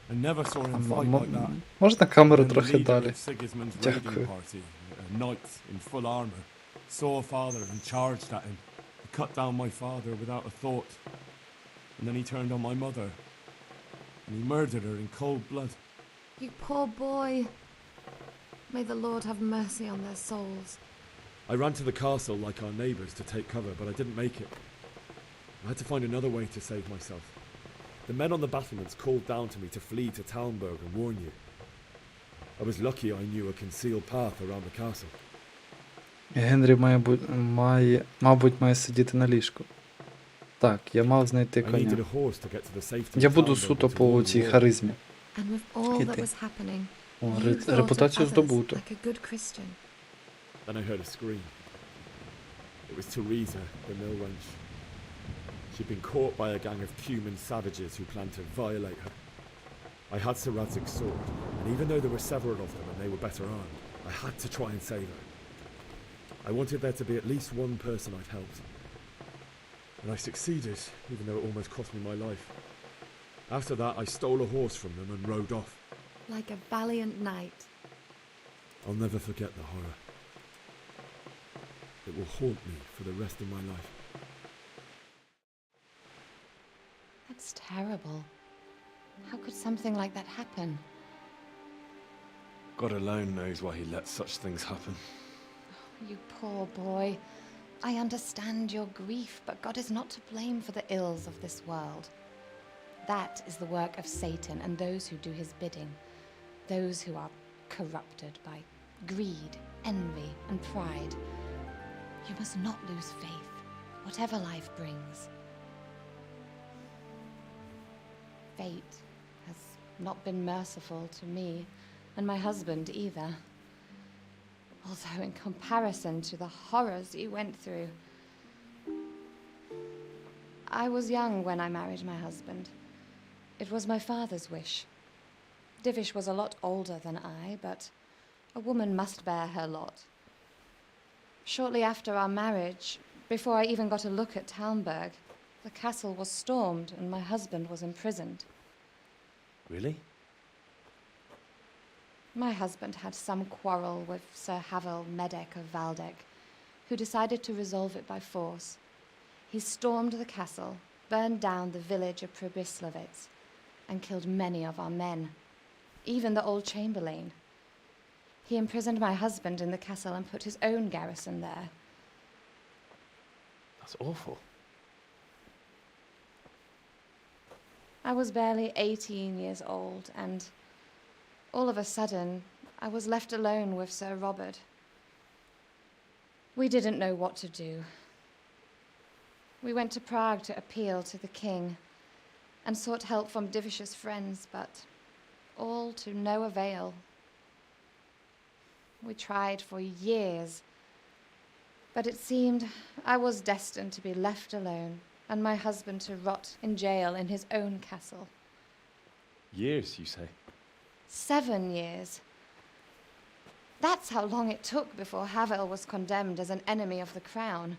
I never saw him fight like that. Можна камеру Then the трохи leader далі? of Sigismund's raiding Дякую. party, a knight in full armour, saw father and charged at him. He cut down my father without a thought. And then he turned on my mother. And he murdered her in cold blood. You poor boy. May the Lord have mercy on their souls. I ran to the castle like our neighbours to take cover, but I didn't make it. I had to find another way to save myself. The men on the battlements called down to me to flee to Talmberg and warn you. I was lucky I knew a concealed path around the castle. Генрі мабуть, має сидіти на ліжку. Так, я мав знайти I needed коня. a horse to get to the safety Я of буду Talmberg суто and to по win цій the war. харизмі. And with all that Іти. was happening, О, you thought of репутацію others здобуто. like a good Christian. Then I heard a scream. It was Teresa, the mill wench. She'd been caught by a gang of Cuman savages who planned to violate her. I had Sir Radzig's sword, and even though there were several of them and they were better armed, I had to try and save her. I wanted there to be at least one person I'd helped. And I succeeded, even though it almost cost me my life. After that, I stole a horse from them and rode off. Like a valiant knight. I'll never forget the horror. It will haunt me for the rest of my life. That's terrible. How could something like that happen? God alone knows why he lets such things happen. You poor boy. I understand your grief, but God is not to blame for the ills of this world. That is the work of Satan and those who do his bidding, those who are corrupted by greed, envy, and pride. You must not lose faith, whatever life brings. Fate has not been merciful to me, and my husband either. Although in comparison to the horrors you went through. I was young when I married my husband. It was my father's wish. Divish was a lot older than I, but a woman must bear her lot. Shortly after our marriage, before I even got a look at Talmberg, the castle was stormed and my husband was imprisoned. Really? My husband had some quarrel with Sir Havel Medek of Valdek, who decided to resolve it by force. He stormed the castle, burned down the village of Pribyslavitz, and killed many of our men, even the old chamberlain. He imprisoned my husband in the castle and put his own garrison there. That's awful. I was barely 18 years old, and all of a sudden, I was left alone with Sir Robert. We didn't know what to do. We went to Prague to appeal to the king and sought help from Divish's friends, but all to no avail. We tried for years, but it seemed I was destined to be left alone and my husband to rot in jail in his own castle. Years, you say? 7 years. That's how long it took before Havel was condemned as an enemy of the crown.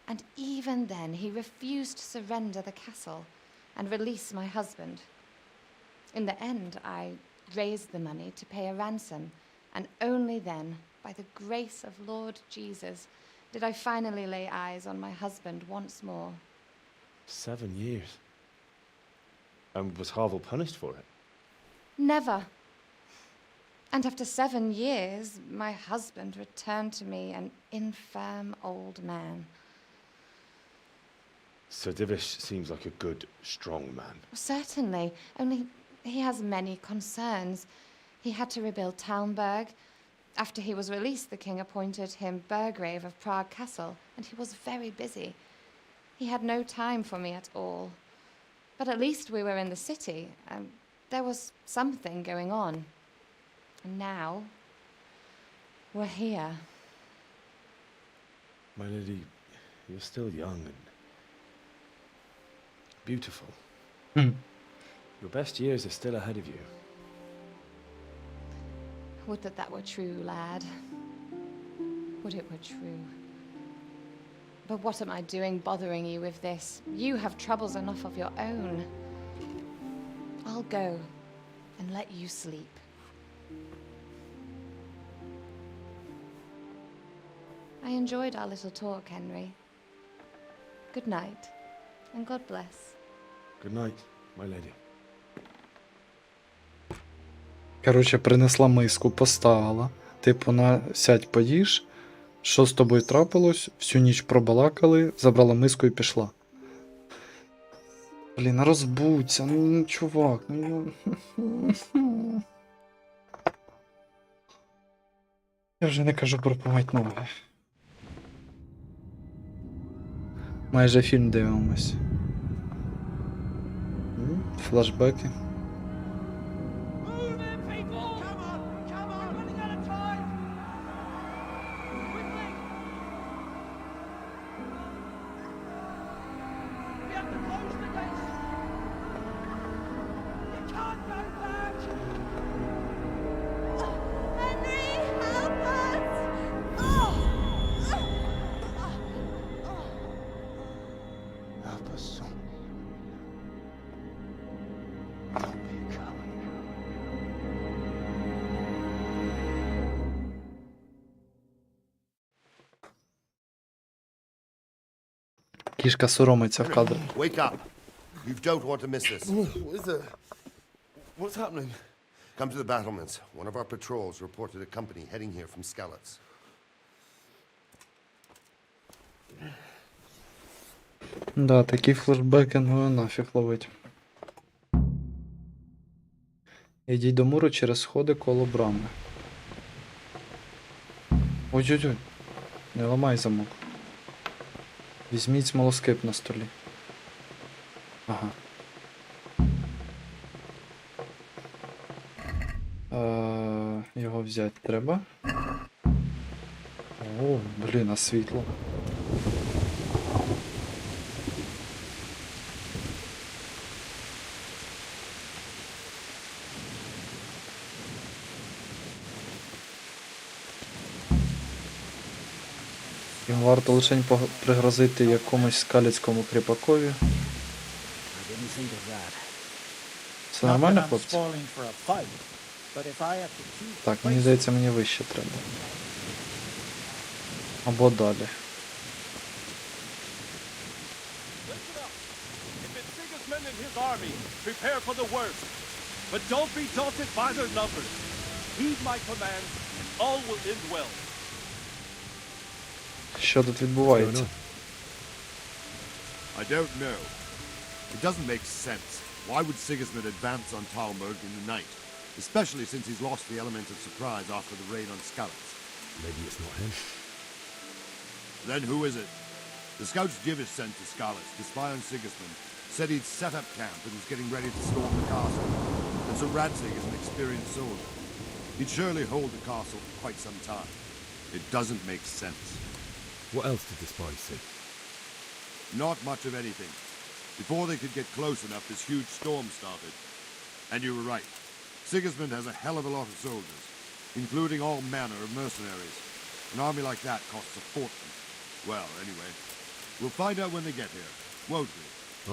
And even then, he refused to surrender the castle and release my husband. In the end, I raised the money to pay a ransom, and only then, by the grace of Lord Jesus, did I finally lay eyes on my husband once more. 7 years. And was Havel punished for it? Never. And after 7 years, my husband returned to me an infirm old man. Sir Divish seems like a good, strong man. Certainly, only he has many concerns. He had to rebuild Talmberg. After he was released, the king appointed him Burgrave of Prague Castle, and he was very busy. He had no time for me at all. But at least we were in the city, and there was something going on. And now, we're here. My lady, you're still young and beautiful. Your best years are still ahead of you. Would that that were true, lad. Would it were true. But what am I doing bothering you with this? You have troubles enough of your own. I'll go and let you sleep. I enjoyed our little talk, Henry. Good night, and God bless. Good night, my lady. Коротше, принесла миску, поставила. Типу, на сядь поїж. Що з тобою трапилось? Всю ніч пробалакали, забрала миску і пішла. Блін, розбудься, ну чувак, ну. Я вже не кажу про помить ноги. Майже фільм дивимось. Флешбеки. Кішка соромиться в кадрі. Wake up. You don't want to miss this. What is it? What's happening? Come to the battlements. One of our patrols reported a company heading here from Skalitz. Да, такі флешбеки, ну нафіг ловить. Ідіть до муру через сходи коло брами. Ой-ой-ой, не ламай замок. Візьміть смолоскип на столі. Ага. Його взяти треба. О, блін, а світло. Їм варто лише пригрозити якомусь скаліцькому кріпакові. Все нормально, хлопці? Так, мені здається, мені вище треба. Або далі. But don't be daunted by their numbers. Heed my commands, and all will end well. Що тут відбувається? I don't know. It doesn't make sense. Why would Sigismund advance on Talmberg in the night? Especially since he's lost the element of surprise after the raid on Skalitz. Maybe it's not him. Then who is it? The scouts Divish sent to Skalitz to spy on Sigismund said he'd set up camp and was getting ready to storm the castle. And so Radzig is an experienced soldier. He'd surely hold the castle for quite some time. It doesn't make sense. What else did the spies see? Not much of anything. Before they could get close enough, this huge storm started. And you were right. Sigismund has a hell of a lot of soldiers, including all manner of mercenaries. An army like that costs a fortune. Well, anyway, we'll find out when they get here, won't we?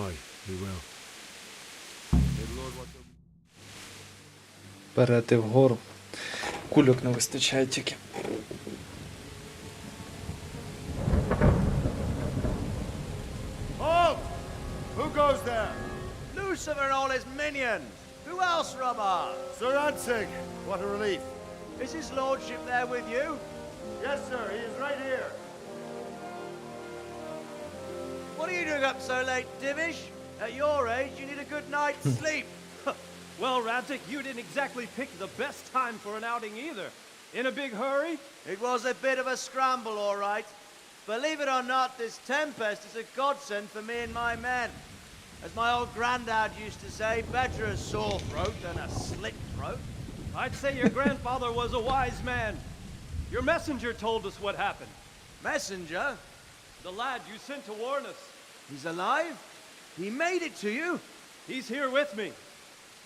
Aye, we will. May the Lord watch over. Перейти вгору. Кульок не вистачає тільки. Halt! Who goes there? Lucifer and all his minions. Who else, Robber? Sir Radzig, what a relief. Is his lordship there with you? Yes, sir, he is right here. What are you doing up so late, Divish? At your age, you need a good night's sleep. Well, Radzig, you didn't exactly pick the best time for an outing either. In a big hurry? It was a bit of a scramble, all right. Believe it or not, this tempest is a godsend for me and my men. As my old granddad used to say, better a sore throat than a slit throat. I'd say your grandfather was a wise man. Your messenger told us what happened. Messenger? The lad you sent to warn us. He's alive? He made it to you? He's here with me.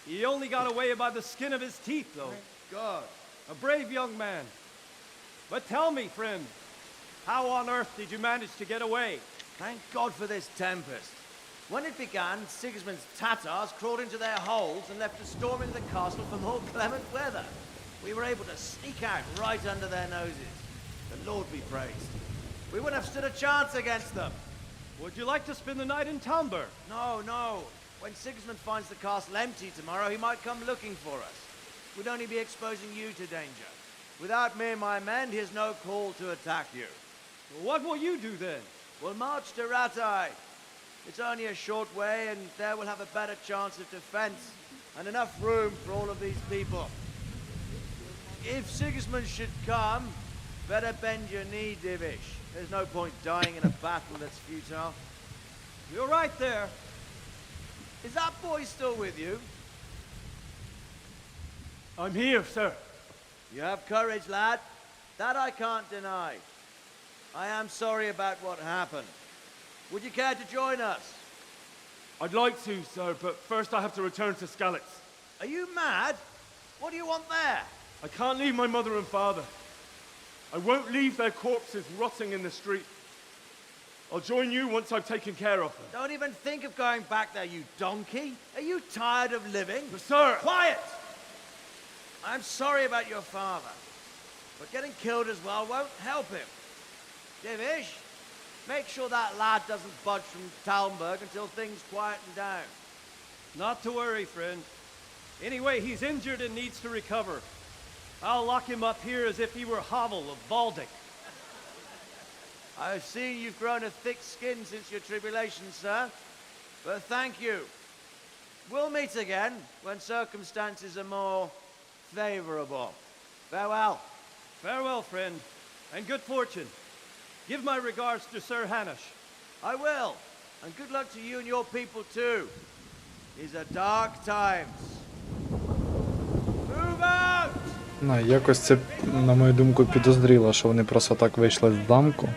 He only got away by the skin of his teeth, though. God. A brave young man. But tell me, friend, how on earth did you manage to get away? Thank God for this tempest. When it began, Sigismund's Tatars crawled into their holes and left a storm into the castle for more clement weather. We were able to sneak out right under their noses. The Lord be praised. We wouldn't have stood a chance against them. Would you like to spend the night in Talmberg? No, no. When Sigismund finds the castle empty tomorrow, he might come looking for us. We'd only be exposing you to danger. Without me and my men, he has no call to attack you. Well, what will you do then? We'll march to Ratai. It's only a short way, and there we'll have a better chance of defense and enough room for all of these people. If Sigismund should come, better bend your knee, Divish. There's no point dying in a battle that's futile. You're right there. Is that boy still with you? I'm here, sir. You have courage, lad. That I can't deny. I am sorry about what happened. Would you care to join us? I'd like to, sir, but first I have to return to Skalitz. Are you mad? What do you want there? I can't leave my mother and father. I won't leave their corpses rotting in the street. I'll join you once I've taken care of them. Don't even think of going back there, you donkey. Are you tired of living? But, sir! Quiet! I'm sorry about your father, but getting killed as well won't help him. Divish, make sure that lad doesn't budge from Talmberg until things quieten down. Not to worry, friend. Anyway, he's injured and needs to recover. I'll lock him up here as if he were Havel of Baldic. I've seen you've grown a thick skin since your tribulation, sir. But thank you. We'll meet again when circumstances are more favorable. Farewell. Farewell, friend, and good fortune. Give my regards to Sir Hanush. I will. And good luck to you and your people too. These are dark times. Move out! Якось це, на мою думку, підозріло, що вони просто так вийшли з замку.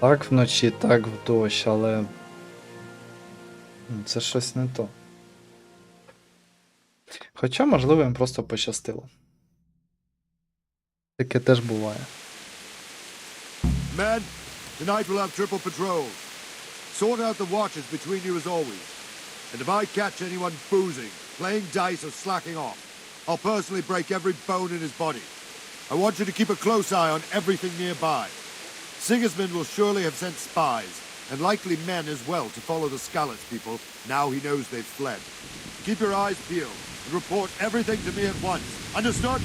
Так вночі, так в дощ, але це щось не то. Хоча, можливо, їм просто пощастило. Таке теж буває. Men, tonight we'll have triple patrols. Sort out the watches between you as always. And if I catch anyone boozing, playing dice or slacking off, I'll personally break every bone in his body. I want you to keep a close eye on everything nearby. Sigismund will surely have sent spies, and likely men as well, to follow the Skalitz people now he knows they've fled. Keep your eyes peeled and report everything to me at once. Understood?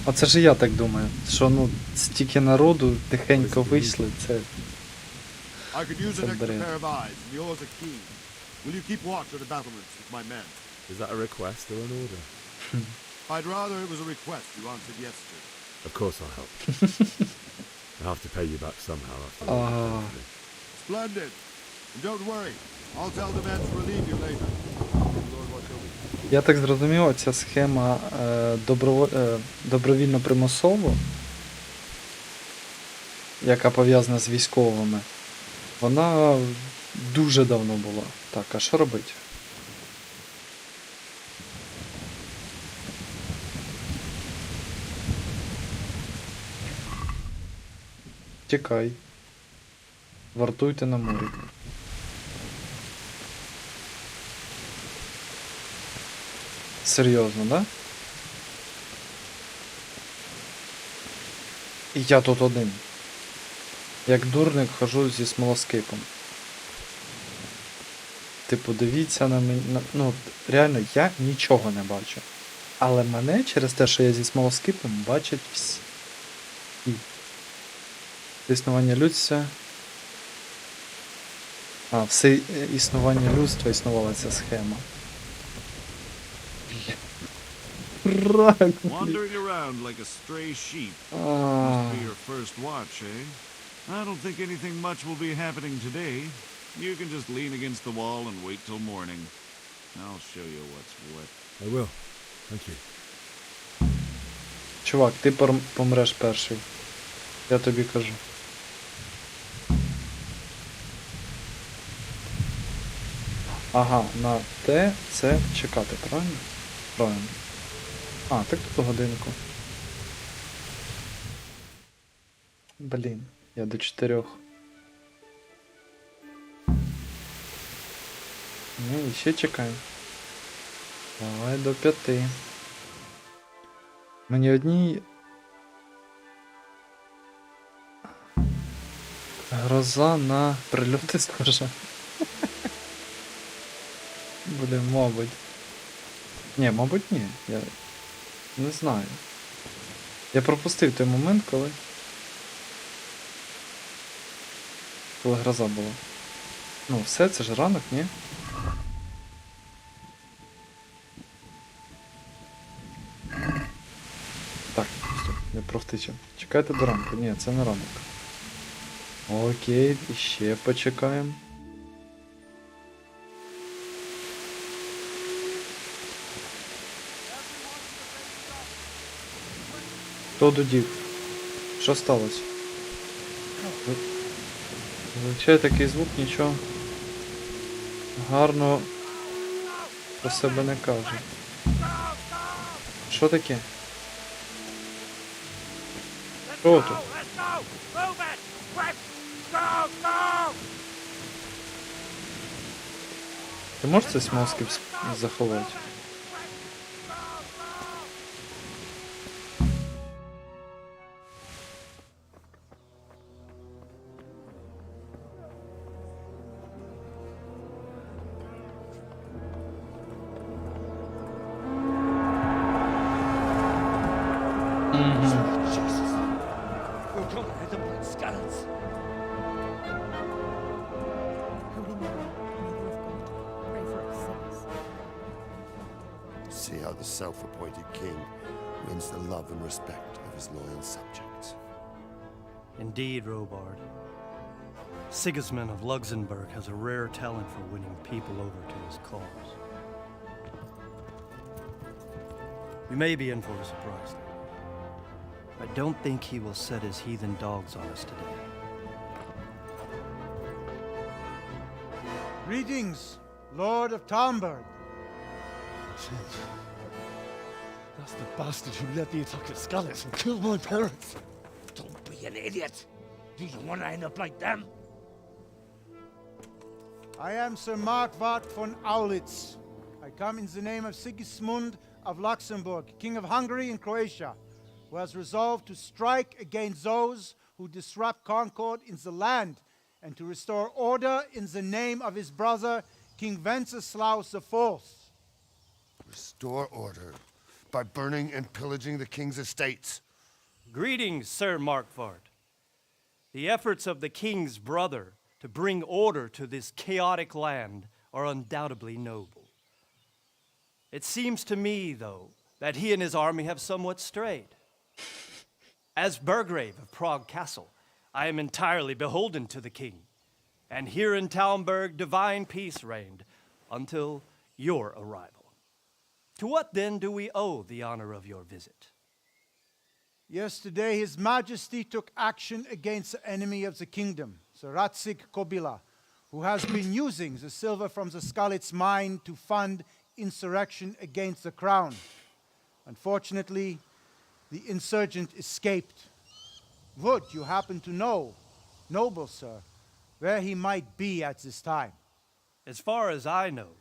Оце ж я так думаю, що стільки народу тихенько вийшли, це... I could use an extra pair of eyes, and yours are keen. Will you keep watch at the battlements with my men? Is that a request or an order? I'd rather it was a request you answered yes to. Of course I'll help. I have to pay you back somehow after Splendid. And don't worry, I'll tell the men to relieve you later. Lord, watch over you. Я так зрозумів, ця схема добровільно-примусово, яка пов'язана з військовими, вона дуже давно була. Так, а що робити? Тікай. Вартуйте на морі. Серйозно, да? І я тут один. Як дурник хожу зі смолоскипом. Типу, дивіться на мене. Ну, реально, я нічого не бачу. Але мене через те, що я зі смолоскипом, бачать всі. Існування людства. Все існування людства існувала ця схема. Wandering around like a stray sheep. Must be your first watch, eh? I don't think anything much will be happening today. You can just lean against the wall and wait till morning. I'll show you what's what. I will. Thank you. Чувак, ти помреш перший. Я тобі кажу. Ага, на те це чекати, правильно? правильно. А, так тут годинку. Блін, я до 4. Ну і ще чекаємо. Давай до 5. Мені одній... Гроза на прильоти схожа. Буде, мабуть. Ні, мабуть, ні. Я не знаю. Я пропустив той момент, коли гроза була. Ну, все, це ж ранок, ні? Так, все, я провтичав. Чекайте до ранку. Ні, це не ранок. Окей, і ще почекаємо. Хто дудів? Що сталося? Звичайно такий звук, нічого гарного про себе не каже. Що таке? Що тут? Ти можеш це смазки заховати? See how the self-appointed king wins the love and respect of his loyal subjects. Indeed, Robard. Sigismund of Luxembourg has a rare talent for winning people over to his cause. We may be in for a surprise, though. I don't think he will set his heathen dogs on us today. Greetings, Lord of Talmberg. That's the bastard who led the attack at Scallis and killed my parents. Don't be an idiot. Do you want to end up like them? I am Sir Markwart von Aulitz. I come in the name of Sigismund of Luxembourg, King of Hungary and Croatia, who has resolved to strike against those who disrupt concord in the land and to restore order in the name of his brother, King Wenceslaus IV. Restore order by burning and pillaging the king's estates. Greetings, Sir Markwart. The efforts of the king's brother to bring order to this chaotic land are undoubtedly noble. It seems to me, though, that he and his army have somewhat strayed. As Burgrave of Prague Castle, I am entirely beholden to the king, and here in Talmberg divine peace reigned until your arrival. To what then do we owe the honor of your visit? Yesterday, His Majesty took action against the enemy of the kingdom, Sir Radzig Kobyla, who has been using the silver from the Skalitz mine to fund insurrection against the crown. Unfortunately, the insurgent escaped. Would you happen to know, noble sir, where he might be at this time? As far as I know,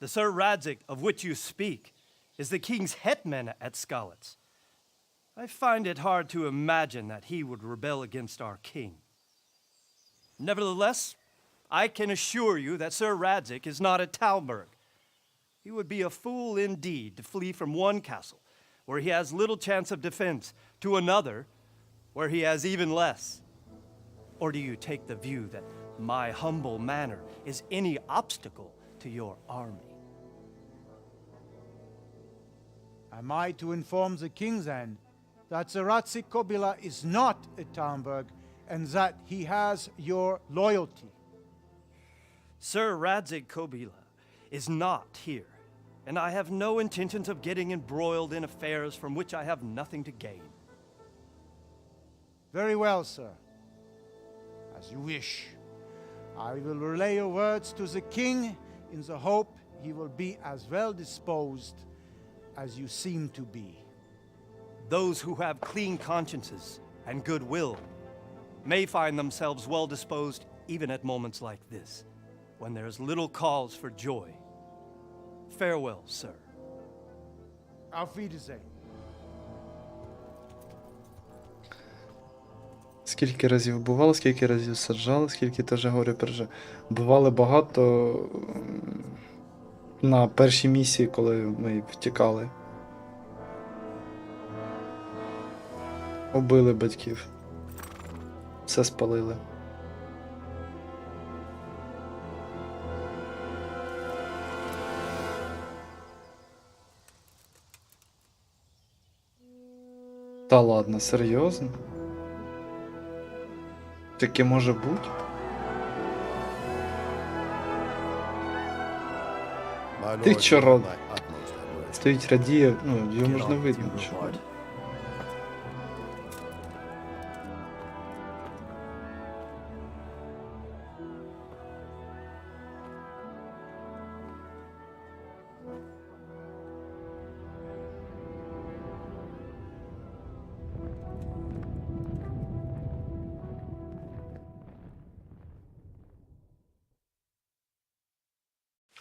the Sir Radzig of which you speak is the king's hetman at Skalitz. I find it hard to imagine that he would rebel against our king. Nevertheless, I can assure you that Sir Radzig is not at Talmberg. He would be a fool indeed to flee from one castle, where he has little chance of defense, to another, where he has even less. Or do you take the view that my humble manner is any obstacle to your army? Am I to inform the king then that Sir Radzig Kobyla is not at Talmberg and that he has your loyalty? Sir Radzig Kobyla is not here, and I have no intentions of getting embroiled in affairs from which I have nothing to gain. Very well, sir. As you wish. I will relay your words to the king in the hope he will be as well disposed as you seem to be. Those who have clean consciences and goodwill may find themselves well disposed even at moments like this, when there is little cause for joy. Farewell, sir. Auf Wiedersehen. Скільки разів вбивали, скільки разів саджали, скільки теж горе пережив. Бували багато на першій місії, коли ми втікали. Убили батьків. Все спалили. Та ладно, серйозно? Таке може бути? Ти чорт. Стоїть радіє, ну, його можна видно. Чого.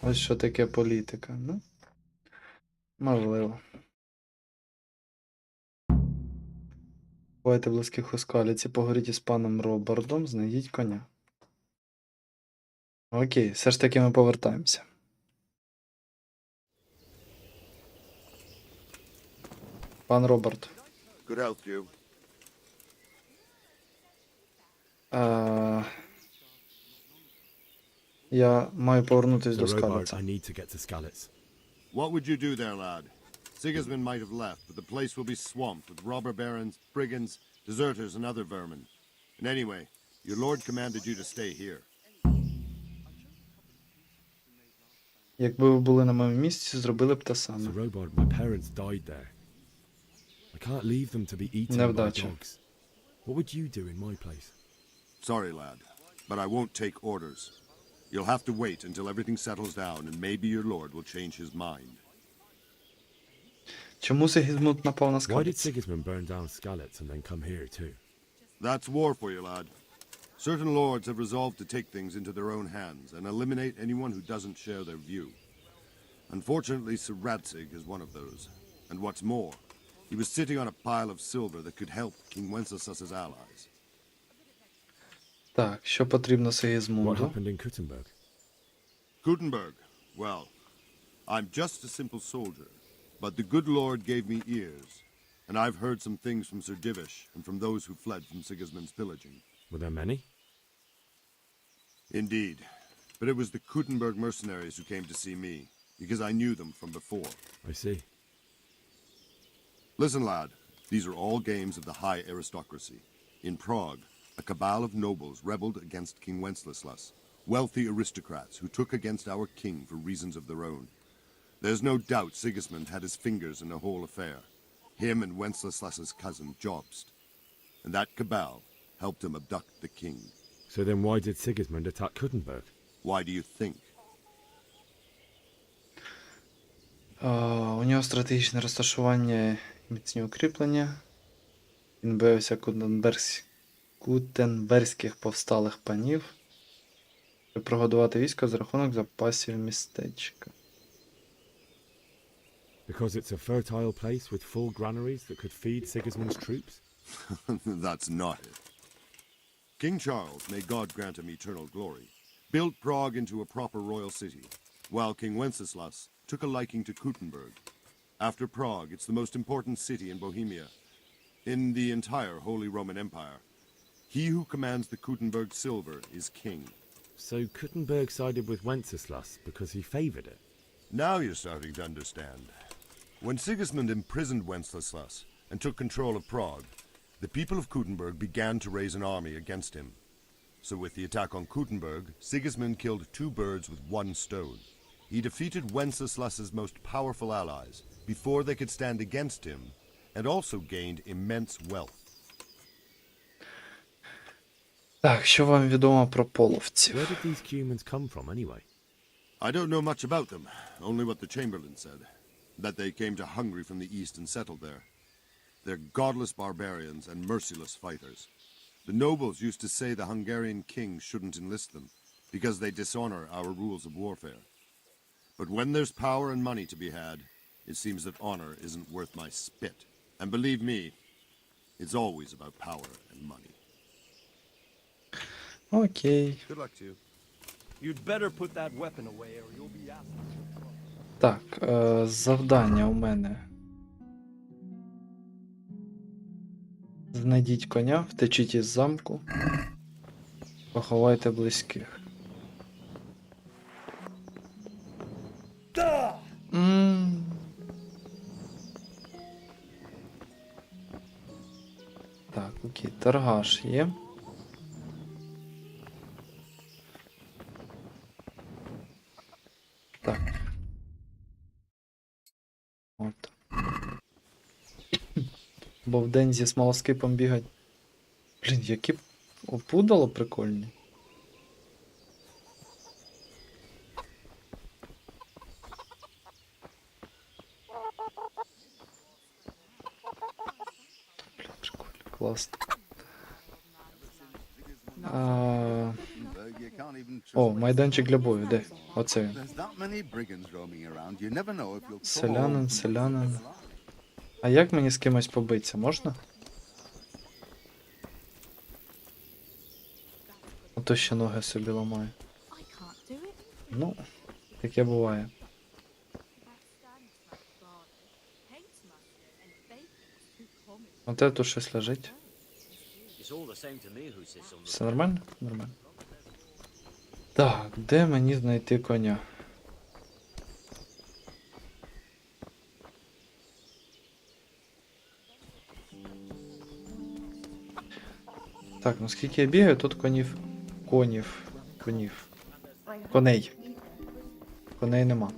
Ось що таке політика, ну? Можливо. Бувайте близьких у скаліці, поговоріть із паном Робардом, знайдіть коня. Окей, все ж таки ми повертаємося. Пан Роберт. Good health to you. Я маю повернутися до So, Robert, скаліці. I need to get to Skalitz. What would you do there, lad? Sigismund might have left, but the place will be swamped with robber barons, brigands, deserters, and other vermin. And anyway, your lord commanded you to stay here. Якби ви були на моєму місці, зробили б те саме. So, Robert, my parents died there. I can't leave them to be eaten by Невдача. dogs. What would you do in my place? Sorry, lad, but I won't take orders. You'll have to wait until everything settles down, and maybe your lord will change his mind. Чому Сигізмунд напав на Why did скаліць? Sigismund burn down Skalitz and then come here too? That's war for you, lad. Certain lords have resolved to take things into their own hands and eliminate anyone who doesn't share their view. Unfortunately, Sir Radzig is one of those. And what's more, he was sitting on a pile of silver that could help King Wenceslas's allies. Так, що потрібно What Сигізмунду? happened in Kuttenberg? Kuttenberg, well, I'm just a simple soldier, but the good lord gave me ears, and I've heard some things from Sir Divish and from those who fled from Sigismund's pillaging. Were there many? Indeed, but it was the Kuttenberg mercenaries who came to see me, because I knew them from before. I see. Listen, lad, these are all games of the high aristocracy. In Prague, a cabal of nobles rebelled against King Wenceslas, wealthy aristocrats who took against our king for reasons of their own. There's no doubt Sigismund had his fingers in the whole affair, him and Wenceslas's cousin Jobst. And that cabal helped him abduct the king. So then why did Sigismund attack Kuttenberg? Why do you think? У нього стратегічне розташування і міцні укріплення. Він боявся кутенберзьких повсталих панів. Щоб прогодувати військо за рахунок запасів містечка. Because it's a fertile place with full granaries that could feed Sigismund's troops? That's not it. King Charles, may God grant him eternal glory, built Prague into a proper royal city, while King Wenceslas took a liking to Kuttenberg. After Prague, it's the most important city in Bohemia, in the entire Holy Roman Empire. He who commands the Kuttenberg silver is king. So Kuttenberg sided with Wenceslas because he favoured it? Now you're starting to understand. When Sigismund imprisoned Wenceslas and took control of Prague, the people of Kuttenberg began to raise an army against him. So with the attack on Kuttenberg, Sigismund killed two birds with one stone. He defeated Wenceslas's most powerful allies before they could stand against him, and also gained immense wealth. Так, що вам відомо про половців? Where did these humans come from anyway? I don't know much about them, only what the Chamberlain said. that they came to Hungary from the east and settled there. They're godless barbarians and merciless fighters. The nobles used to say the Hungarian king shouldn't enlist them, because they dishonor our rules of warfare. But when there's power and money to be had, it seems that honor isn't worth my spit. And believe me, it's always about power and money. Окей. Good luck to you. You'd better put that weapon away or you'll be asked. Так, завдання у мене. Знайдіть коня, втечіть із замку, поховайте близьких. Так, окей, торгаш є. Так. От. Бо вдень зі смолоскипом бігать. Блін, які опудало прикольні. Блін, прикольно, класно. О, майданчик для бою, де? Оце він. Селянин, селянин. А як мені з кимось побитися, можна? Ото ще ноги собі ламаю. Ну, таке буває. Оте тут щось лежить. Все нормально? Нормально. Так, де мені знайти коня? Так, ну скільки я бігаю, тут коней нема.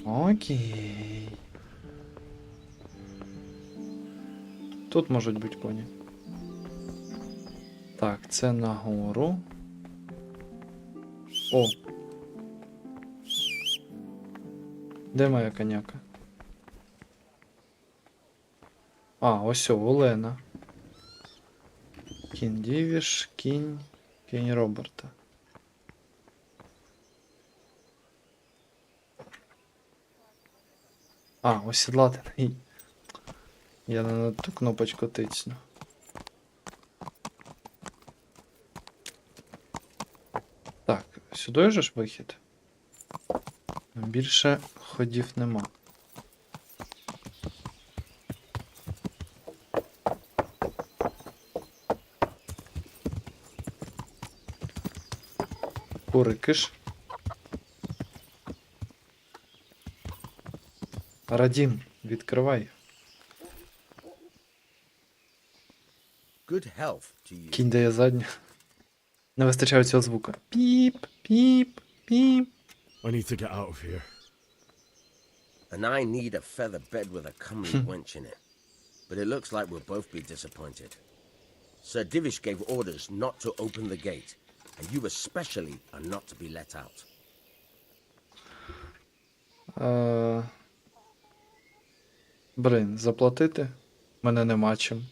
Окей. Тут можуть бути коні. Так, це нагору. О! Де моя коняка? А, ось Олена. Кінь Дівіш, кінь Роберта. А, осідлати. Я на ту кнопочку тицну. Так, сюди же ж вихід? Більше ходів нема. Курикиш. Радім, відкривай. Кінь дає задню. Не вистачає цього звука. Піп, піп, піп. I need to get out of here. And I need a feather bed with a comely wench in it. But it looks like we'll both be disappointed. Sir Divish gave orders not to open the gate, and you especially are not to be let out. Блин, заплатити? Мене нема чим.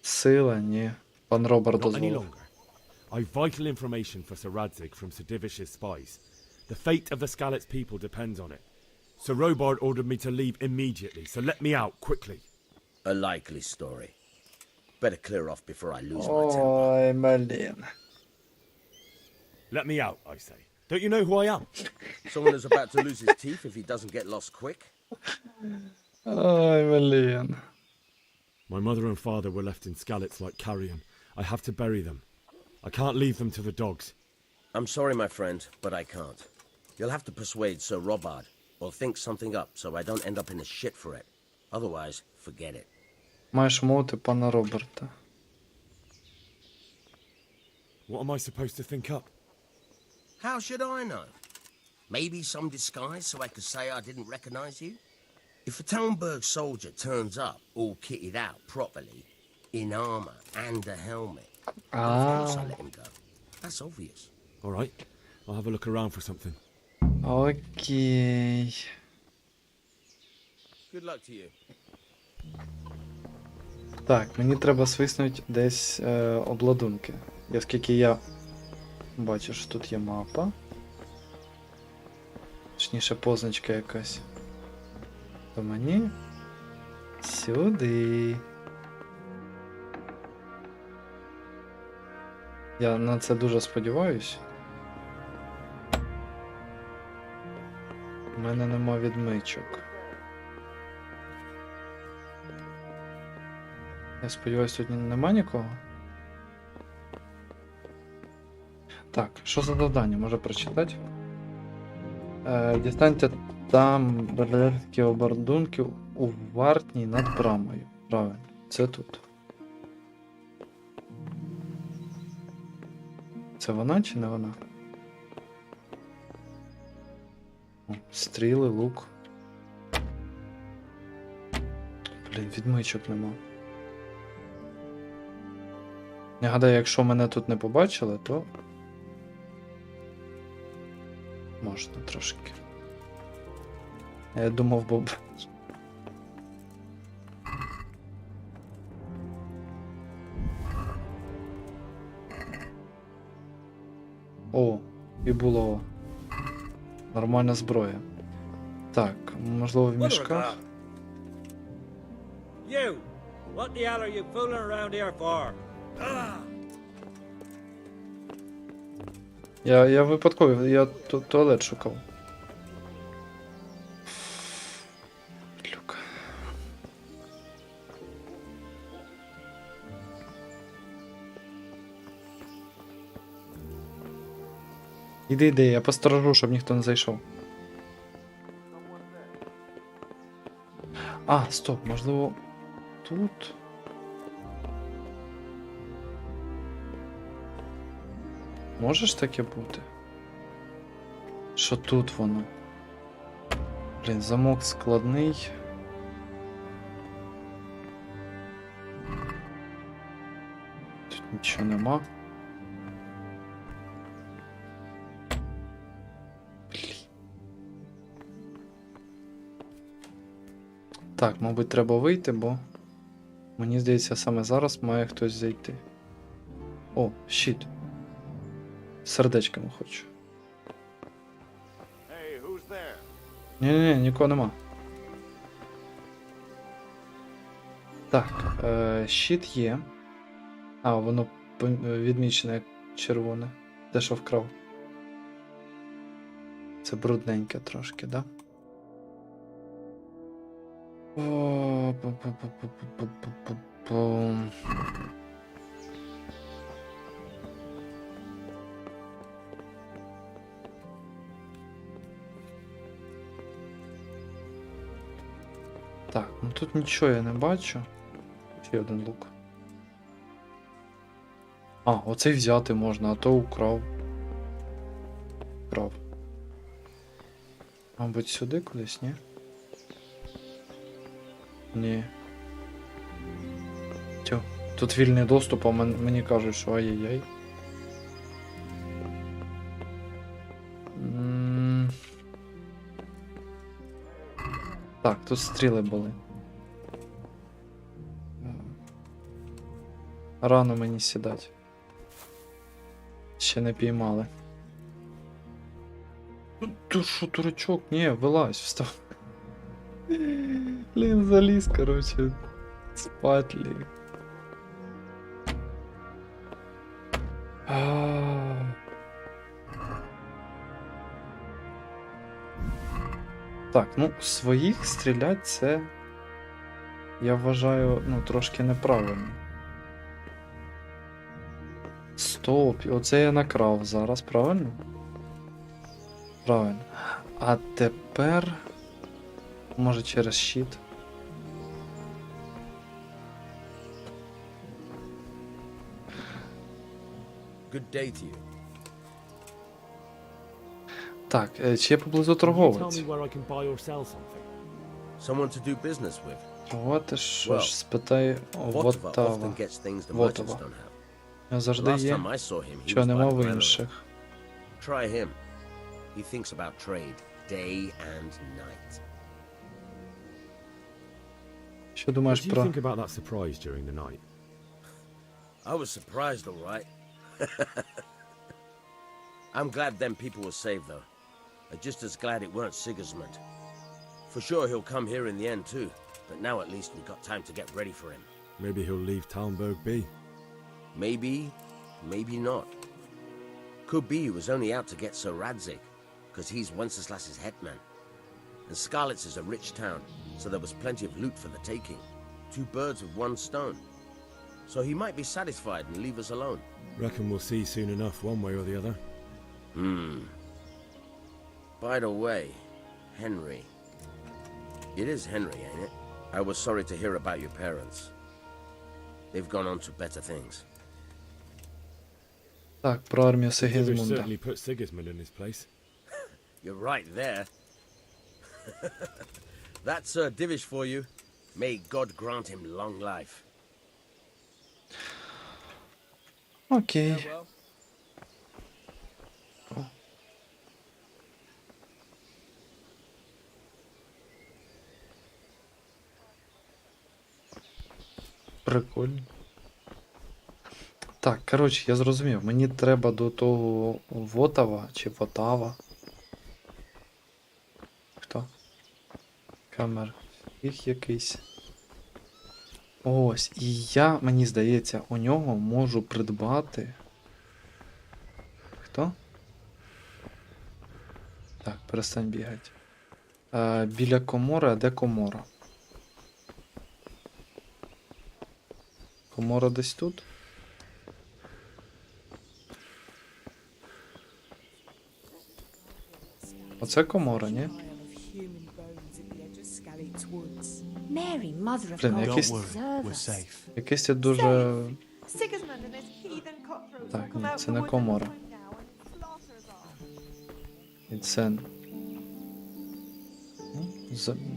Сила, ні. Пан Роберт дозволив. I've vital information for Sir Radzig from Sir Divish's spies. The fate of the Skalitz people depends on it. Sir Robard ordered me to leave immediately, so let me out quickly. A likely story. Better clear off before I lose my temper. Ой, блін. Let me out, I say. Don't you know who I am? Someone who's about to lose his teeth if he doesn't get lost quick. Ой, блін. My mother and father were left in Skalitz like carrion. I have to bury them. I can't leave them to the dogs. I'm sorry, my friend, but I can't. You'll have to persuade Sir Robard, or think something up so I don't end up in a shit for it. Otherwise, forget it. Маєш мовити пана Роберта. What am I supposed to think up? How should I know? Maybe some disguise so I could say I didn't recognize you? If a Talmberg soldier turns up all kitted out properly, in armor and a helmet, of course I let him go. That's obvious. All right, I'll have a look around for something. Окей. Good luck to you. Так, мені треба свиснути десь обладунки. І оскільки я бачу, що тут є мапа. Точніше, позначка якась. То мені сюди. Я на це дуже сподіваюсь. У мене нема відмичок. Я сподіваюсь, тут нема нікого. Так, що за завдання? Може прочитати? Дістаньте там берлерські обладунки у вартній над брамою. Правильно, це тут. Це вона чи не вона? О, стріли, лук. Блін, відмичок нема. Я гадаю, якщо мене тут не побачили, то можна трошки. Я думав, бо... О, і було нормальна зброя. Так, можливо в мішках. You! What the hell are you fooling around here for? Я випадково, я туалет шукав. Люк. Іди, я посторожу, щоб ніхто не зайшов. А, стоп, можливо, тут? Може ж таке бути? Що тут воно? Блін, замок складний. Тут нічого нема. Блін. Так, мабуть, треба вийти, бо мені здається, саме зараз має хтось зайти. О, щит. Сердечками хочу. Hey, who's there? Ні, нікого нема. Так, щит є. А, воно відмічене як червоне. Те, що вкрав. Це брудненьке трошки, да? О, так, ну тут нічого я не бачу. Ще один лук. А, оцей взяти можна, а то украв. Украв. Мабуть, сюди кудись, ні? Ні. Тьо, тут вільний доступ, а мені кажуть, що ай-яй-яй. Так, тут стріли були. Рано мені сідати. Ще не піймали. Ти що, дурачок? Ні, вилазь, встав. Блін, заліз, короче. Спать ліг. Так, ну, своїх стрілять це, я вважаю, ну, трошки неправильно. Стоп, оце я накрав зараз, правильно? Правильно. А тепер... Може через щит. Good day to you. Так, чи є поблизу торговець? Someone to do business with. От і що ж, спитай Вотава. Вотава. Я завжди є, що нема в інших. Try him. He thinks about trade day and night. Що What думаєш do you про... think about that surprise during the night? I was surprised, all right. I'm glad them people were saved, though. I'm just as glad it weren't Sigismund. For sure he'll come here in the end, too. But now at least we've got time to get ready for him. Maybe he'll leave Talmberg be. Maybe, maybe not. Could be he was only out to get Sir Radzig, because he's Wenceslas's hetman. And Scarlet's is a rich town, so there was plenty of loot for the taking. 2 birds with 1 stone. So he might be satisfied and leave us alone. Reckon we'll see soon enough, one way or the other. By the way, Henry. It is Henry, ain't it? I was sorry to hear about your parents. They've gone on to better things. Так, про армію Divish Сигізмунда. certainly put Sigismund in his place. You're right there. That's Sir Divish for you. May God grant him long life. Окей. Прикольно. Так, коротше, я зрозумів. Мені треба до того Вотава чи Вотава. Хто? Камер. Їх якийсь. Ось. І я, мені здається, у нього можу придбати. Хто? Так, перестань бігати. Біля комори, а де комора? Комора десь тут? Оце комора, ні? Mary, mother of Блін, God, якийсь... preserve us. Якийсь це дуже... Sigismund and his heathen cutthroats will Так, come ні, out це of the не woods комора. any time now and slaughter us all. І це...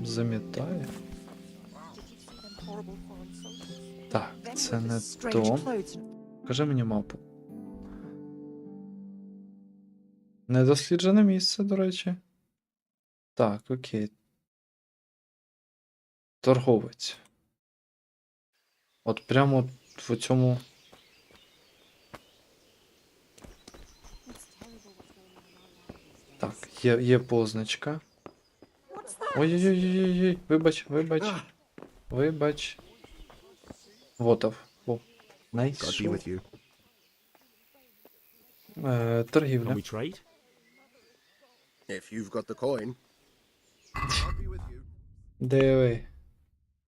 Замітає. Так, це не то. Покажи мені мапу. Недосліджене місце, до речі. Так, окей. Торговець. От прямо в цьому... Так, є позначка. Ой-ой-ой-ой-ой, вибач. Вотов. О, найшов. Торгівля. If you've got the coin. Диви.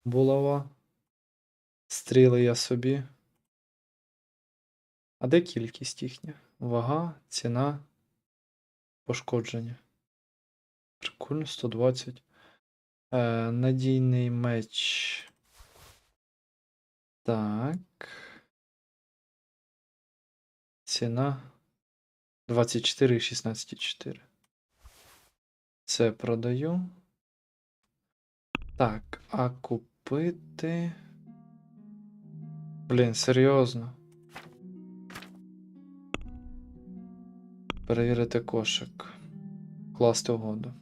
Булава. Стріли я собі. А де кількість їхня? Вага, ціна, пошкодження. Прикольно, 120. Надійний меч. Так. Ціна 24 і 16,4. Це продаю. Так, а купити... Блін, серйозно. Перевірити кошик. Класти угоду.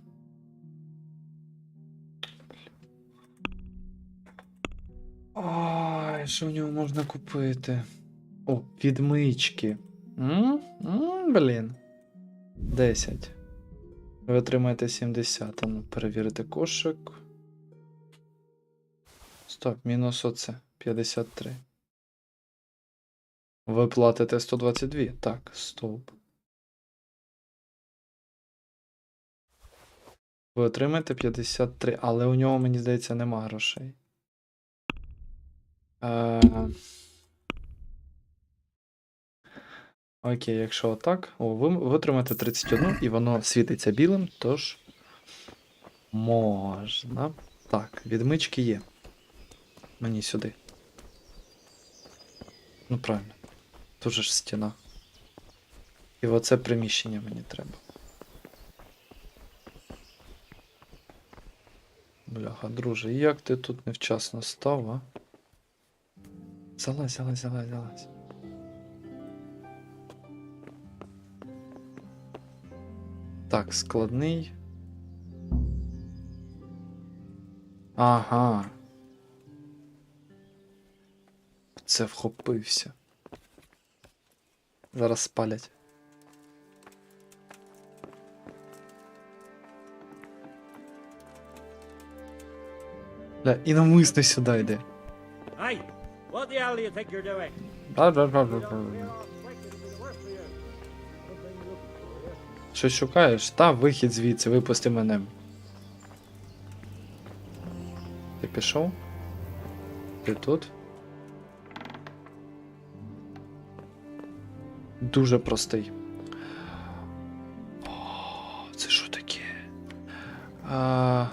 Ой, що в нього можна купити? О, відмички. Блін. 10. Ви отримаєте 70. Ну, перевірити кошик. Стоп, мінус оце. 53. Ви платите 122. Так, стоп. Ви отримаєте 53, але у нього, мені здається, нема грошей. Окей, якщо отак. О, ви отримаєте 31 і воно світиться білим, тож можна. Так, відмички є. Мені сюди. Ну, правильно. Тут же ж стіна. І в оце приміщення мені треба. Бляха, друже, як ти тут невчасно став, а? Залазь. Так, складний. Ага. Це вхопився. Зараз спалять. Бля, і навмисно сюди йде. Hey, what the hell do you think you're doing? Щось шукаєш? Та, вихід звідси, випусти мене. Ти пішов? Ти тут? Дуже простий. О, це що таке? Да.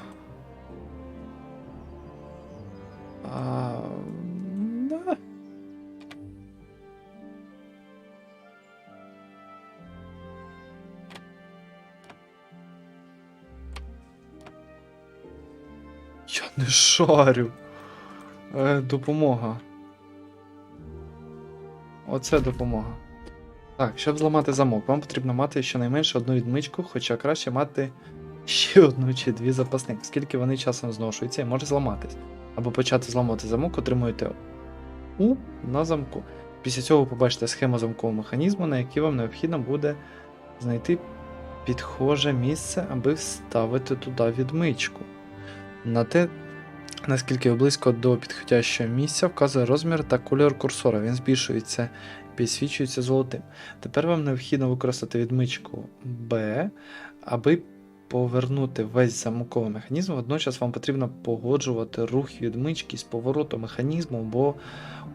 Я не шарю. Допомога. Оце допомога. Так, щоб зламати замок, вам потрібно мати щонайменше одну відмичку, хоча краще мати ще одну чи дві запасних, оскільки вони часом зношуються і можуть зламатись. Або почати зламати замок, отримуєте У на замку. Після цього побачите схему замкового механізму, на який вам необхідно буде знайти підхоже місце, аби вставити туди відмичку. На те, наскільки близько до підходящого місця, вказує розмір та кольор курсора. Він збільшується і підсвічується золотим. Тепер вам необхідно використати відмичку B, аби повернути весь замковий механізм. Водночас вам потрібно погоджувати рух відмички з повороту механізму, бо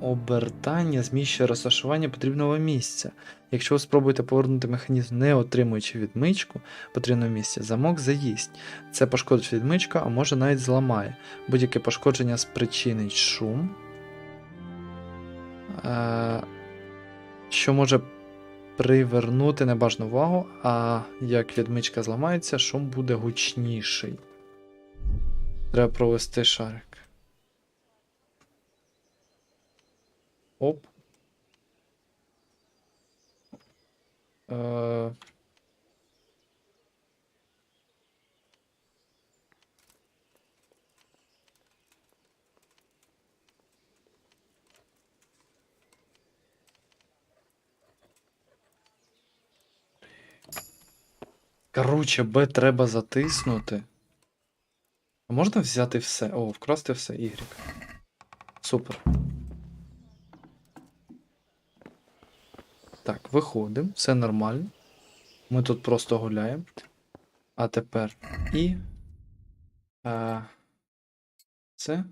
обертання зміщує розташування потрібного місця. Якщо ви спробуєте повернути механізм, не отримуючи відмичку потрібного місця, замок заїсть. Це пошкодить відмичку, а може навіть зламає. Будь-яке пошкодження спричинить шум, що може привернути небажану увагу, а як відмичка зламається, шум буде гучніший. Треба провести шарик. Оп. Короче, Б треба затиснути. А можна взяти все? О, вкрасти все, Y. Супер. Так, виходимо, все нормально. Ми тут просто гуляємо. А тепер і це.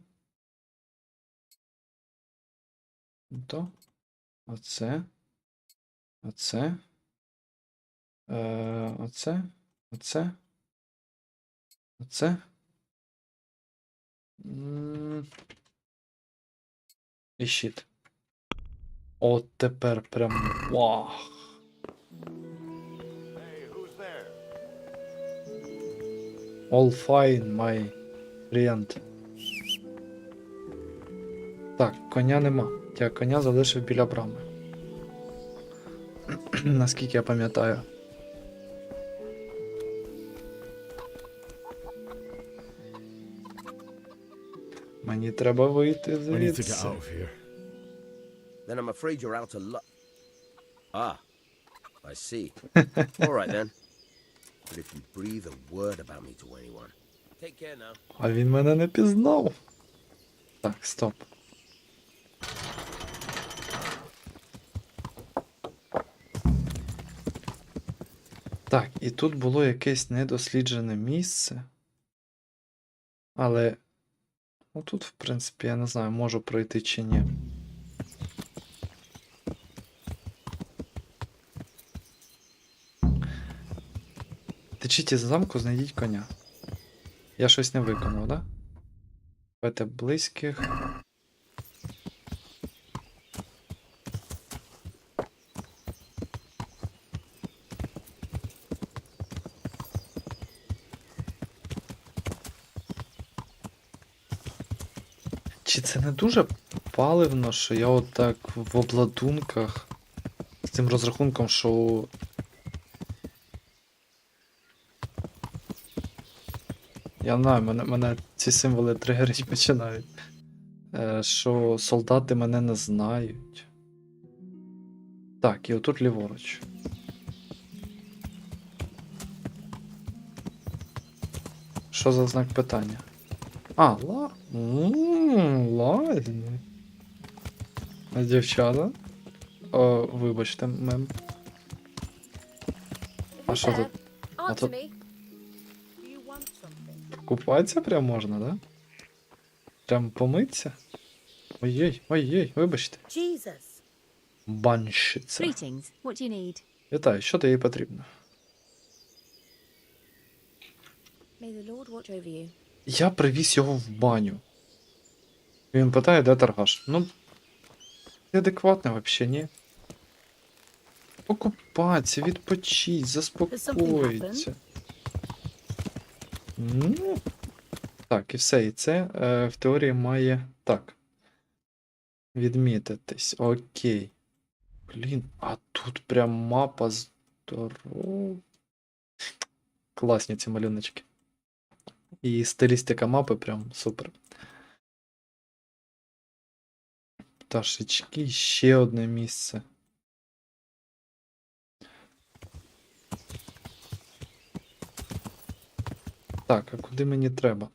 То. Оце. Оце. Оце. Оце. Оце. І щит. От тепер прям вау. All fine, my friend. Так, коня нема. Я коня залишив біля брами. Наскільки я пам'ятаю. Мені треба вийти звідси. Then I'm afraid you're out of luck. Ah, I see. All right then. But if you breathe a word about me to anyone, take care now. А він мене не пізнав. Так, стоп. Так, і тут було якесь недосліджене місце. Але ну тут, в принципі, я не знаю, можу пройти чи ні. Течіть з замку, знайдіть коня. Я щось не виконав, да? Давайте близьких. Чи це не дуже паливно, що я отак в обладунках з цим розрахунком, що Я знаю, мене ці символи тригерить починають. Що солдати мене не знають. Так, і отут ліворуч. Що за знак питання? А, лазні. Дівчата. О, вибачте, мем. А що тут? А тут... Купатися прям можна, да? Прям помитися? Ой-ой, ой-ой, вибачте. Банщиця. Greetings. What do you need? Вітаю, що тобі потрібно? May the Lord watch over you. Я привіз його в баню. Він питає, де торгаш. Ну, ти адекватний взагалі, ні? Покупатися, відпочить, заспокоїться. Ну, так, і все. І це в теорії має так. Відмітитись. Окей. Блін, а тут прям мапа здорова. Класні ці малюночки. І стилістика мапи прям супер. Пташечки, ще одне місце. Так, а куди мені треба?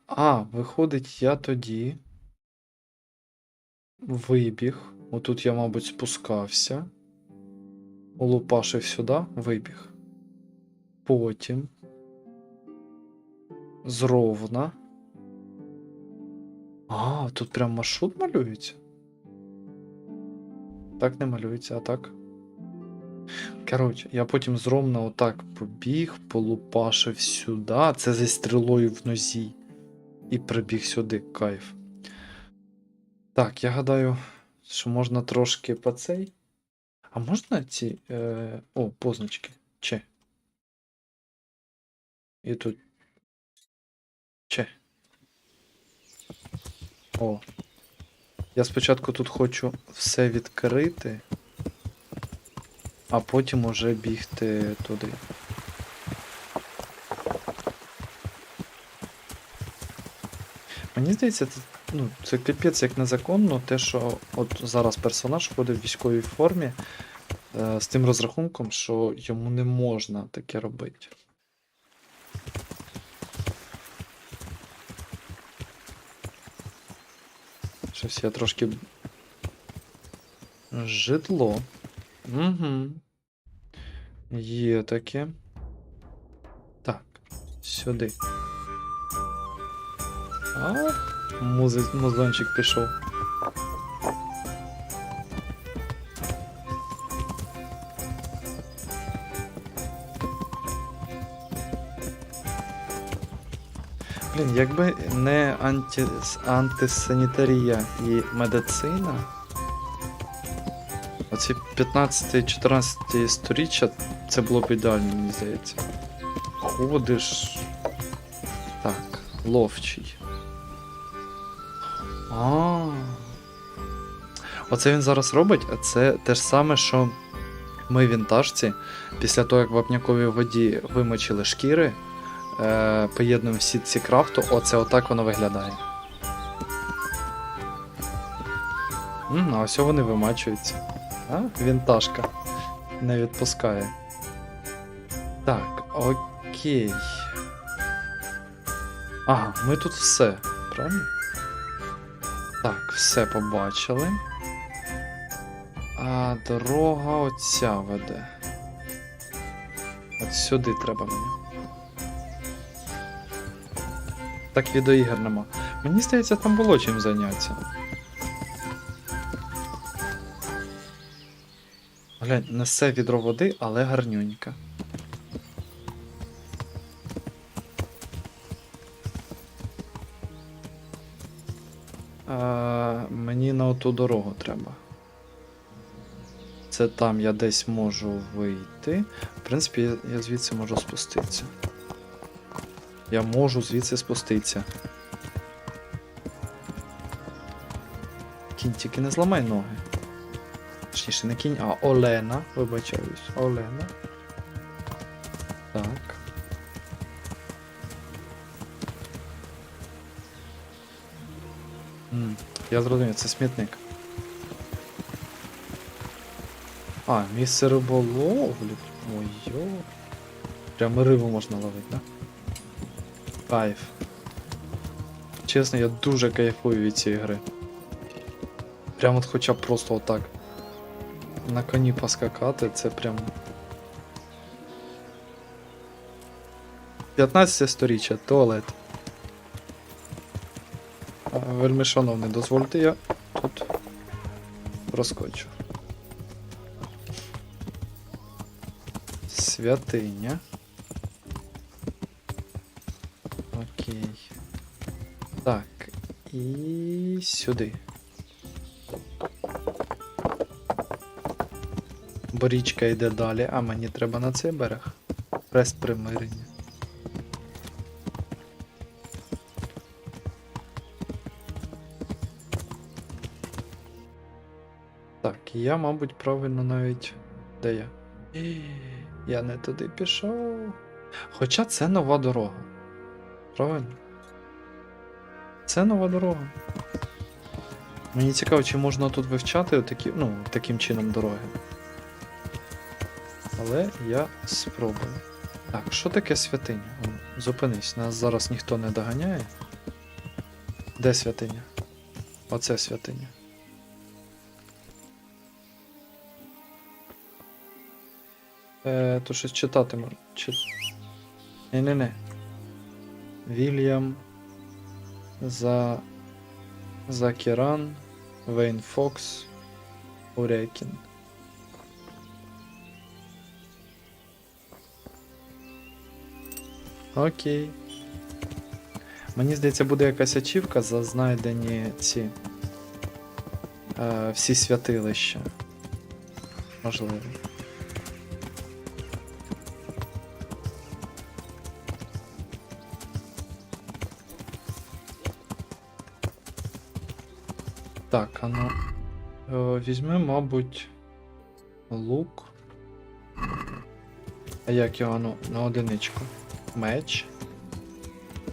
А, виходить, я тоді вибіг. Отут я, мабуть, спускався. Улупашив сюди, вибіг. Потім зровна. А, тут прям маршрут малюється? Так не малюється, а так. Коротше, я потім зровна отак побіг, полупашив сюди. Це зі стрілою в нозі. І прибіг сюди, кайф. Так, я гадаю, що можна трошки по цей. А можна ці. О, позначки. Че. І тут. Че. О. Я спочатку тут хочу все відкрити, а потім уже бігти туди. Мені здається, це капець як незаконно, те, що от зараз персонаж ходить в військовій формі з тим розрахунком, що йому не можна таке робити. Щось я трошки... Житло. Угу. Є таке. Так, сюди. А, музончик пішов. Блін, якби не антисанітарія і медицина, оці 15-14 сторіччя, це було б ідеально, мені здається. Ходиш... Так, ловчий. Оце він зараз робить, а це те ж саме, що ми в вінтажці, після того, як в вапняковій воді вимочили шкіри, поєднуємо всі ці крафту, оце отак воно виглядає. А ось вони вимачуються. Вінтажка. Не відпускає. Так, окей. Ага, ми тут все, правильно? Так, все побачили. А дорога оця веде. От сюди треба мені. Так, відеоігр нема. Мені здається, там було чим зайнятися. Глянь, несе відро води, але гарнюнька. Мені на оту дорогу треба. Це там я десь можу вийти. В принципі, я звідси можу спуститися. Я можу звідси спуститися. Кінь, тільки не зламай ноги. Точніше, не кінь, а Олена. Вибачаюсь, Олена. Так. Я зрозумів, це смітник. А, місце риболовлі. Ой-йо. Прямо рибу можна ловити, да? Кайф. Чесно, я дуже кайфую від цієї гри. Прямо от хоча б просто отак на коні поскакати, це прям... 15 сторіччя, туалет. Вельми шановний, дозвольте я тут проскочу. Святиня. Окей. Так, і сюди. Бо річка йде далі, а мені треба на цей берег. Хрест примирення. Так, я, мабуть, правильно навіть... Де я? Я не туди пішов. Хоча це нова дорога. Правильно? Це нова дорога. Мені цікаво, чи можна тут вивчати отакі, ну, таким чином дороги. Але я спробую. Так, що таке святиня? Зупинись, нас зараз ніхто не доганяє. Де святиня? Оце святиня. То щось читати можна. Не. Вільям Закіран Вейн Фокс Урекін. Окей. Мені здається, буде якась ачівка за знайдені ці всі святилища. Можливо. Так, а ну візьми, мабуть, лук. А як його, ну, на одиничку? Меч.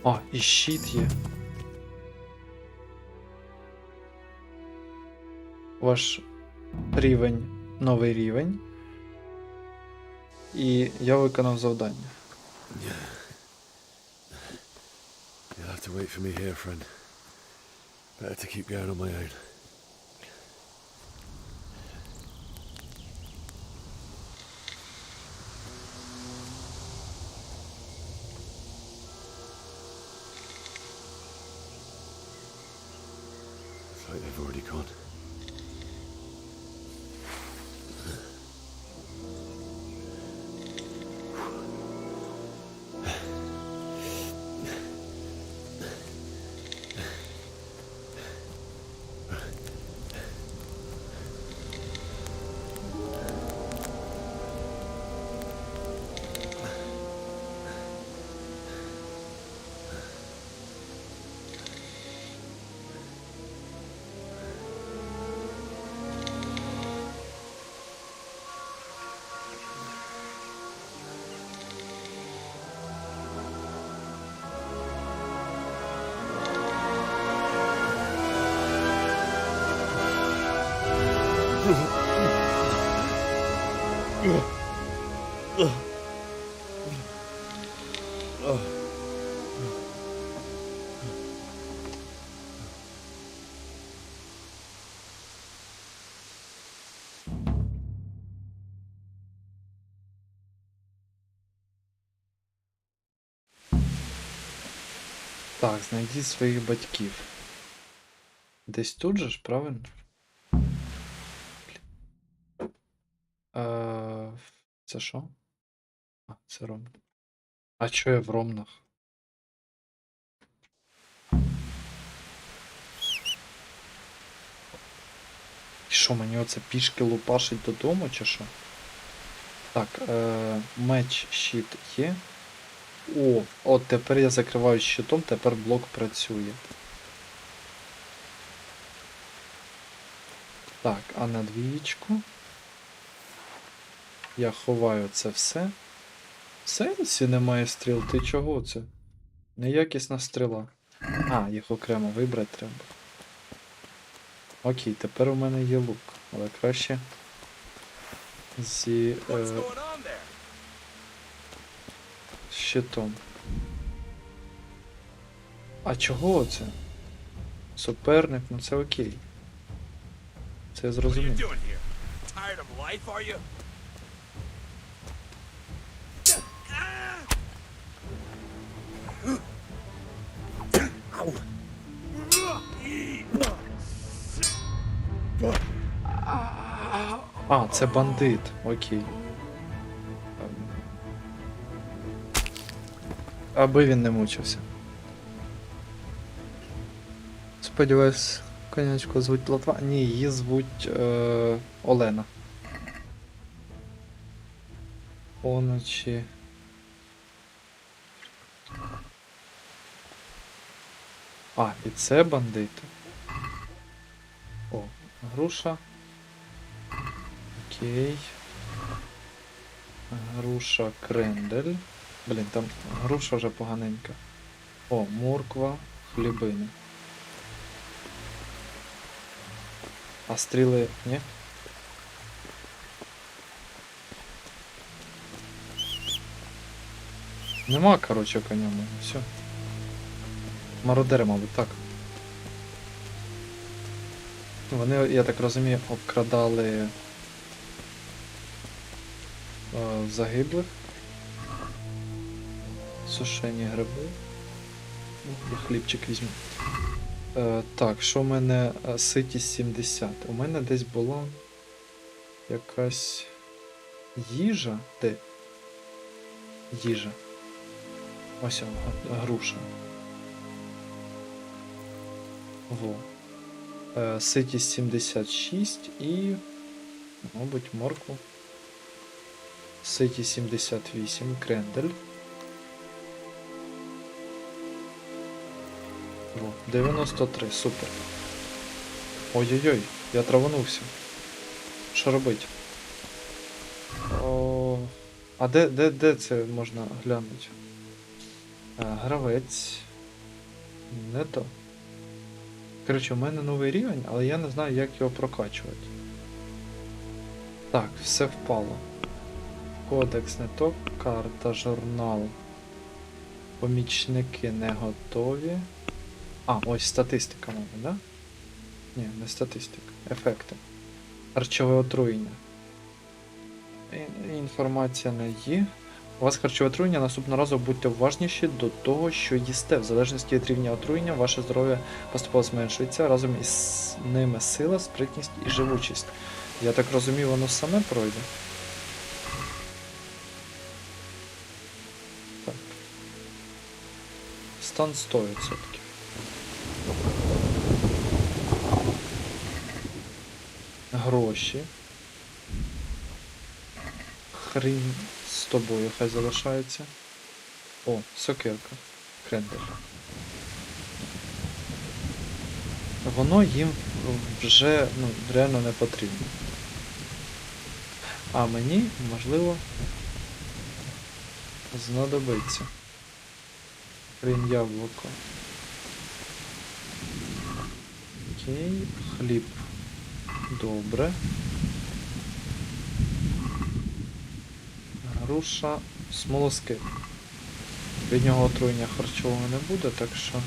О, і щит є. Ваш рівень, новий рівень. І я виконав завдання. You'll have to wait for me here, friend. Better to keep going on my own. Looks like they've already gone. Так, знайдіть своїх батьків. Десь тут же ж, правильно? Це що? А, це Ромн. А чо я в Ромнах? І що, мені оце пішки лупашить додому, чи що? Так, меч, щит є. О, от тепер я закриваю щитом, тепер блок працює. Так, а на двієчку? Я ховаю це все. В сенсі немає стріл. Ти чого це? Неякісна стріла. А, їх окремо вибрати треба. Окей, тепер у мене є лук. Але краще зі щитом. А чого це? Суперник, ну це окей. Це я зрозумів. А, це бандит, окей. Аби він не мучився. Сподіваюсь, конячку звуть Латва. Ні, її звуть Олена. Поночі. А, і це бандити. О, груша. Окей. Груша крендель. Блін, там груша вже поганенька. О, морква, хлібини. А стріли, ні? Нема, короче, коня в мене, все. Мародери, мабуть, так. Вони, я так розумію, обкрадали загиблих. Сушені гриби. Я хлібчик візьму. Так, що в мене ситість 70. У мене десь була якась їжа. Де? Їжа. Ось груша. Во. Ситість 76 і, мабуть, моркву. Ситість 78, крендель. Во, 93, супер. Ой-ой-ой, я траванувся. Що робить? О, а де це можна глянути? Гравець. Не то. Коротше, у мене новий рівень, але я не знаю, як його прокачувати. Так, все впало. Кодекс не то, карта, журнал. Помічники не готові. А, ось статистика, мабуть, да? Ні, не статистика. Ефекти. Харчове отруєння. Інформація не є. У вас харчове отруєння, наступного разу будьте уважніші до того, що їсте. В залежності від рівня отруєння, ваше здоров'я поступово зменшується, разом із ними сила, спритність і живучість. Я так розумію, воно саме пройде. Так. Стан 100%. Гроші. Хрінь з тобою хай залишається. О, сокирка. Крендель. Воно їм вже, ну, реально не потрібно. А мені, можливо, знадобиться. Хрін яблуко. Окей, хліб. Добре. Груша, смолоскип. Від нього отруєння харчового не буде, так що...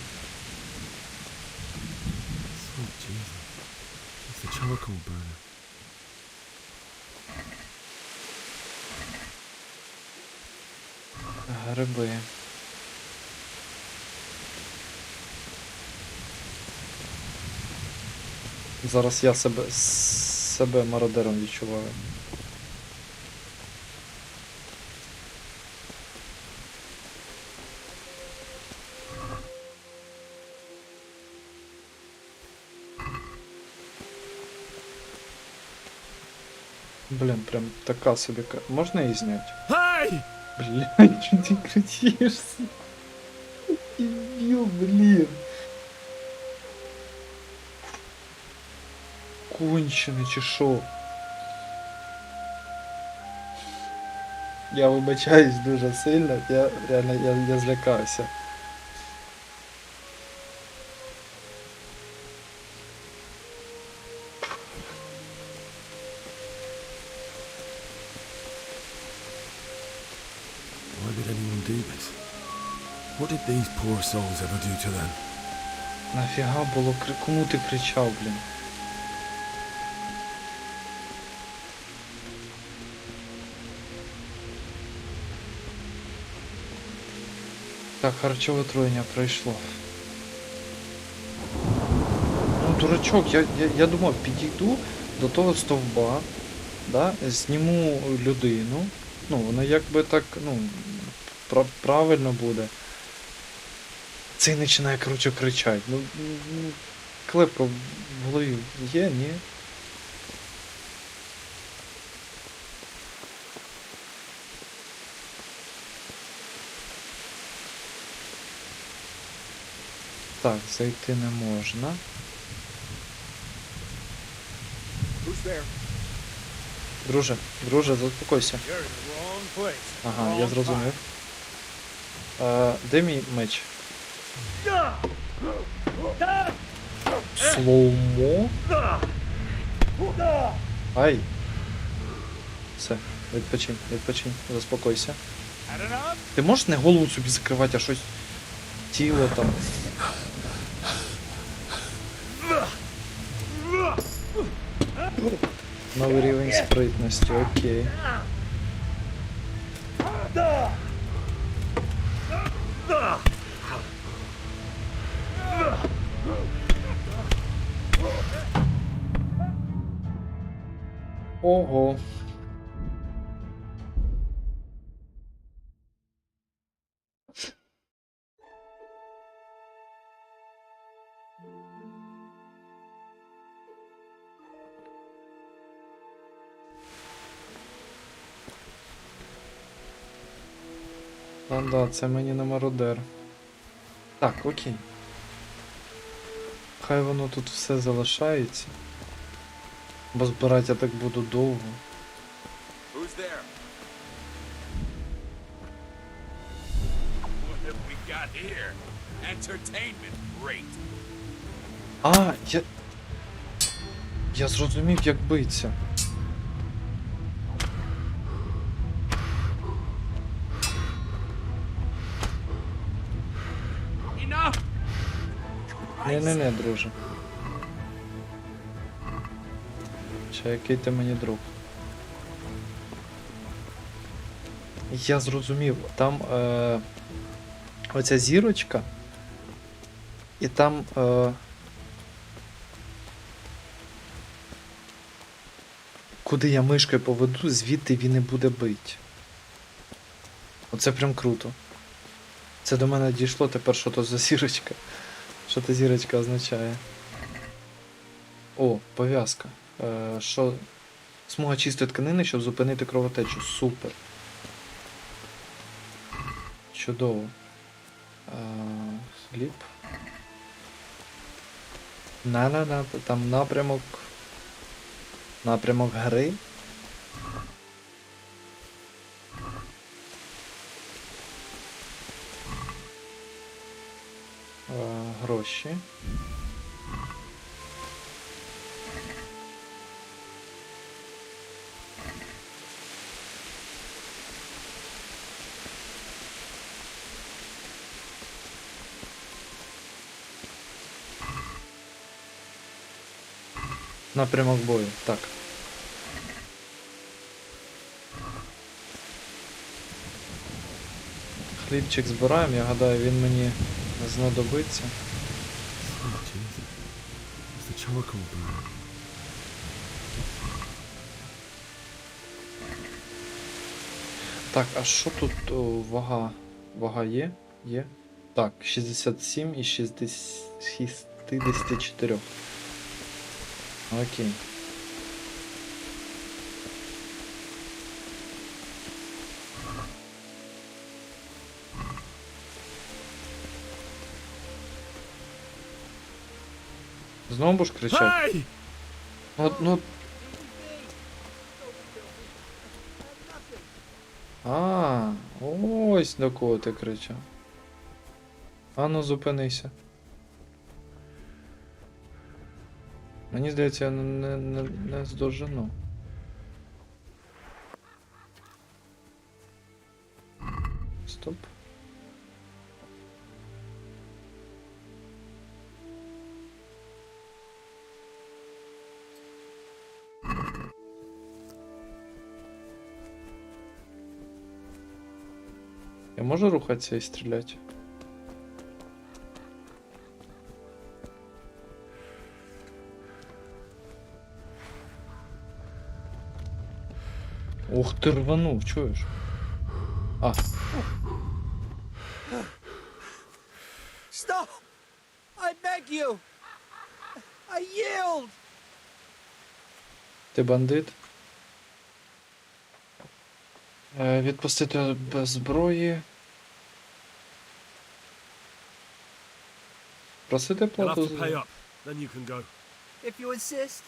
Гриби. Зараз я себе мародером відчуваю. Блін, прям така собі... Можна її зняти? Hey! Блядь, чого ти кричишся? Дебіл, блін. Кончений чи шо? Я вибачаюсь дуже сильно, я реально я злякався. Why did anyone do this? What did these poor souls ever do to them? Нафіга було кому ти кричав, блін? Так, харчове отруєння пройшло. Ну, дурачок, я думав, підійду до того стовба, да, зніму людину. Ну, воно якби так, ну, правильно буде. Цей починає, коротше, кричати. Ну, клепка в голові є, ні? Так, зайти не можна. Друже, заспокойся. Ага, я зрозумів. Де мій меч? Слоумо? Ай. Все, відпочинь, заспокойся. Ти можеш не голову собі закривати, а щось тіло там. Новий рівень спритності, окей. Ого. Да, це мені не мародер. Так, окей. Хай воно тут все залишається. Бо збирати я так буду довго. А, я зрозумів, як биться. Не, друже. Чи який ти мені друг? Я зрозумів, там оця зірочка, і там куди я мишкою поведу, звідти він не буде бити. Оце прям круто. Це до мене дійшло, тепер що то за зірочка? Що та зірочка означає? О, пов'язка. Що? Смуга чистої тканини, щоб зупинити кровотечу. Супер. Чудово. Сліп. Там напрямок. Напрямок гри. Гроші. Напрямок бою, так. Хлібчик збираємо, я гадаю, він мені знадобиться. Так, а що тут вага? Вага є? Є? Так, 67 із 64. Окей. Знову будеш кричати? Ну... А, ось до кого ти кричав. Ану, зупинися. Мені здається, я не здожену. Стоп. Я можу рухатися і стріляти? Ух ти, рванув, чуєш? А. Stop! I beg you! I yield! Ти бандит? Відпустити без зброї. Просити You'll have плату to pay up, then you can go. If you insist.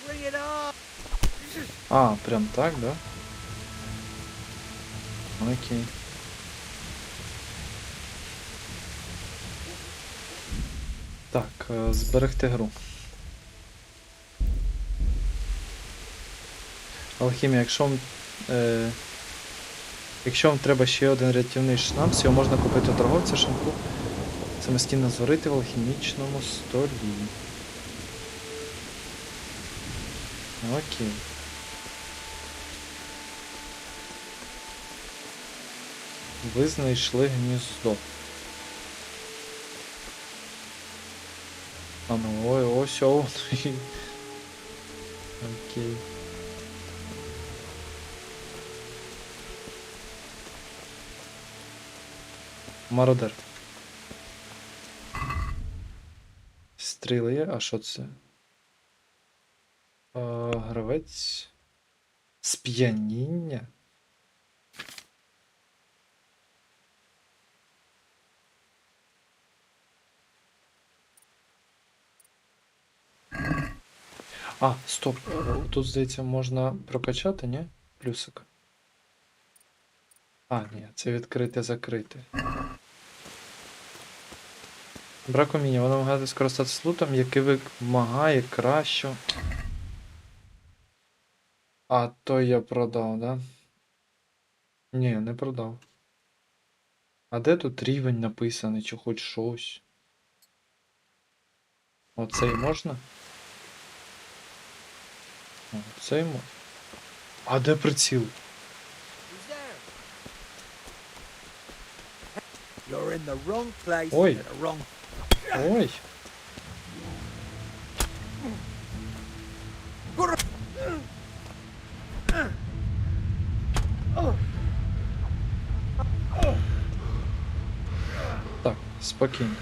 Bring it on! А, прям так, да? Окей. Так, зберегти гру. Алхімія, якщо вам треба ще один рятівний шнапс, його можна купити у торговця шампу. Самостійно зварити в алхімічному столі. Окей. Ви знайшли гніздо. А ну, ой, ось о. Окей. Мародер. Стріли є, а що це? Гравець. Сп'яніння. А, стоп. Тут, здається, можна прокачати, ні? Плюсик. А, ні, це відкрити-закрити. Брак уміння. Воно вимагає скористатися лутом, який вимагає кращу. А, то я продав, да? Ні, не продав. А де тут рівень написаний, чи хоч щось? Оцей можна? Оцей можна. А де приціл? You're in the wrong place Ой. at the wrong... Ой. Так, спокійно.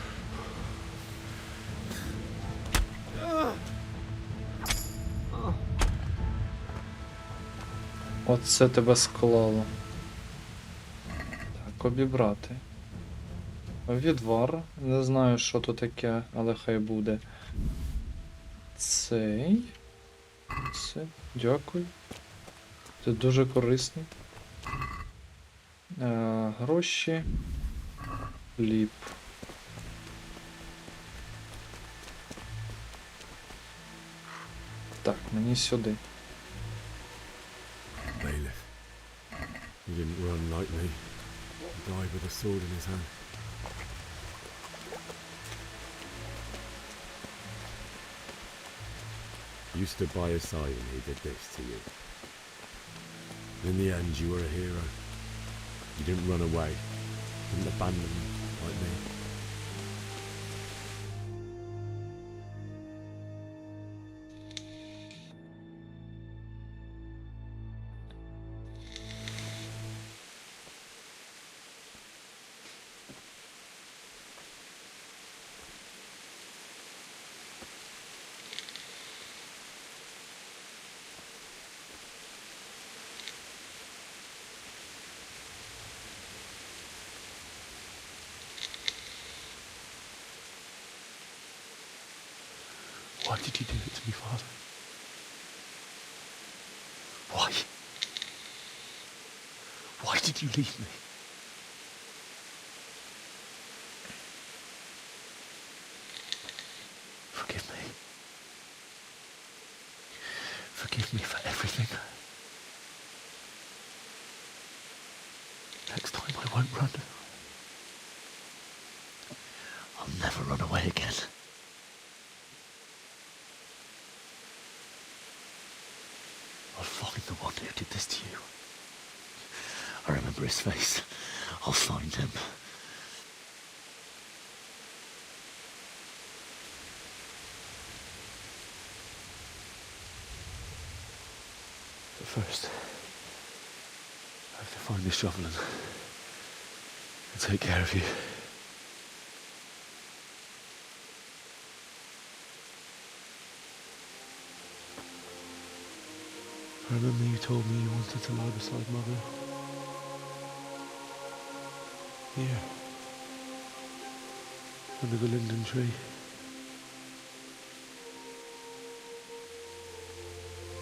Оце тебе склало. Так, обібрати. Відвар. Не знаю, що тут таке, але хай буде. Цей. Це. Дякую. Це дуже корисний. Гроші. Ліп. Так, мені сюди. Bailiff. He didn't run like me. He died with a sword in his hand. You stood by his side and he did this to you. In the end, you were a hero. You didn't run away. Didn't abandon him like me. Why did you do it to me, Father? Why? Why did you leave me? Forgive me. Forgive me for everything. Next time I won't run. I'll never run away again. I'll find the one who did this to you. I remember his face. I'll find him. But first, I have to find this shovel and take care of you. I remember you told me you wanted to lie beside Mother. Here. Under the linden tree.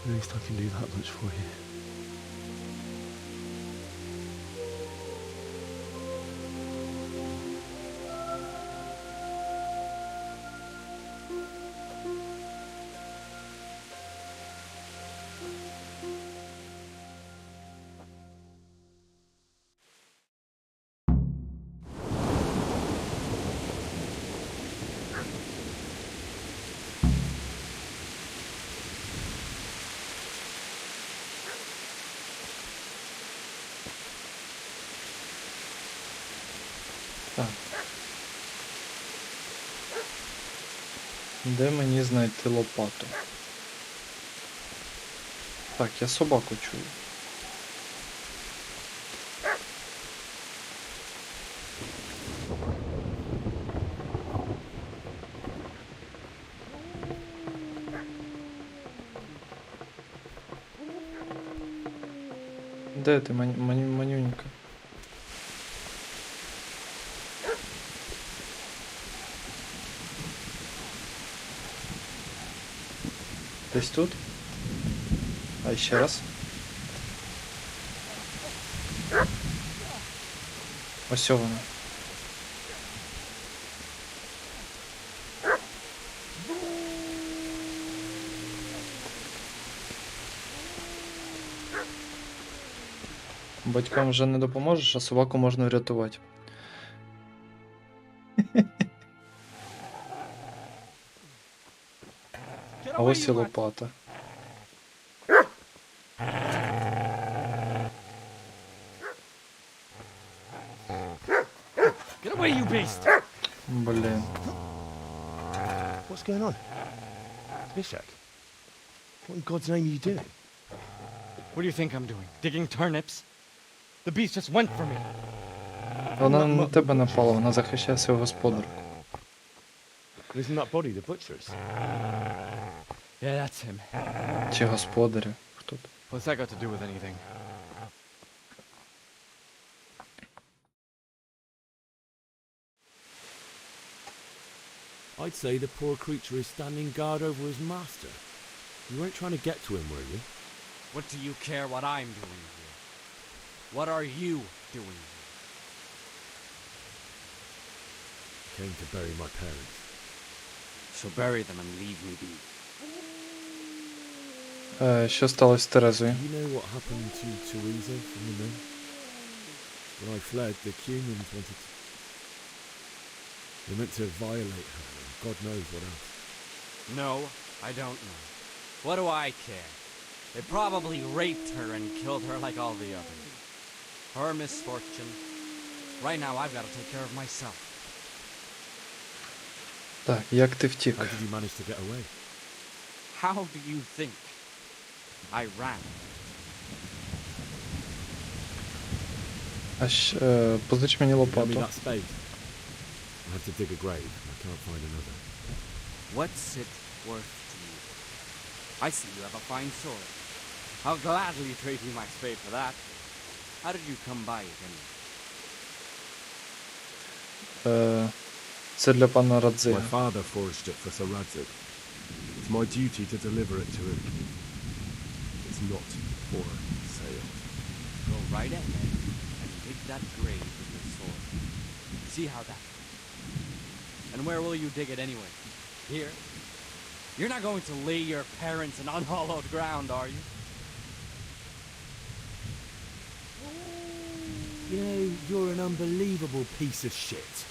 At least I can do that much for you. Так. Де мені знайти лопату? Так, я собаку чую. Де ти, манюнька? Десь тут? А ще раз. Ось вона. Батькам вже не допоможеш, а собаку можна врятувати. А ось і лопата. Get away, you beast! Блін. What's going on? Bishak? What in God's name are you doing? What do you think I'm doing? Digging turnips? The beast just went for me. Вона на тебе напала, вона захищає свого господаря. Isn't that body the butcher's? Yeah, that's him. Чи господаря? Хто то? What's that got to do with anything? I'd say the poor creature is standing guard over his master. You weren't trying to get to him, were you? What do you care what I'm doing here? What are you doing here? Came to bury my parents. So bury them and leave me be. Що сталося з Терезою? You know what happened to Teresa from the mill? When I fled, the Cumans wanted to... They meant to violate her, and God knows what else. No, I don't know. What do I care? They probably raped her and killed her like all the others. Her misfortune. Right now I've got to take care of myself. Так, як ти втік? How did you manage to get away? How do you think? I ran. Позич мені Give me лопату. that spade. I have to dig a grave. I can't find another. What's it worth to you? I see you have a fine sword. I'll gladly trade you my spade for that. How did you come by it anyway? Це для пана Радзига. My father forged it for Sir Radzig. It's my duty to deliver it to him. It's not for sale. Go right ahead and dig that grave with your sword. See how that... And where will you dig it anyway? Here? You're not going to lay your parents in unhallowed ground, are you? You know, you're an unbelievable piece of shit.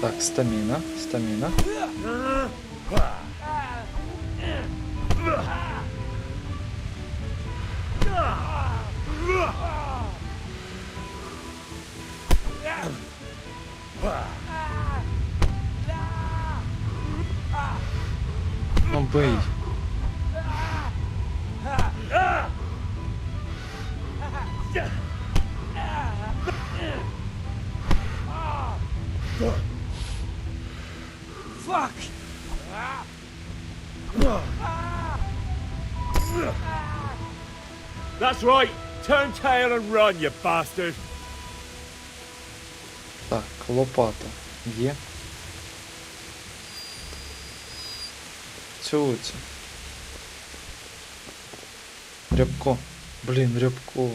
Так, стамина, стамина. Ну бей. Fuck! That's right. Turn tail and run, you bastard. Так, лопата є. Цю. Рябко. Блін, рябко.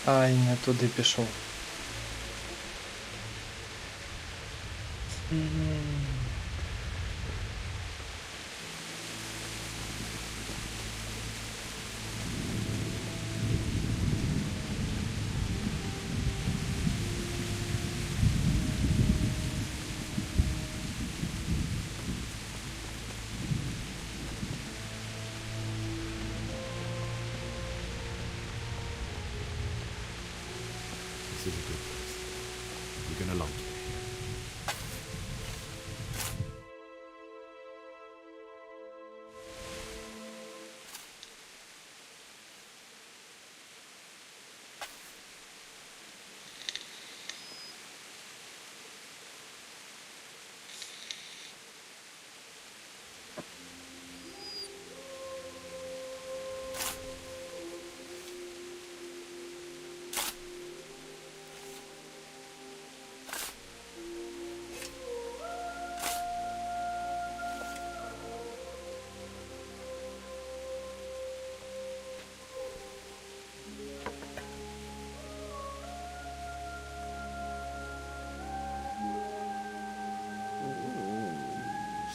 Ай, не туди пішов. This is a good place. You're gonna like it.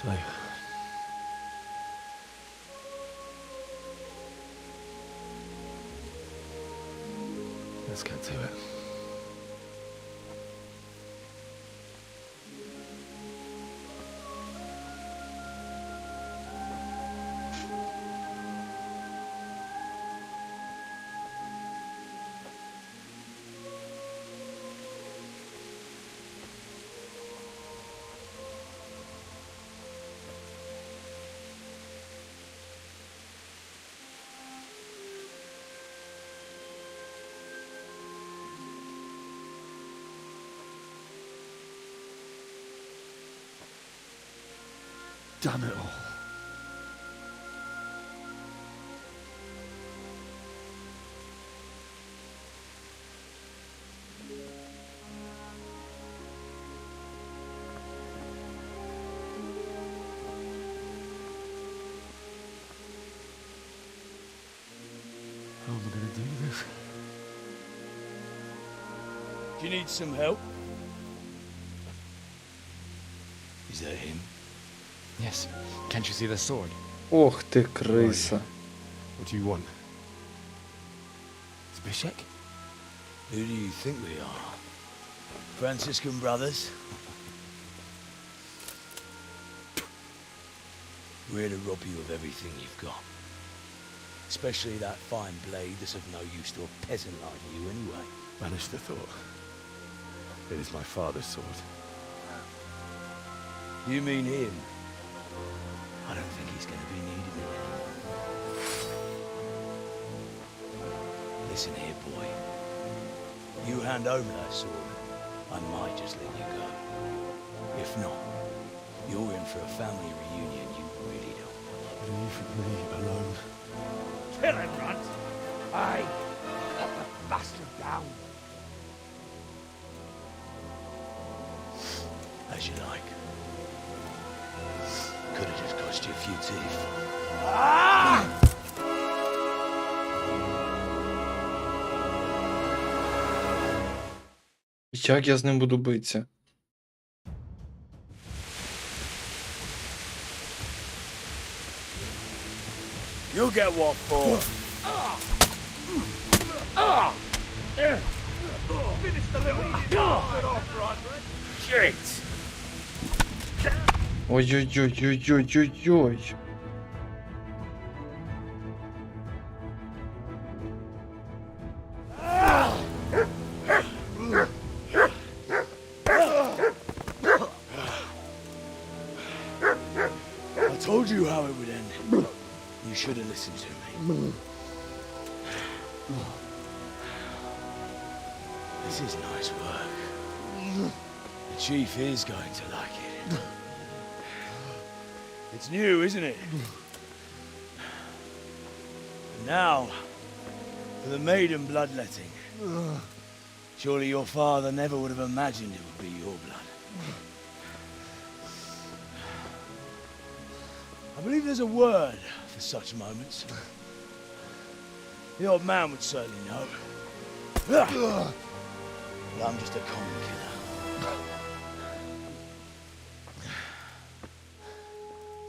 So, let's get to it. Damn it all. How am I going to do this? Do you need some help? Is that him? Yes. Can't you see the sword? Ох ти, криса. What do you want? Zbyszek? Who do you think we are? Franciscan brothers? We're here to rob you of everything you've got. Especially that fine blade that's of no use to a peasant like you anyway. Banish the thought. It is my father's sword. You mean him? I don't think he's going to be needing it. Listen here, boy. You hand over that sword, I might just let you go. If not, you're in for a family reunion you really don't want. Leave me alone. Kill him, Runt! Aye! Cut the bastard down! As you like. Could have just cost you a few teeth. Ah! Як я з ним буду битися? You get what for? Finish the little bastard off, Run. Shit! Ой-ой-ой-ой-ой-ой-ой. I told you how it would end. You should have listened to me. This is nice work. The chief is going to like it. It's new, isn't it? Now, for the maiden bloodletting. Surely your father never would have imagined it would be your blood. I believe there's a word for such moments. The old man would certainly know. But I'm just a common killer.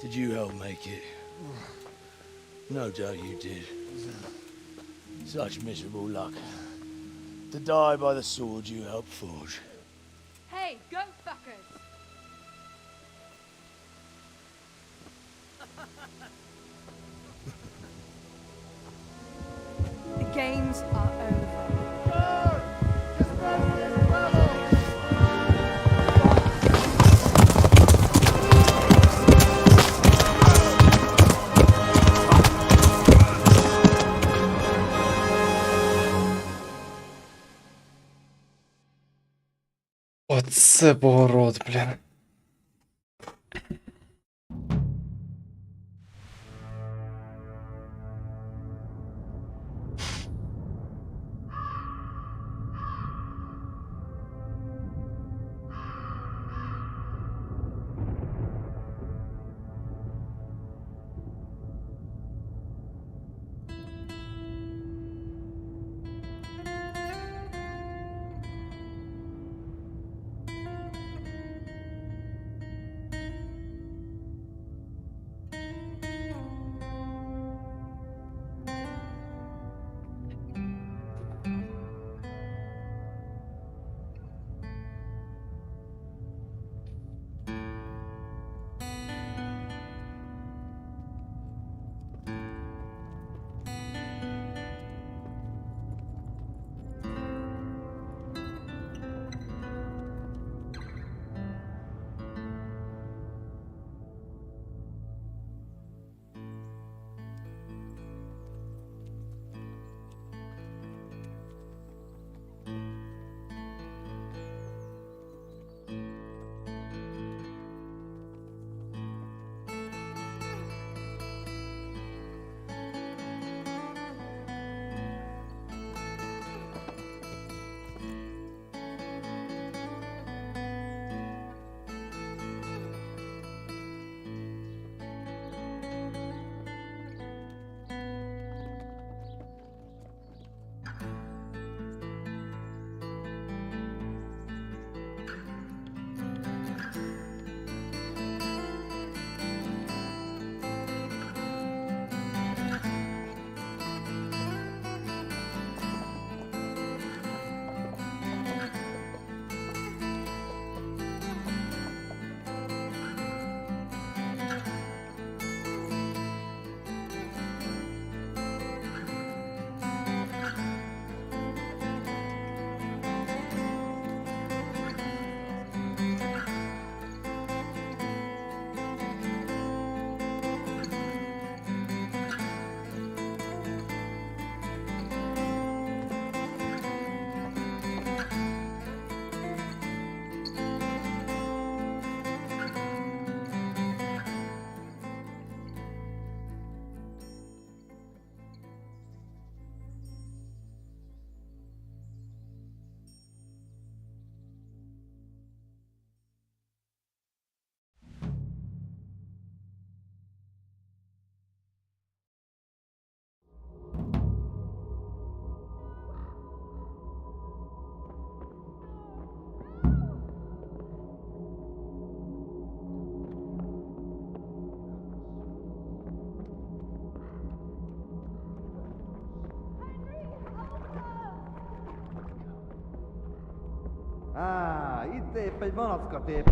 Did you help make it? No doubt you did. Such miserable luck. To die by the sword you helped forge. Hey, go fuckers! The games are over. Оце поворот, блін. І ти, пельмонацько, ти.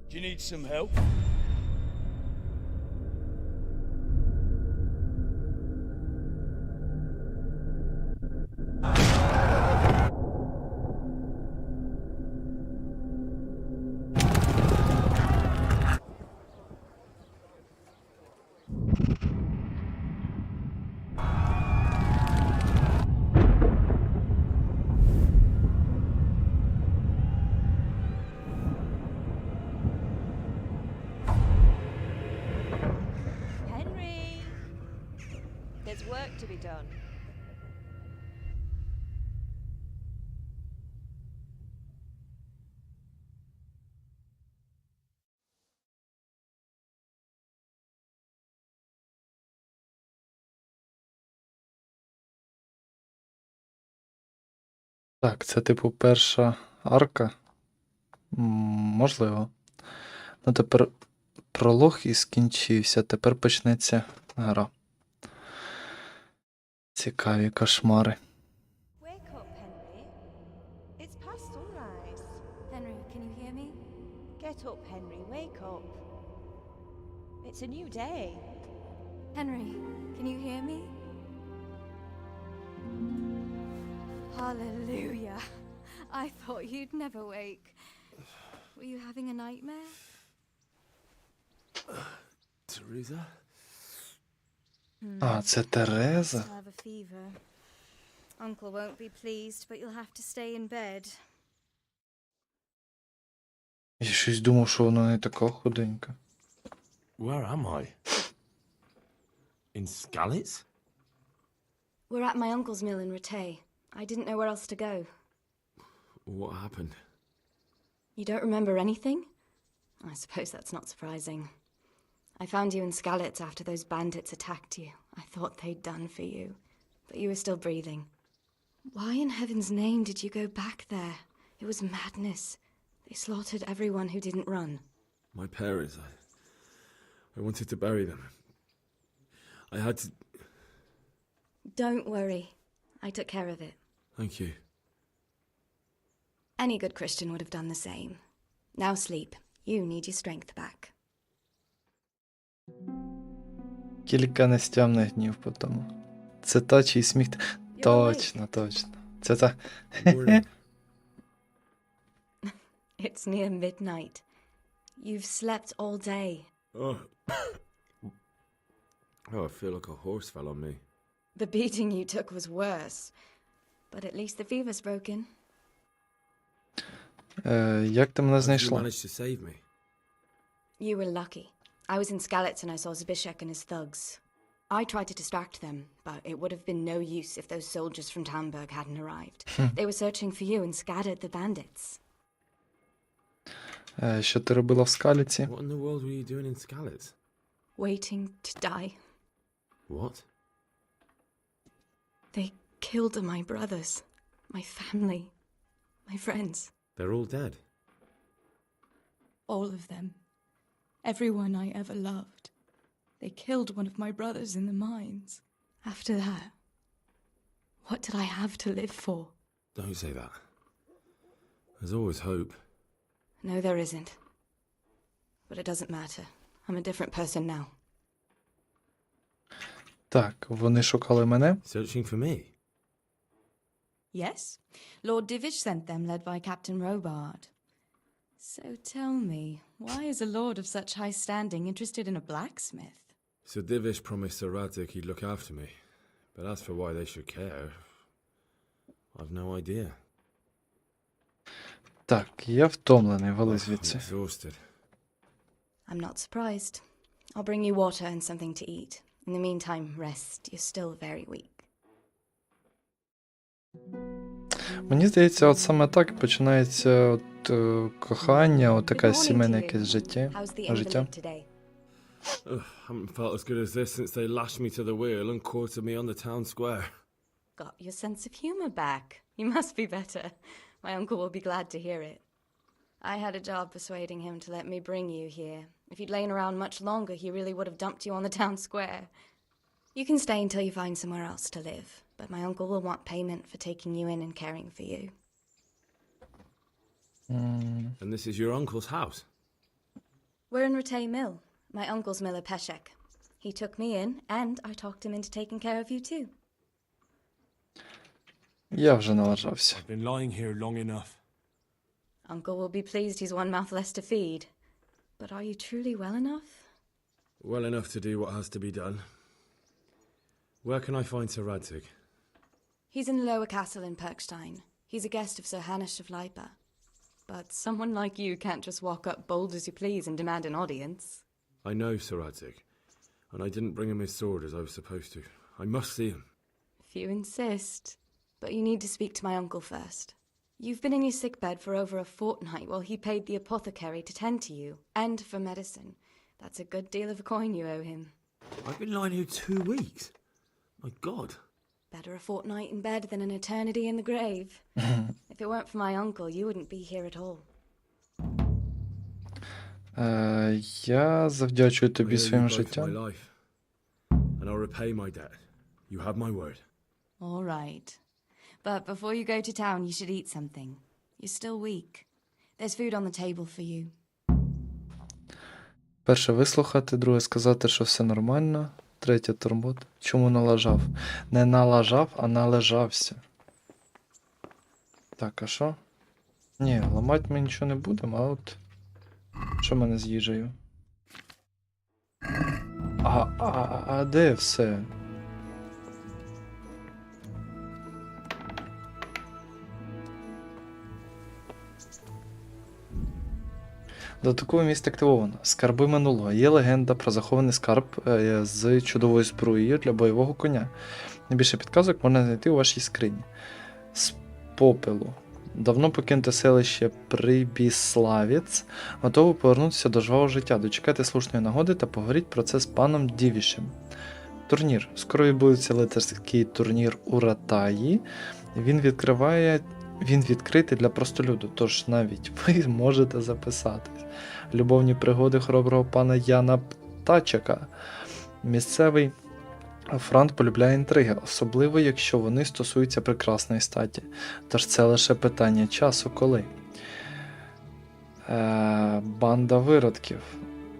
Do you need some help? Henry! There's work to be done. Так, це типу перша арка. Можливо. Ну тепер пролог і скінчився. Тепер почнеться гра. Цікаві кошмари. Wake up, Henry. It's past sunrise. Henry, can you hear me? Get up, Henry. Wake up. It's a new day. Henry, can you hear me? Hallelujah. I thought you'd never wake. Were you having a nightmare? Teresa? А, це Тереза? I have a fever. Uncle won't be pleased, but you'll have to stay in bed. Я щось думав, що вона не така худенька. Where am I? In Skalitz? We're at my uncle's mill in Rattay. I didn't know where else to go. What happened? You don't remember anything? I suppose that's not surprising. I found you in Skalitz after those bandits attacked you. I thought they'd done for you, but you were still breathing. Why in heaven's name did you go back there? It was madness. They slaughtered everyone who didn't run. My parents, I wanted to bury them. I had to... Don't worry. I took care of it. Thank you. Any good Christian would have done the same. Now sleep. You need your strength back. Кілька нестямних днів по тому. Це та, чий сміх... Точно, точно. Це та... It's near midnight. You've slept all day. Oh. Oh, I feel like a horse fell on me. The beating you took was worse. But at least the fever's broken. Як ти мене How did you знайшла? manage to save me? You were lucky. I was in Skalitz and I saw Zbyszek and his thugs. I tried to distract them, but it would have been no use if those soldiers from Tamburg hadn't arrived. They were searching for you and scattered the bandits. Що ти робила в Скаліці? What in the world were you doing in Skalitz? Waiting to die. What? They killed my brothers, my family, my friends. They're all dead. All of them. Everyone I ever loved. They killed one of my brothers in the mines. After that, what did I have to live for? Don't say that. There's always hope. No, there isn't. But it doesn't matter. I'm a different person now. Так, вони шукали мене. Searching for me? Yes. Lord Divish sent them, led by Captain Robard. So tell me, why is a lord of such high standing interested in a blacksmith? So Divish promised Sir Radzik he'd look after me. But as for why they should care, I've no idea. Так, я втомлений, вали I'm звідси. exhausted. I'm not surprised. I'll bring you water and something to eat. In the meantime, rest. You're still very weak. Мені здається, от саме так починається от, кохання, от таке сімейне якесь життя. How's the invalid today? Ugh, haven't felt as good as this since they lashed me to the wheel and quartered me on the town square. Got your sense of humor back. You must be better. My uncle will be glad to hear it. I had a job persuading him to let me bring you here. If you'd lain around much longer, he really would have dumped you on the town square. You can stay until you find somewhere else to live, but my uncle will want payment for taking you in and caring for you. And this is your uncle's house? We're in Ratay Mill. My uncle's miller Peshek. He took me in, and I talked him into taking care of you too. Я вже налажався. I've been lying here long enough. Uncle will be pleased he's one mouth less to feed. But are you truly well enough? Well enough to do what has to be done. Where can I find Sir Radzig? He's in the lower castle in Perkstein. He's a guest of Sir Hanush of Leipa. But someone like you can't just walk up bold as you please and demand an audience. I know Sir Radzig, and I didn't bring him his sword as I was supposed to. I must see him. If you insist. But you need to speak to my uncle first. You've been in your sickbed for over a fortnight while he paid the apothecary to tend to you, and for medicine. That's a good deal of a coin you owe him. I've been lying here 2 weeks. My God. Better a fortnight in bed than an eternity in the grave. If it weren't for my uncle, you wouldn't be here at all. Я завдячую тобі I owe you своїм both життям. my life, and I'll repay my debt. You have my word. All right. But before you go to town, you should eat something. You're still weak. There's food on the table for you. Перше вислухати, друге сказати, що все нормально, третє турбот. Чому налажав? Не налажав, а належався. Так, а що? Ні, ламати ми нічого не будемо, а от... Що в мене з їжею? А де все? Додаткове місце активовано. Скарби минулого. Є легенда про захований скарб з чудовою зброєю для бойового коня. Найбільше підказок можна знайти у вашій скрині. З попелу. Давно покинуте селище Прибіславець готове повернутися до жвавого життя. Дочекайте слушної нагоди та поговоріть про це з паном Дівішем. Турнір. Скоро відбудеться лицарський турнір у Ратаї. Він відкритий для простолюду, тож навіть ви можете записатись. Любовні пригоди хороброго пана Яна Птачака. Місцевий Франт полюбляє інтриги, особливо якщо вони стосуються прекрасної статі. Тож це лише питання часу, коли. Банда виродків.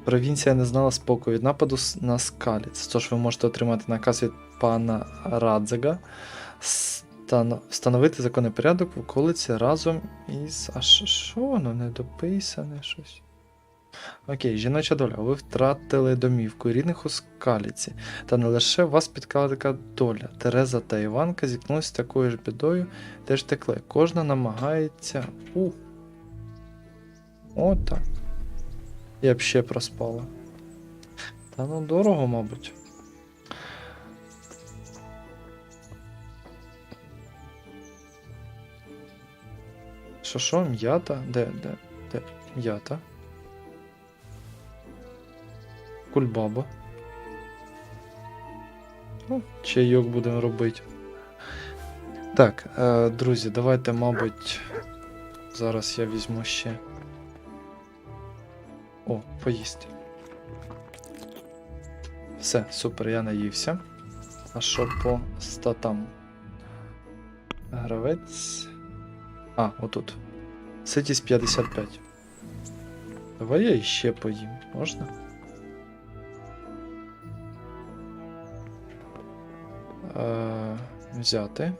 Провінція не знала спокою від нападу на скаліць, тож ви можете отримати наказ від пана Радзига встановити законний порядок в околиці разом із... А що воно не дописане щось? Окей, жіноча доля. Ви втратили домівку рідних у скаліці. Та не лише вас спіткала така доля. Тереза та Іванка зіткнулися з такою ж бідою, теж текли. Кожна намагається... Отак. Я б ще проспала. Та ну дорого, мабуть. Що? М'ята? Де? М'ята? Кульбаба. Ну, чайок будемо робити. Так, друзі, давайте, мабуть, зараз я візьму ще. О, поїсти. Все, супер, я наївся. А що по статам? Гравець. Отут. Ситість 55. Давай я іще поїм. Можна? Взяти.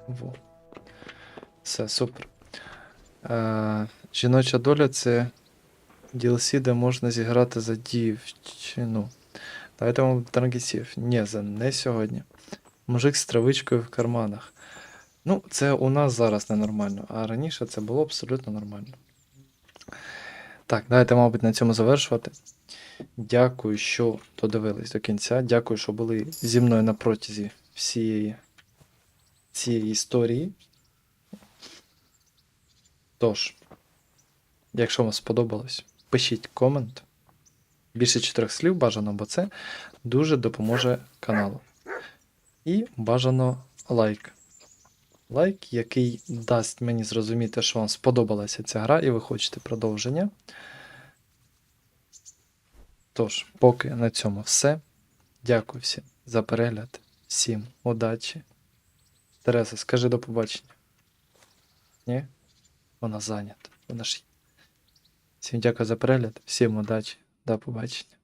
Во. Все, супер. Жіноча доля — це DLC, де можна зіграти за дівчину. Давайте вам трангісів. Ні, не сьогодні. Мужик з травичкою в карманах. Ну, це у нас зараз ненормально, а раніше це було абсолютно нормально. Так, давайте, мабуть, на цьому завершувати. Дякую, що додивились до кінця. Дякую, що були зі мною на протязі всієї цієї історії. Тож, якщо вам сподобалось, пишіть комент. Більше 4 слів бажано, бо це дуже допоможе каналу. І бажано лайк. Лайк, який дасть мені зрозуміти, що вам сподобалася ця гра і ви хочете продовження. Тож, поки на цьому все. Дякую всім за перегляд. Всім удачі. Тереса, скажи до побачення. Ні? Вона зайнята. Вона ж... Всім дякую за перегляд. Всім удачі. До побачення.